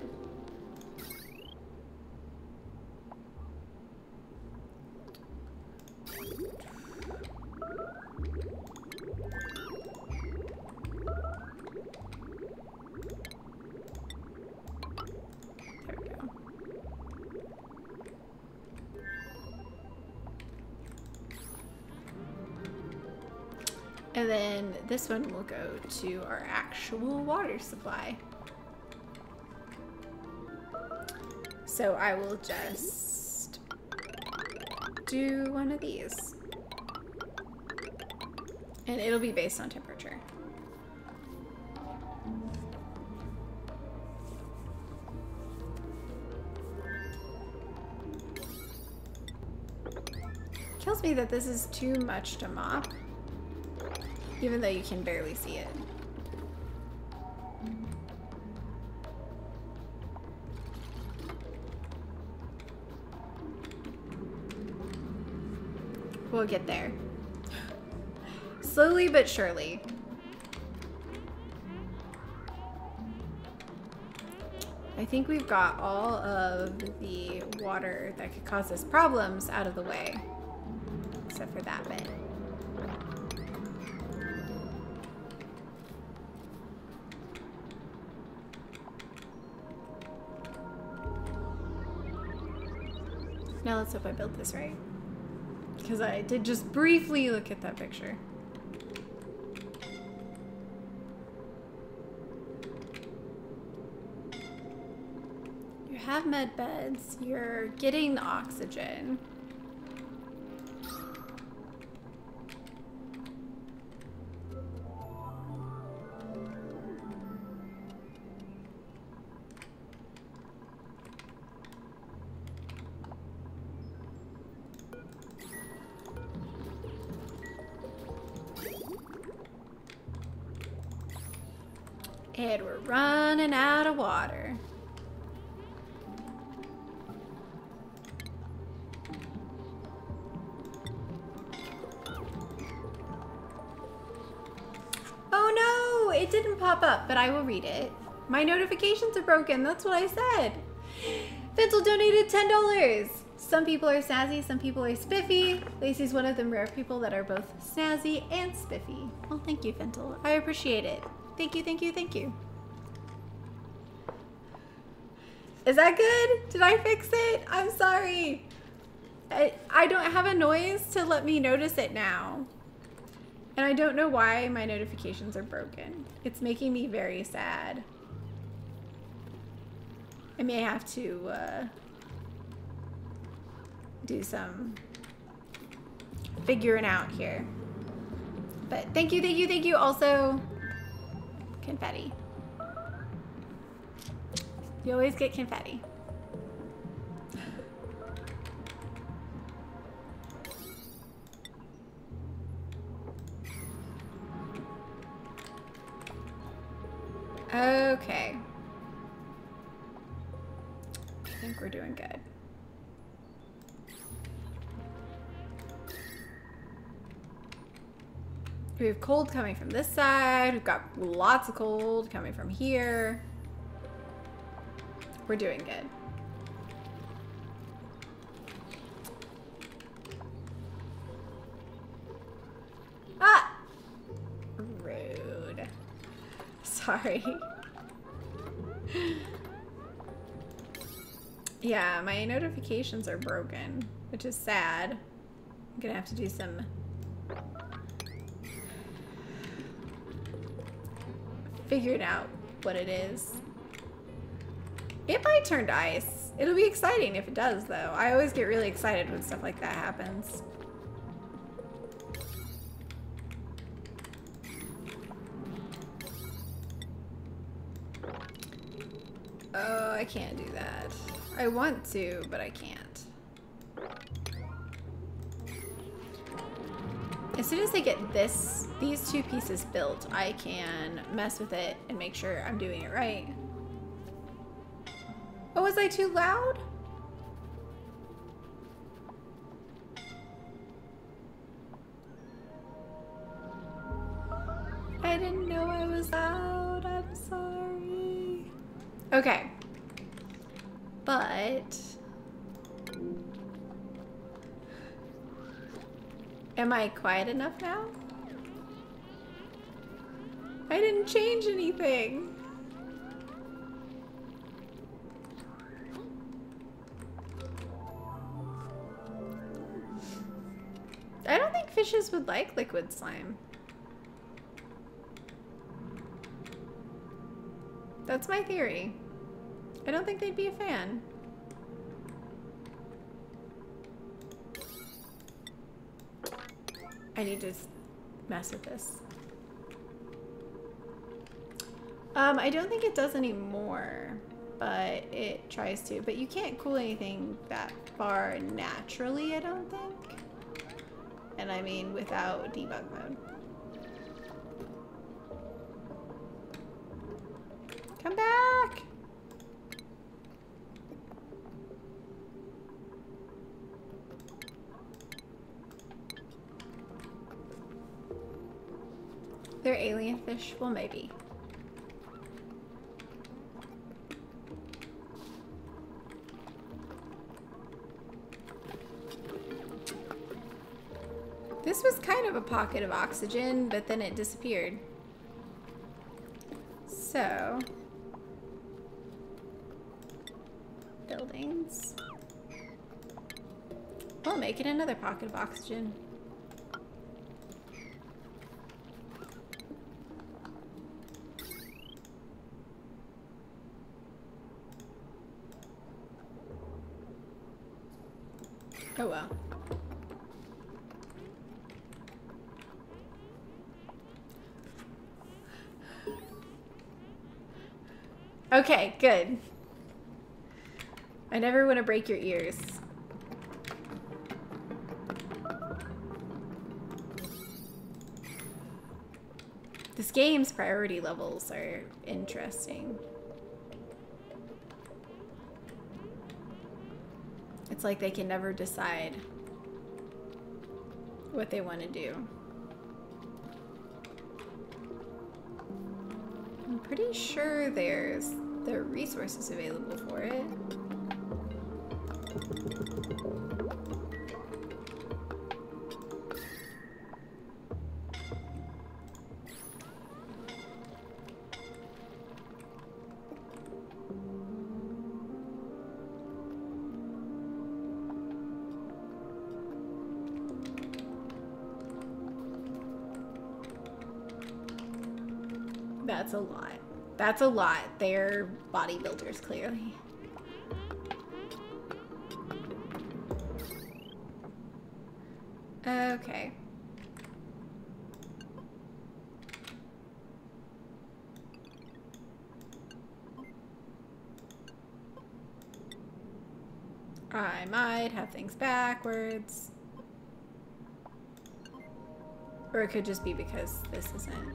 And then this one will go to our actual water supply. So I will just do one of these. And it'll be based on temperature. Kills me that this is too much to mop. Even though you can barely see it. We'll get there. Slowly but surely. I think we've got all of the water that could cause us problems out of the way. Except for that bit. Now let's hope I built this right. Because I did just briefly look at that picture. You have med beds. You're getting the oxygen. And we're running out of water. Oh no, it didn't pop up, but I will read it. My notifications are broken, that's what I said. Vincel donated $10. Some people are snazzy, some people are spiffy. Lacey's one of them rare people that are both snazzy and spiffy. Well, thank you, Vincel. I appreciate it. Thank you, thank you, thank you. Is that good? Did I fix it? I'm sorry. I don't have a noise to let me notice it now. And I don't know why my notifications are broken. It's making me very sad. I may have to do some figuring out here. But thank you, thank you, thank you. Also, confetti. You always get confetti. Okay. I think we're doing good. We have cold coming from this side. We've got lots of cold coming from here. We're doing good. Ah! Rude. Sorry. Yeah, my notifications are broken, which is sad. I'm gonna have to do some figuring out what it is. It might turn to ice. It'll be exciting if it does, though. I always get really excited when stuff like that happens. Oh, I can't do that. I want to, but I can't. As soon as I get these two pieces built, I can mess with it and make sure I'm doing it right. Oh, was I too loud? I didn't know I was loud. I'm sorry. Okay. But am I quiet enough now? I didn't change anything. I don't think fishes would like liquid slime. That's my theory. I don't think they'd be a fan. I need to mess with this. I don't think it does anymore, but it tries to. But you can't cool anything that far naturally, I don't think. And I mean without debug mode. Come back! They're alien fish? Well, maybe. This was kind of a pocket of oxygen, but then it disappeared. So, buildings. We'll make it another pocket of oxygen. Oh well. Okay, good. I never want to break your ears. This game's priority levels are interesting. It's like they can never decide what they want to do. I'm pretty sure there are resources available for it. That's a lot. That's a lot. They're bodybuilders, clearly. Okay. I might have things backwards. Or it could just be because this isn't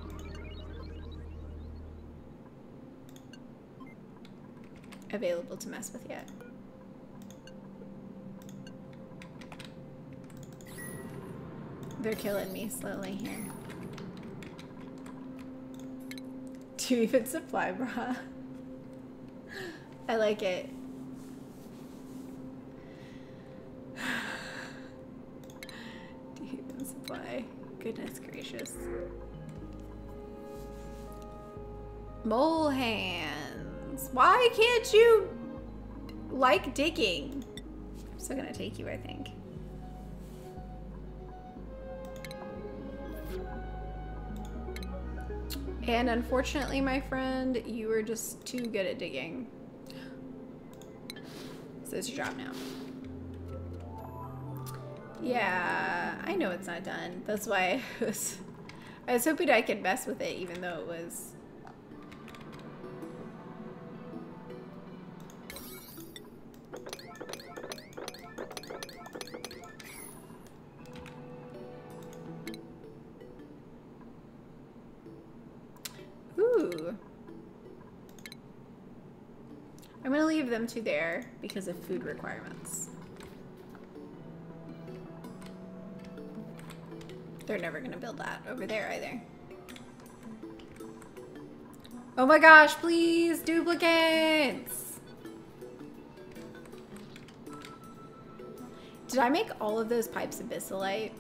available to mess with yet. They're killing me slowly here. 2 even supply bra. I like it. Do even supply. Goodness gracious. Mole hands. Why can't you like digging? I'm still gonna take you, I think. And unfortunately, my friend, you were just too good at digging. So it's your job now. Yeah, I know it's not done. That's why I was hoping I could mess with it, even though it was. Ooh. I'm gonna leave them two there because of food requirements. They're never gonna build that over there either. Oh my gosh, please, duplicates! Did I make all of those pipes abyssalite?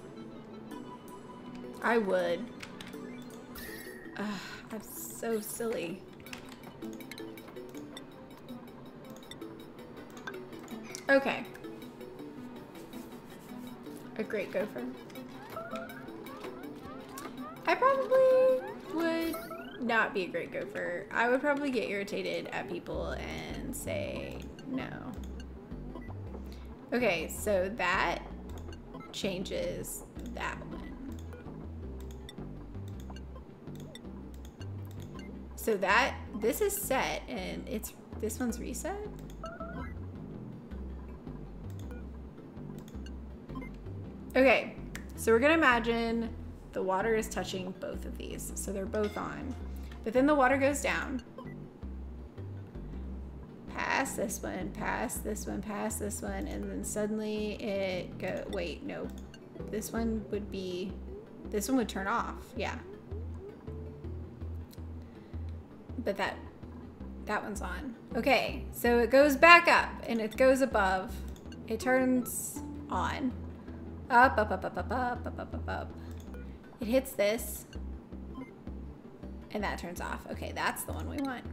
I would. Ugh, I'm so silly. Okay. A great gopher. I probably would not be a great gopher. I would probably get irritated at people and say no. Okay, so that changes that one. So this is set and this one's reset? Okay, so we're gonna imagine the water is touching both of these. So they're both on. But then the water goes down. Past this one, past this one, past this one, and then suddenly it go, wait, no. This one would turn off, yeah. But that one's on. Okay, so it goes back up and it goes above. It turns on. Up, up, up, up, up, up, up, up, up, up. It hits this and that turns off. Okay, that's the one we want.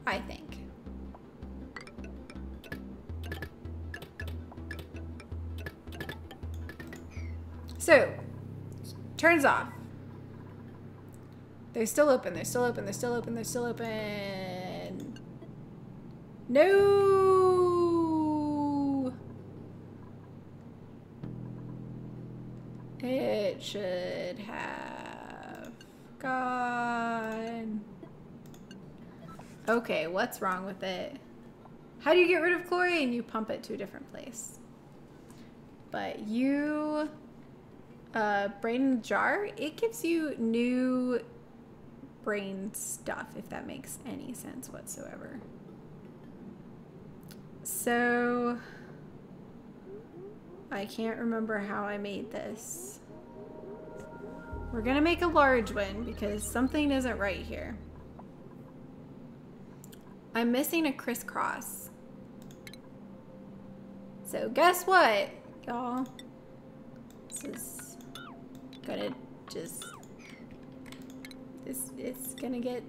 I think. So, turns off. They're still open, they're still open, they're still open, they're still open. No! It should have gone. Okay, what's wrong with it? How do you get rid of chlorine? You pump it to a different place. But you, brain in the jar, it gives you new brain stuff, if that makes any sense whatsoever. So, I can't remember how I made this. We're gonna make a large one because something isn't right here. I'm missing a crisscross. So guess what, y'all? This is gonna just, it's gonna get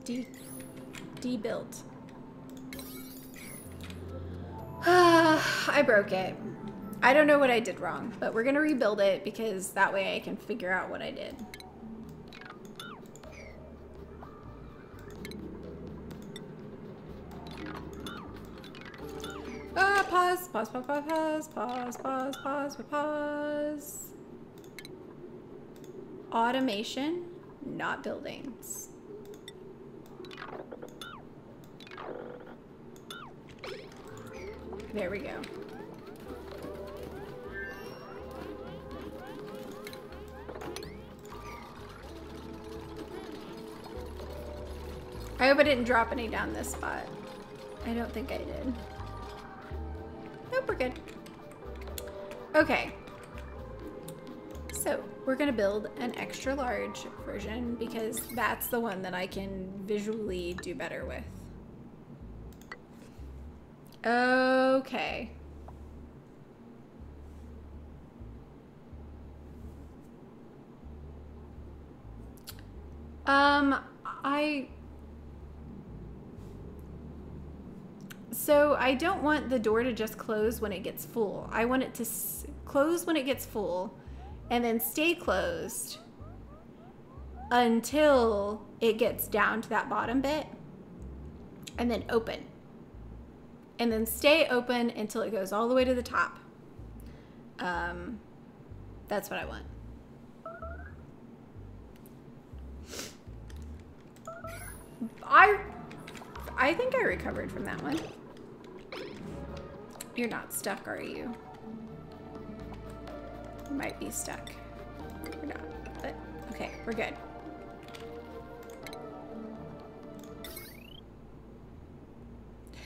debuilt. I broke it. I don't know what I did wrong, but we're gonna rebuild it because that way I can figure out what I did. Pause, pause, pause, pause, pause, pause, pause, pause. Automation, not buildings. There we go. I hope I didn't drop any down this spot. I don't think I did. Nope, we're good. Okay. So we're gonna build an extra large version because that's the one that I can visually do better with. Okay. So I don't want the door to just close when it gets full. I want it to close when it gets full and then stay closed until it gets down to that bottom bit and then open. And then stay open until it goes all the way to the top. That's what I want. I think I recovered from that one. You're not stuck, are you? You might be stuck. Okay, we're good.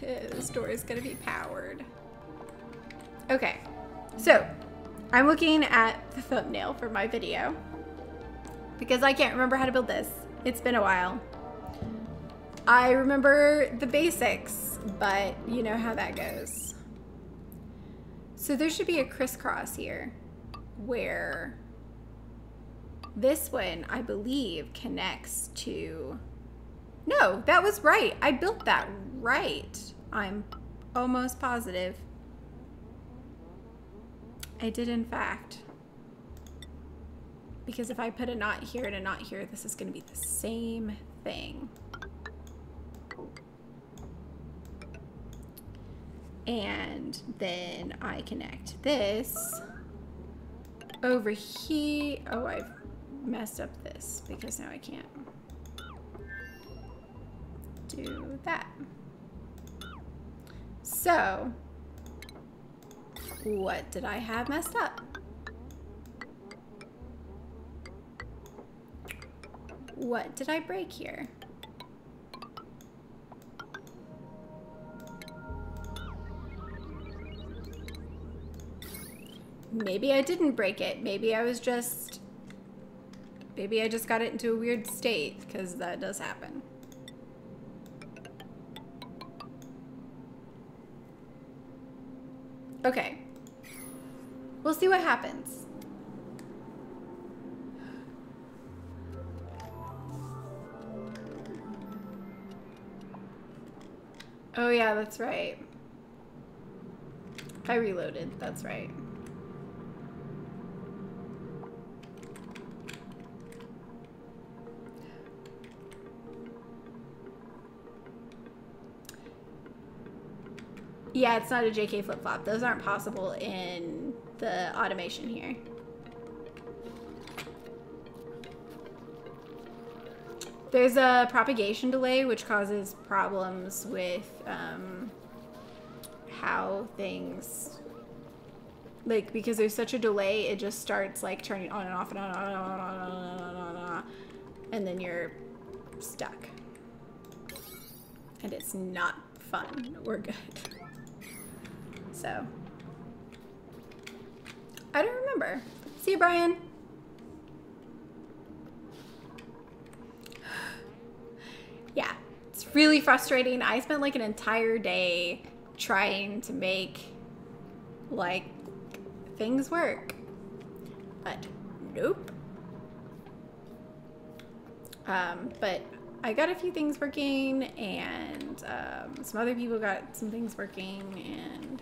This door is gonna be powered. Okay, so I'm looking at the thumbnail for my video because I can't remember how to build this. It's been a while. I remember the basics, but you know how that goes. So there should be a crisscross here where this one, I believe, connects to... No, that was right. I built that right. I'm almost positive. I did, in fact. Because if I put a knot here and a knot here, this is going to be the same thing. And then I connect this over here. Oh, I've messed up this because now I can't do that. So, what did I have messed up? What did I break here? Maybe I didn't break it. Maybe I just got it into a weird state, because that does happen. Okay. We'll see what happens. Oh yeah, that's right. I reloaded, that's right. Yeah, it's not a JK flip-flop. Those aren't possible in the automation here. There's a propagation delay, which causes problems with how things, like, because there's such a delay, it just starts like turning on and off and on and on and on and on and on and on, and then you're stuck. And it's not fun or good. So, I don't remember. See you, Brian. Yeah, it's really frustrating. I spent like an entire day trying to make like things work, but nope. But I got a few things working, and some other people got some things working,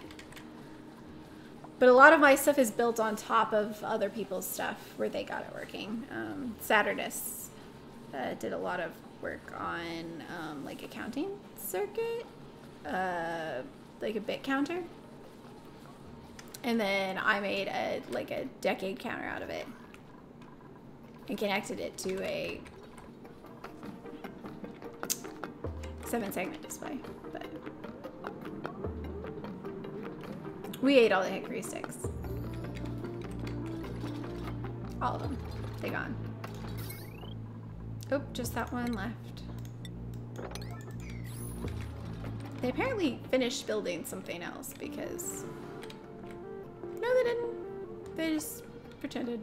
but a lot of my stuff is built on top of other people's stuff where they got it working. Saturnists did a lot of work on like a counting circuit, like a bit counter, and then I made a decade counter out of it and connected it to a 7-segment display. But we ate all the hickory sticks. All of them. They gone. Oh, just that one left. They apparently finished building something else because... No, they didn't. They just pretended.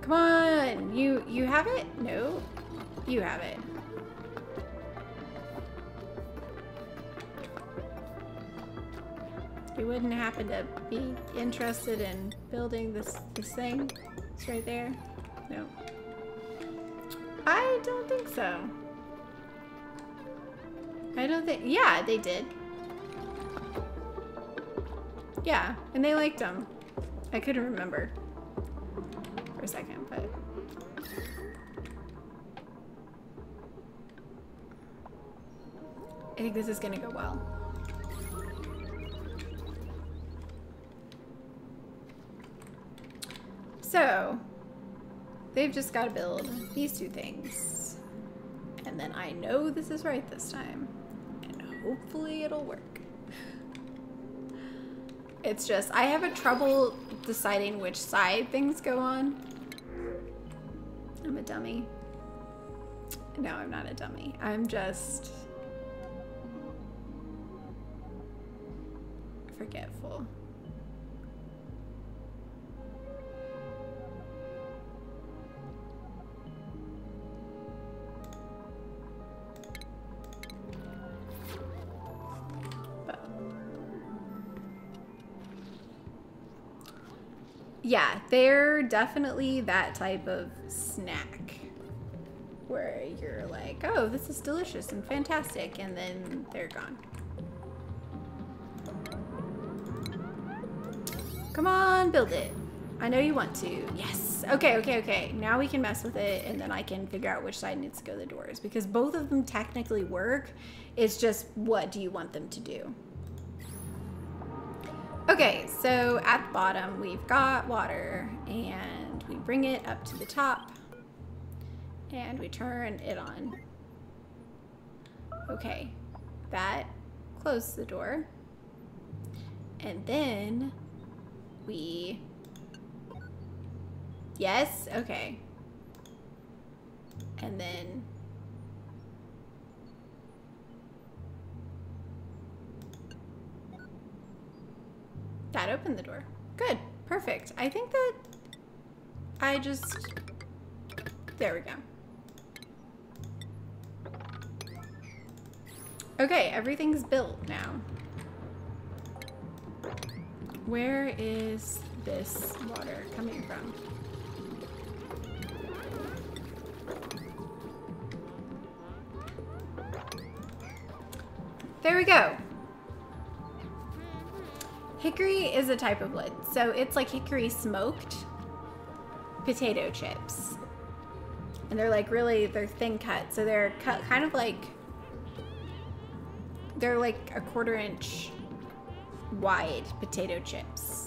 Come on! You have it? No. You have it. You wouldn't happen to be interested in building this thing? It's right there. No. I don't think so. I don't think... Yeah, they did. Yeah, and they liked them. I couldn't remember for a second, but... I think this is gonna go well. So, they've just got to build these two things. And then I know this is right this time. And hopefully it'll work. It's just, I have a trouble deciding which side things go on. I'm a dummy. No, I'm not a dummy. I'm just forgetful. Yeah, they're definitely that type of snack where you're like, oh, this is delicious and fantastic, and then they're gone. Come on, build it. I know you want to. Yes. Okay, okay, okay. Now we can mess with it, and then I can figure out which side needs to go to the doors, because both of them technically work. It's just, what do you want them to do? Okay, so at the bottom we've got water, and we bring it up to the top and we turn it on. Okay, that closes the door, and then we, yes, okay, and then that opened the door. Good. Perfect. I think that I just... There we go. Okay, everything's built now. Where is this water coming from? There we go. Hickory is a type of wood, so it's like hickory smoked potato chips. And they're like really, they're thin cut, so they're cut kind of like, they're like a 1/4 inch wide potato chips.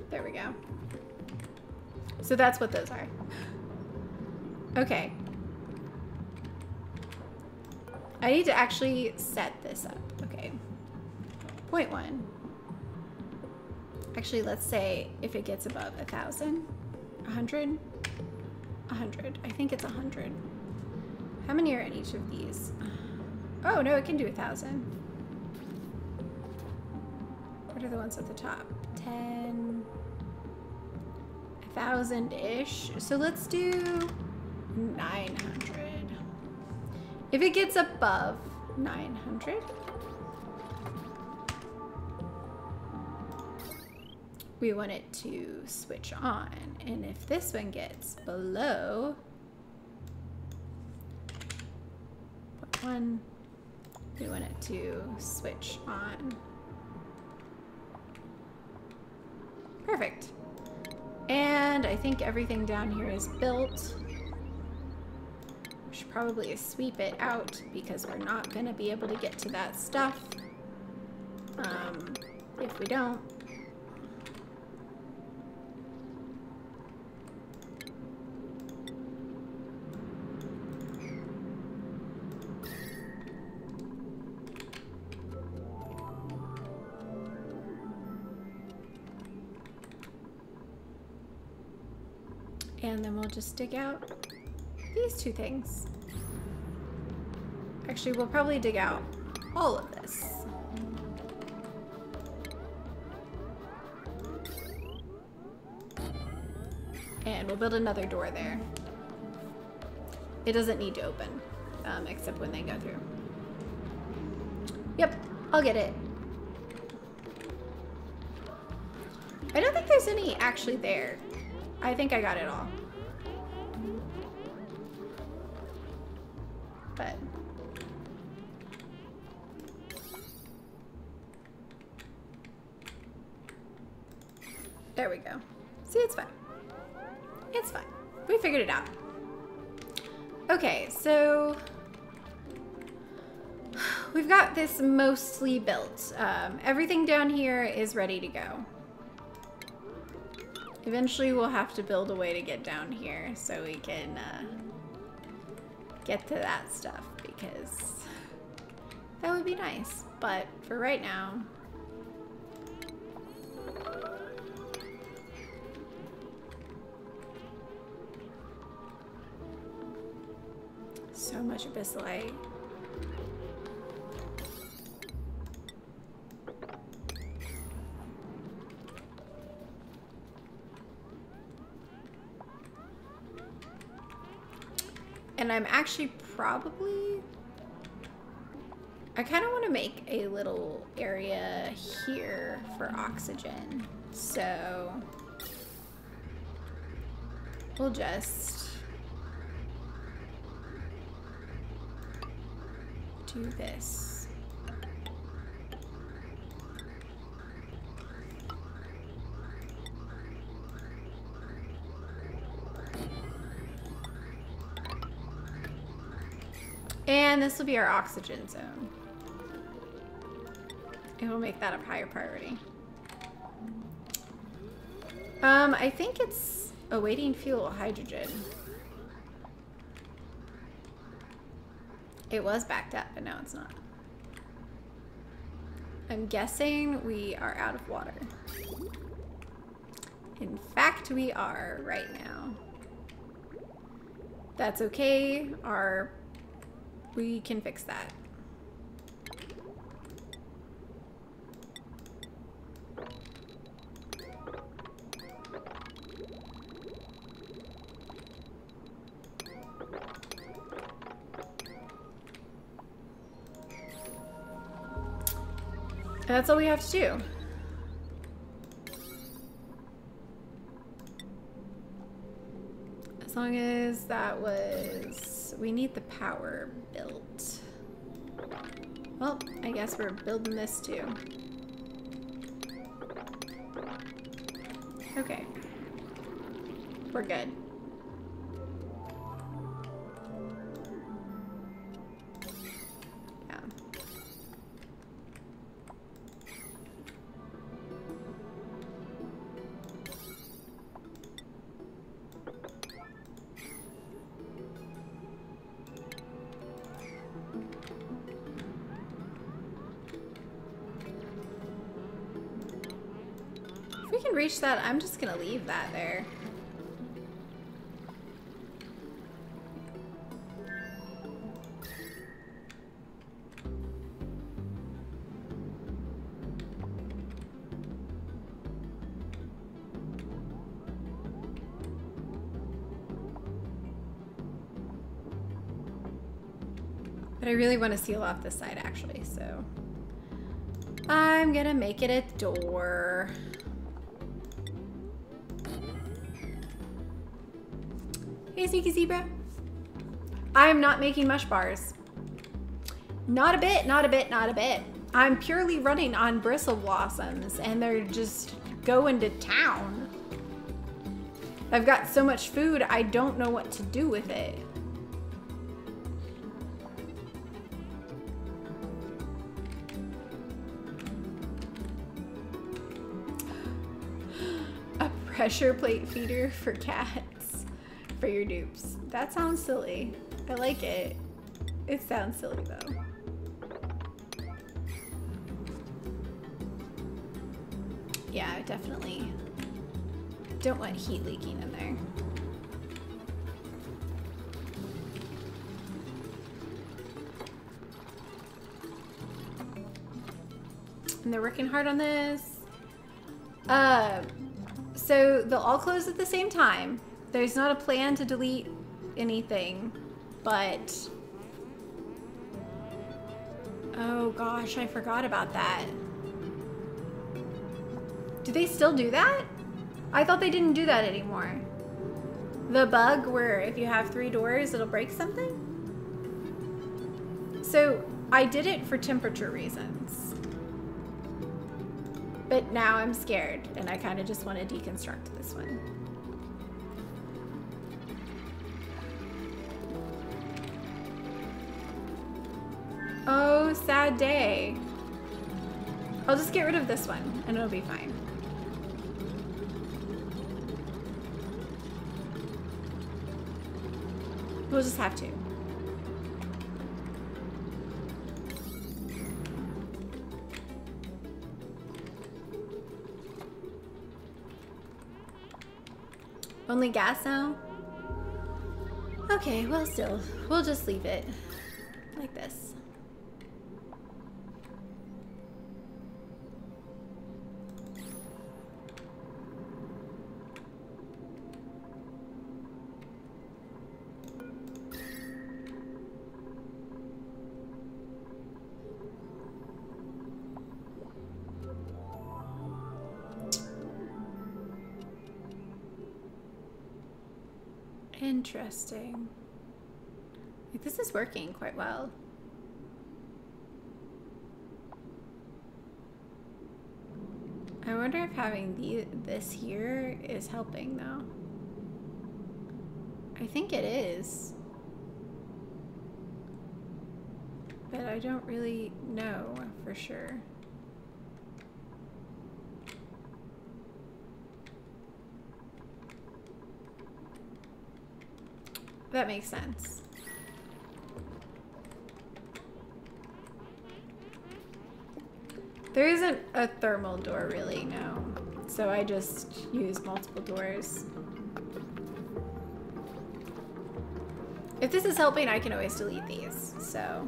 There we go. So that's what those are. Okay. I need to actually set this up. Okay. 0.1. Actually, let's say if it gets above 1,000, 100, 100. I think it's 100. How many are in each of these? Oh, no, it can do 1,000. What are the ones at the top? 10, 1,000-ish. So let's do 900. If it gets above 900, we want it to switch on. And if this one gets below 0.1, we want it to switch on. Perfect. And I think everything down here is built. We should probably sweep it out because we're not gonna be able to get to that stuff if we don't. And then we'll just dig out these two things. Actually, we'll probably dig out all of this. And we'll build another door there. It doesn't need to open, except when they go through. Yep, I'll get it. I don't think there's any actually there. I think I got it all. But there we go. See, it's fine. It's fine. We figured it out. Okay, so we've got this mostly built. Everything down here is ready to go. Eventually we'll have to build a way to get down here so we can get to that stuff, because that would be nice. But for right now, so much abyssalite. And I'm actually probably, I kind of want to make a little area here for oxygen. So we'll just do this. And this will be our oxygen zone. And we'll make that a higher priority. I think it's awaiting fuel, hydrogen. It was backed up, but now it's not. I'm guessing we are out of water. In fact, we are right now. That's okay. We can fix that. And that's all we have to do. As long as that was... We need the power built. Well, I guess we're building this too. Okay. We're good. Yeah. If we can reach that, I'm just gonna leave that there. But I really want to seal off this side actually, so I'm gonna make it a door. Hey, Sneaky Zebra. I am not making mush bars. Not a bit, not a bit, not a bit. I'm purely running on bristle blossoms and they're just going to town. I've got so much food, I don't know what to do with it. A pressure plate feeder for cats. For your dupes. That sounds silly. I like it. It sounds silly though. Yeah, I definitely don't want heat leaking in there. And they're working hard on this. So they'll all close at the same time. There's not a plan to delete anything, but... Oh gosh, I forgot about that. Do they still do that? I thought they didn't do that anymore. The bug where if you have 3 doors, it'll break something? So I did it for temperature reasons. But now I'm scared and I kind of just want to deconstruct this one. Oh, sad day. I'll just get rid of this one and it'll be fine. We'll just have to. Only gas now? Okay, well still, we'll just leave it like this. Interesting. Like, this is working quite well. I wonder if having this here is helping though. I think it is. But I don't really know for sure. That makes sense. There isn't a thermal door really, no. So I just use multiple doors. If this is helping, I can always delete these, so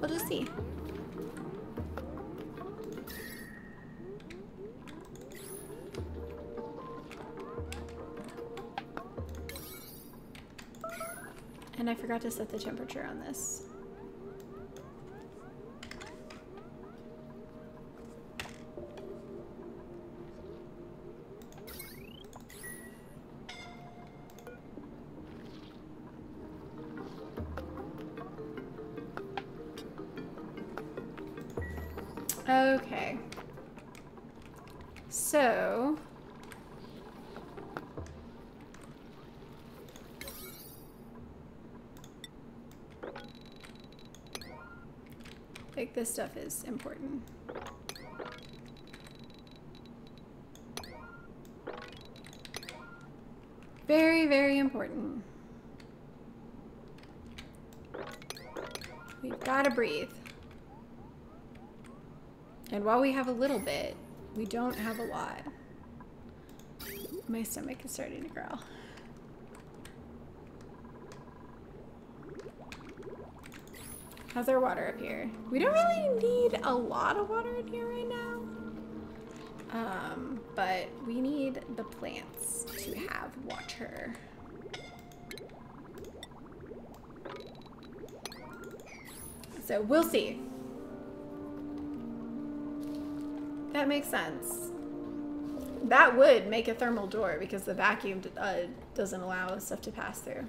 we'll just see. And I forgot to set the temperature on this. Okay. So like this stuff is important. Very, very important. We've got to breathe. And while we have a little bit, we don't have a lot. My stomach is starting to growl. How's our water up here? We don't really need a lot of water in here right now. But we need the plants to have water. So we'll see. That makes sense. That would make a thermal door because the vacuum doesn't allow stuff to pass through.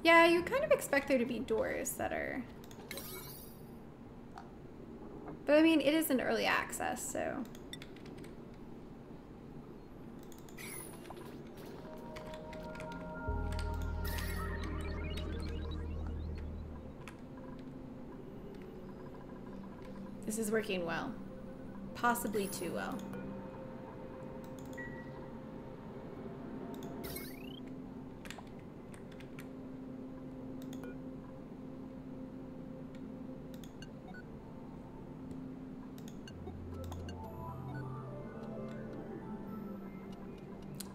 Yeah, you kind of expect there to be doors that are... But I mean, it is an early access, so... This is working well. Possibly too well.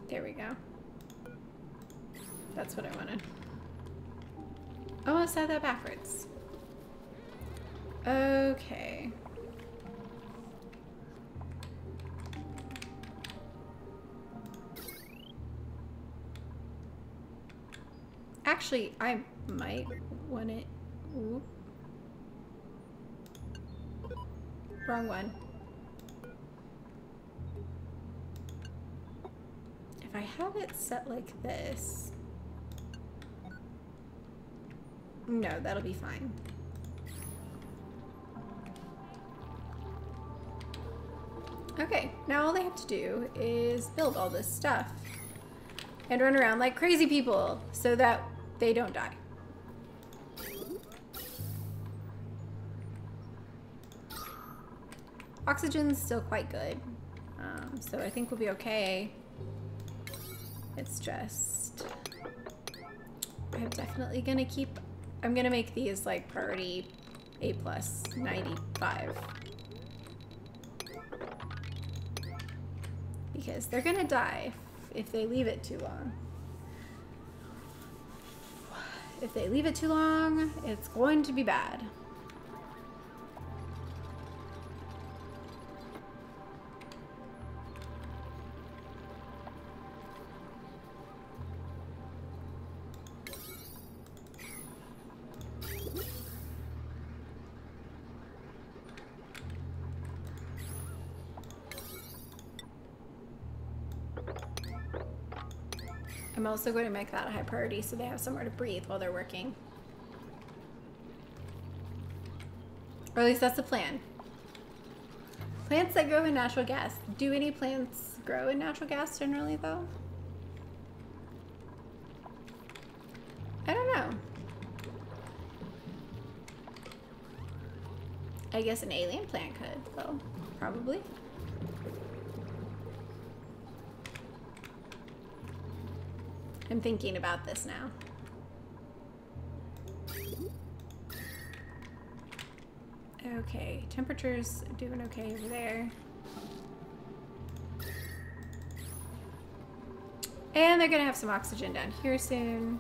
There we go. That's what I wanted. Oh, I said that backwards. Okay. Actually, I might want it. Ooh. Wrong one. If I have it set like this. No, that'll be fine. Okay, now all they have to do is build all this stuff and run around like crazy people so that they don't die. Oxygen's still quite good. So I think we'll be okay. It's just, I'm definitely gonna keep, I'm gonna make these like priority A plus 95. Because they're gonna die if they leave it too long. If they leave it too long, it's going to be bad. I'm also going to make that a high priority so they have somewhere to breathe while they're working. Or at least that's the plan. Plants that grow in natural gas. Do any plants grow in natural gas generally though? I don't know. I guess an alien plant could though, probably. I'm thinking about this now. Okay, temperature's doing okay over there. And they're gonna have some oxygen down here soon.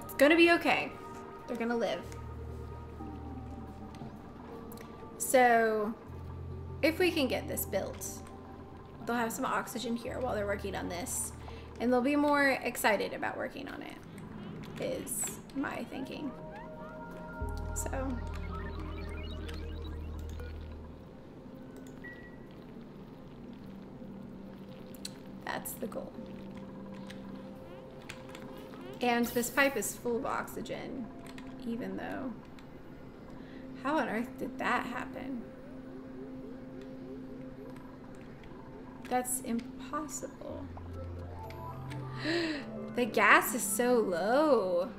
It's gonna be okay. They're gonna live. So, if we can get this built, they'll have some oxygen here while they're working on this, and they'll be more excited about working on it, is my thinking. So that's the goal. And this pipe is full of oxygen, even though, how on earth did that happen? That's impossible. The gas is so low.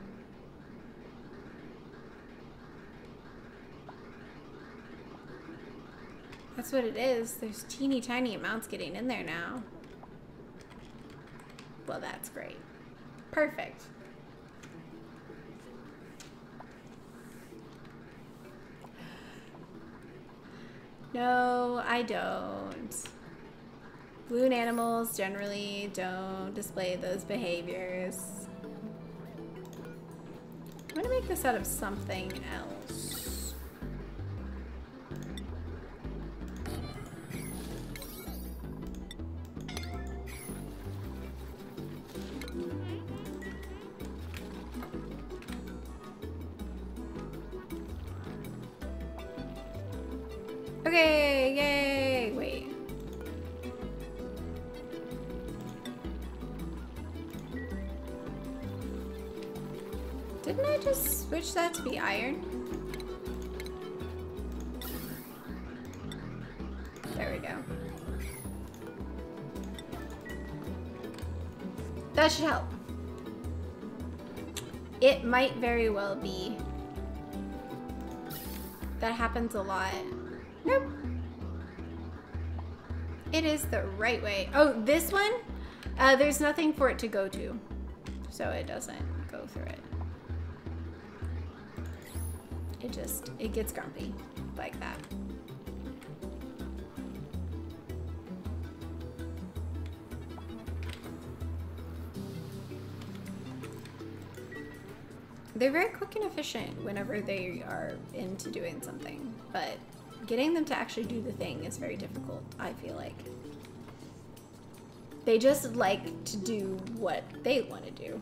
That's what it is. There's teeny tiny amounts getting in there now. Well, that's great. Perfect. No, I don't. Balloon animals generally don't display those behaviors. I'm gonna make this out of something else. Okay, yay, wait. Didn't I just switch that to be iron? There we go. That should help. It might very well be. That happens a lot. Nope. It is the right way. Oh, this one? There's nothing for it to go to, so it doesn't go through it. It gets grumpy like that. They're very quick and efficient whenever they are into doing something, but getting them to actually do the thing is very difficult, I feel like. They just like to do what they want to do.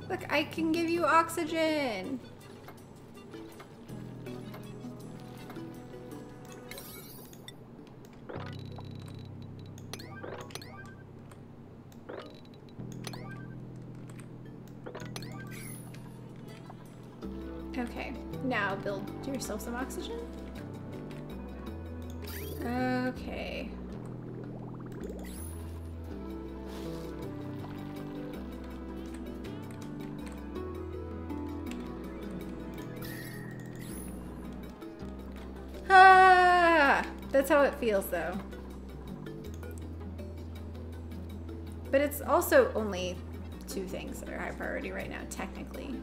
Look, I can give you oxygen. Okay, now build yourself some oxygen. Okay. That's how it feels though. But it's also only 2 things that are high priority right now, technically.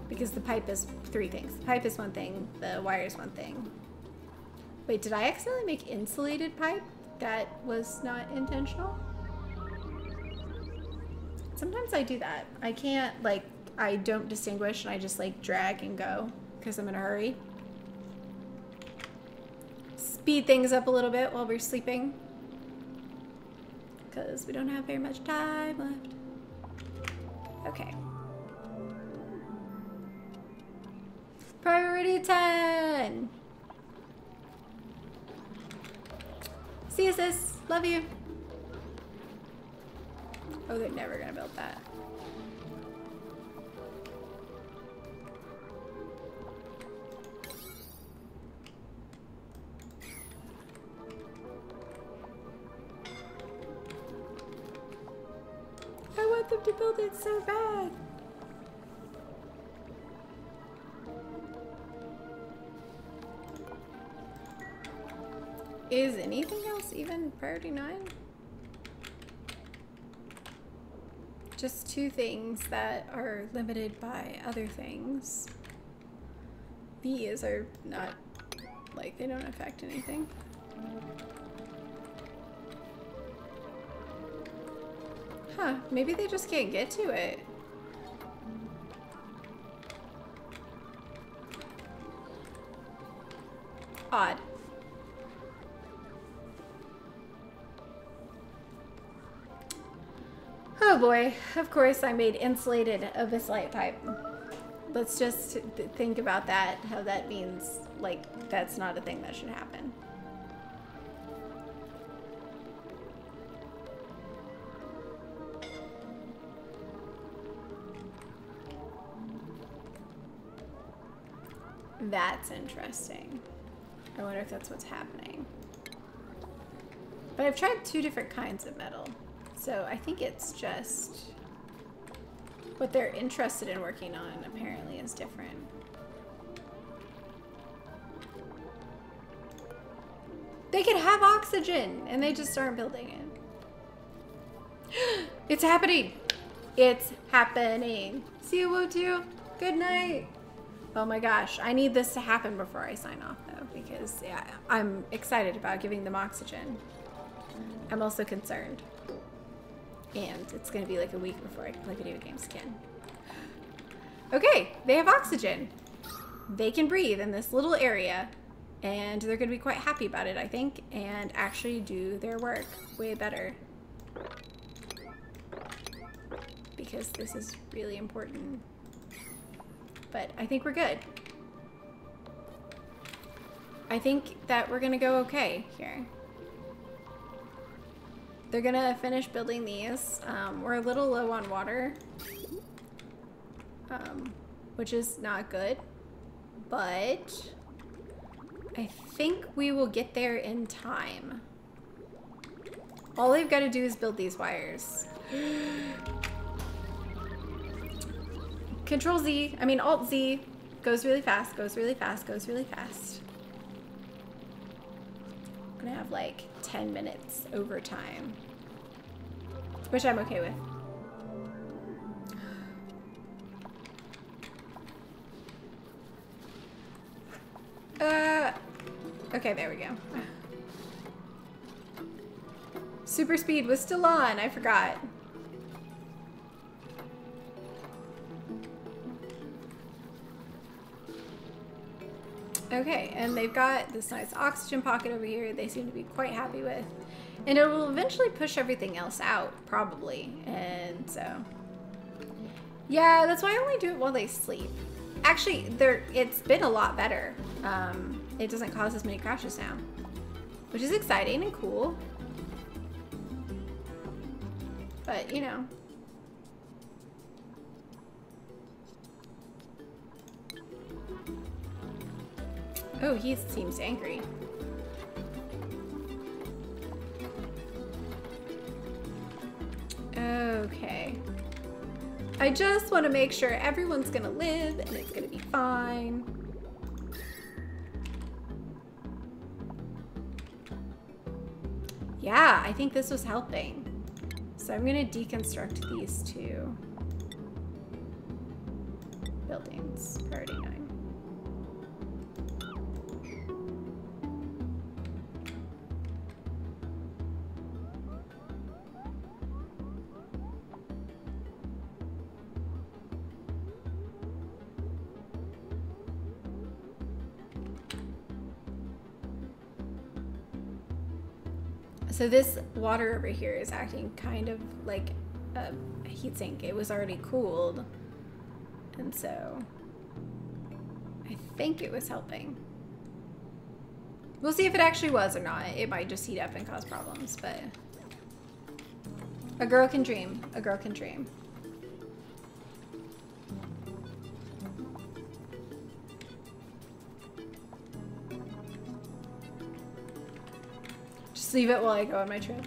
Because the pipe is 3 things. The pipe is 1 thing, the wire is 1 thing. Wait, did I accidentally make insulated pipe? That was not intentional? Sometimes I do that. I can't, like, I don't distinguish and I just like drag and go because I'm in a hurry. Speed things up a little bit while we're sleeping. Because we don't have very much time left. Okay. Priority 10! See you, sis. Love you. Oh, they're never gonna build that. I want them to build it so bad. Is anything else even priority 9? Just 2 things that are limited by other things. These are not, like, they don't affect anything. Huh, maybe they just can't get to it. Odd. Oh boy, of course I made insulated abyssalite pipe. Let's just think about that, how that means, like, that's not a thing that should happen. That's interesting. I wonder if that's what's happening. But I've tried 2 different kinds of metal. So I think it's just what they're interested in working on apparently is different. They could have oxygen and they just aren't building it. It's happening. It's happening. See you, Wotu. Good night. Oh my gosh, I need this to happen before I sign off though, because yeah, I'm excited about giving them oxygen. I'm also concerned. And it's gonna be like a week before I can play video games again. Okay, they have oxygen. They can breathe in this little area and they're gonna be quite happy about it, I think, and actually do their work way better. Because this is really important. But I think we're good. I think that we're gonna go okay here. They're gonna finish building these. We're a little low on water, which is not good, but I think we will get there in time. All they've got to do is build these wires. Control Z, I mean Alt Z, goes really fast, goes really fast, goes really fast. I'm gonna have like 10 minutes overtime, which I'm okay with. Okay, there we go. Super speed was still on, I forgot. Okay, and they've got this nice oxygen pocket over here they seem to be quite happy with. And it will eventually push everything else out, probably. And so, yeah, that's why I only do it while they sleep. Actually, it's been a lot better. It doesn't cause as many crashes now, which is exciting and cool. But, you know. Oh, he seems angry. Okay. I just want to make sure everyone's gonna live and it's gonna be fine. Yeah, I think this was helping. So I'm gonna deconstruct these two buildings. Priority 9. So this water over here is acting kind of like a heatsink. It was already cooled, and so I think it was helping. We'll see if it actually was or not. It might just heat up and cause problems, but a girl can dream. A girl can dream. Just leave it while I go on my trip.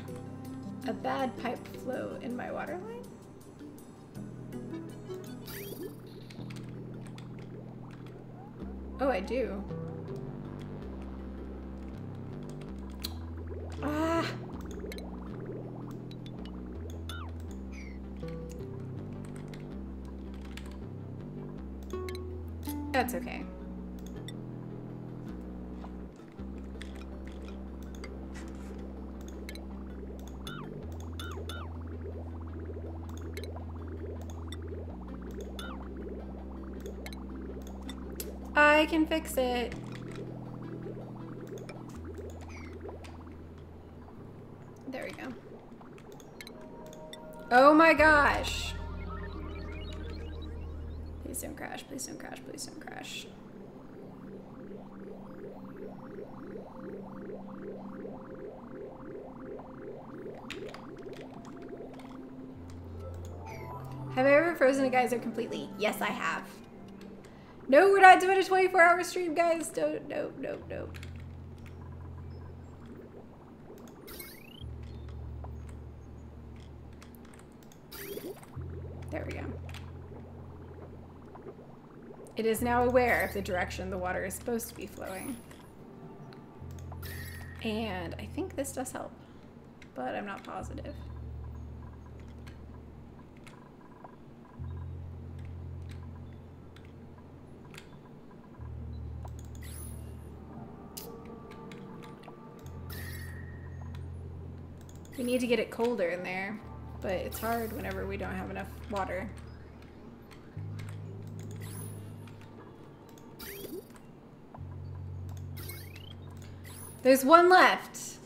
A bad pipe flow in my water line? Oh, I do. Ah! That's okay. I can fix it. There we go. Oh my gosh. Please don't crash, please don't crash, please don't crash. Have I ever frozen a geyser completely? Yes, I have. No, we're not doing a 24-hour stream, guys. Don't, nope, nope, nope. There we go. It is now aware of the direction the water is supposed to be flowing. And I think this does help, but I'm not positive. We need to get it colder in there, but it's hard whenever we don't have enough water. There's one left,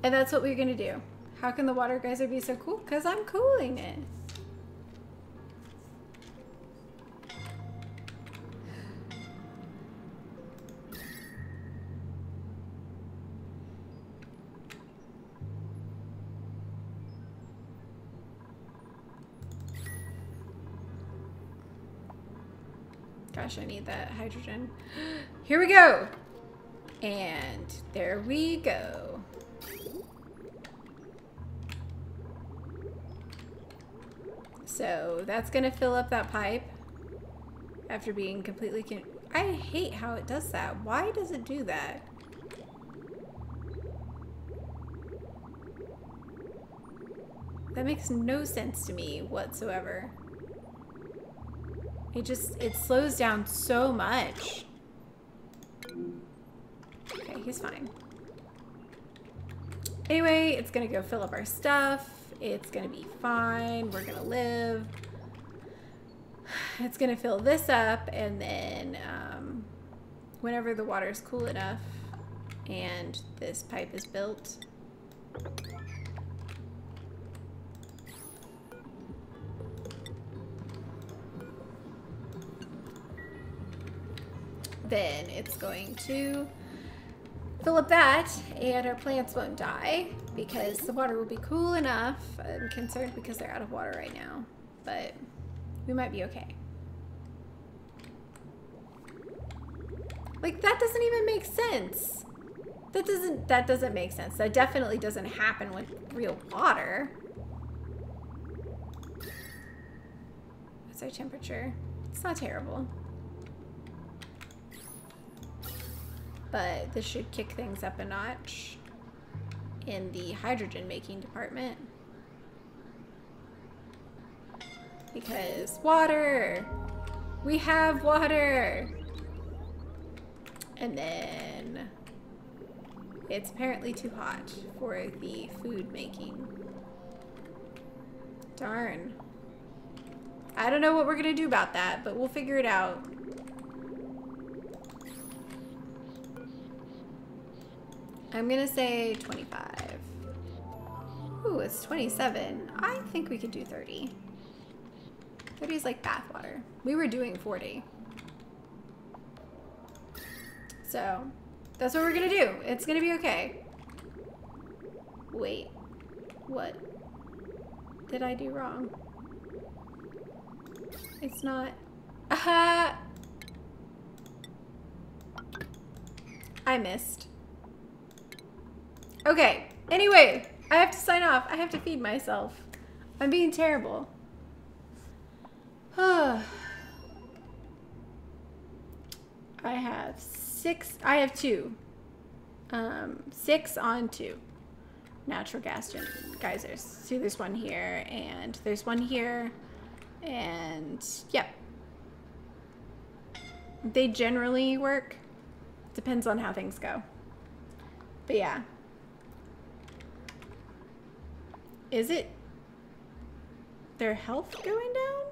and that's what we're gonna do. How can the water geyser be so cool? Because I'm cooling it. Gosh, I need that hydrogen. Here we go. And there we go. So that's gonna fill up that pipe after being completely I hate how it does that. Why does it do that? That makes no sense to me whatsoever. It slows down so much. Okay, he's fine. Anyway, it's gonna go fill up our stuff. It's gonna be fine. We're gonna live. It's gonna fill this up, and then whenever the water is cool enough and this pipe is built, then it's going to fill up that, and our plants won't die because the water will be cool enough. I'm concerned because they're out of water right now, but we might be okay. Like, that doesn't even make sense. That doesn't make sense. That definitely doesn't happen with real water. What's our temperature? It's not terrible. But this should kick things up a notch. in the hydrogen making department. Because water! We have water! And then it's apparently too hot for the food making. Darn. I don't know what we're gonna do about that, but we'll figure it out. I'm gonna say 25. Ooh, it's 27. I think we could do 30. 30 is like bath water. We were doing 40. So, that's what we're gonna do. It's gonna be okay. Wait. What did I do wrong? It's not. Aha! I missed. Okay. Anyway, I have to sign off. I have to feed myself. I'm being terrible. I have 6. I have 2. 6 on 2 natural gas geysers. See, there's one here, and there's one here, and yep. They generally work. Depends on how things go. But yeah. Is it their health going down?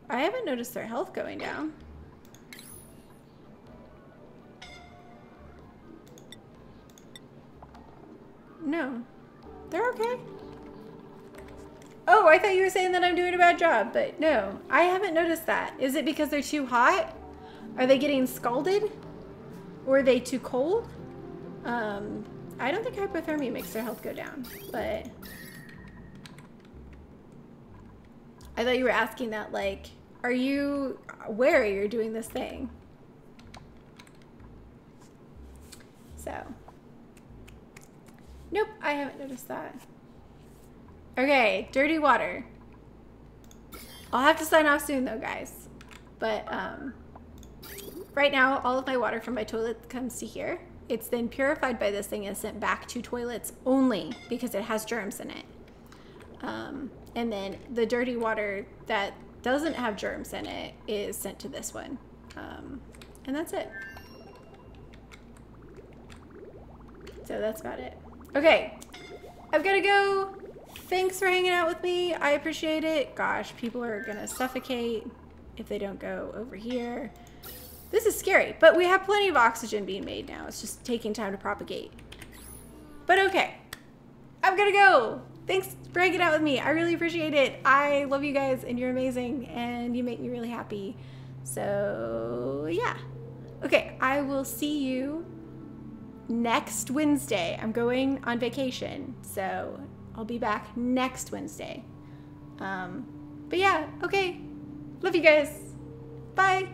I haven't noticed their health going down. No. They're okay. Oh, I thought you were saying that I'm doing a bad job, but no. I haven't noticed that. Is it because they're too hot? Are they getting scalded? Or are they too cold? I don't think hypothermia makes their health go down, but I thought you were asking that, like, are you aware you're doing this thing? So, nope, I haven't noticed that. Okay, dirty water. I'll have to sign off soon though, guys. But right now, all of my water from my toilet comes to here. It's then purified by this thing and sent back to toilets only because it has germs in it. And then the dirty water that doesn't have germs in it is sent to this one. And that's it. So that's about it. Okay, I've got to go. Thanks for hanging out with me. I appreciate it. Gosh, people are gonna suffocate if they don't go over here. This is scary, but we have plenty of oxygen being made now. It's just taking time to propagate. But okay, I'm gonna go. Thanks for hanging out with me. I really appreciate it. I love you guys and you're amazing and you make me really happy. So yeah. Okay, I will see you next Wednesday. I'm going on vacation, so I'll be back next Wednesday. But yeah, okay. Love you guys. Bye.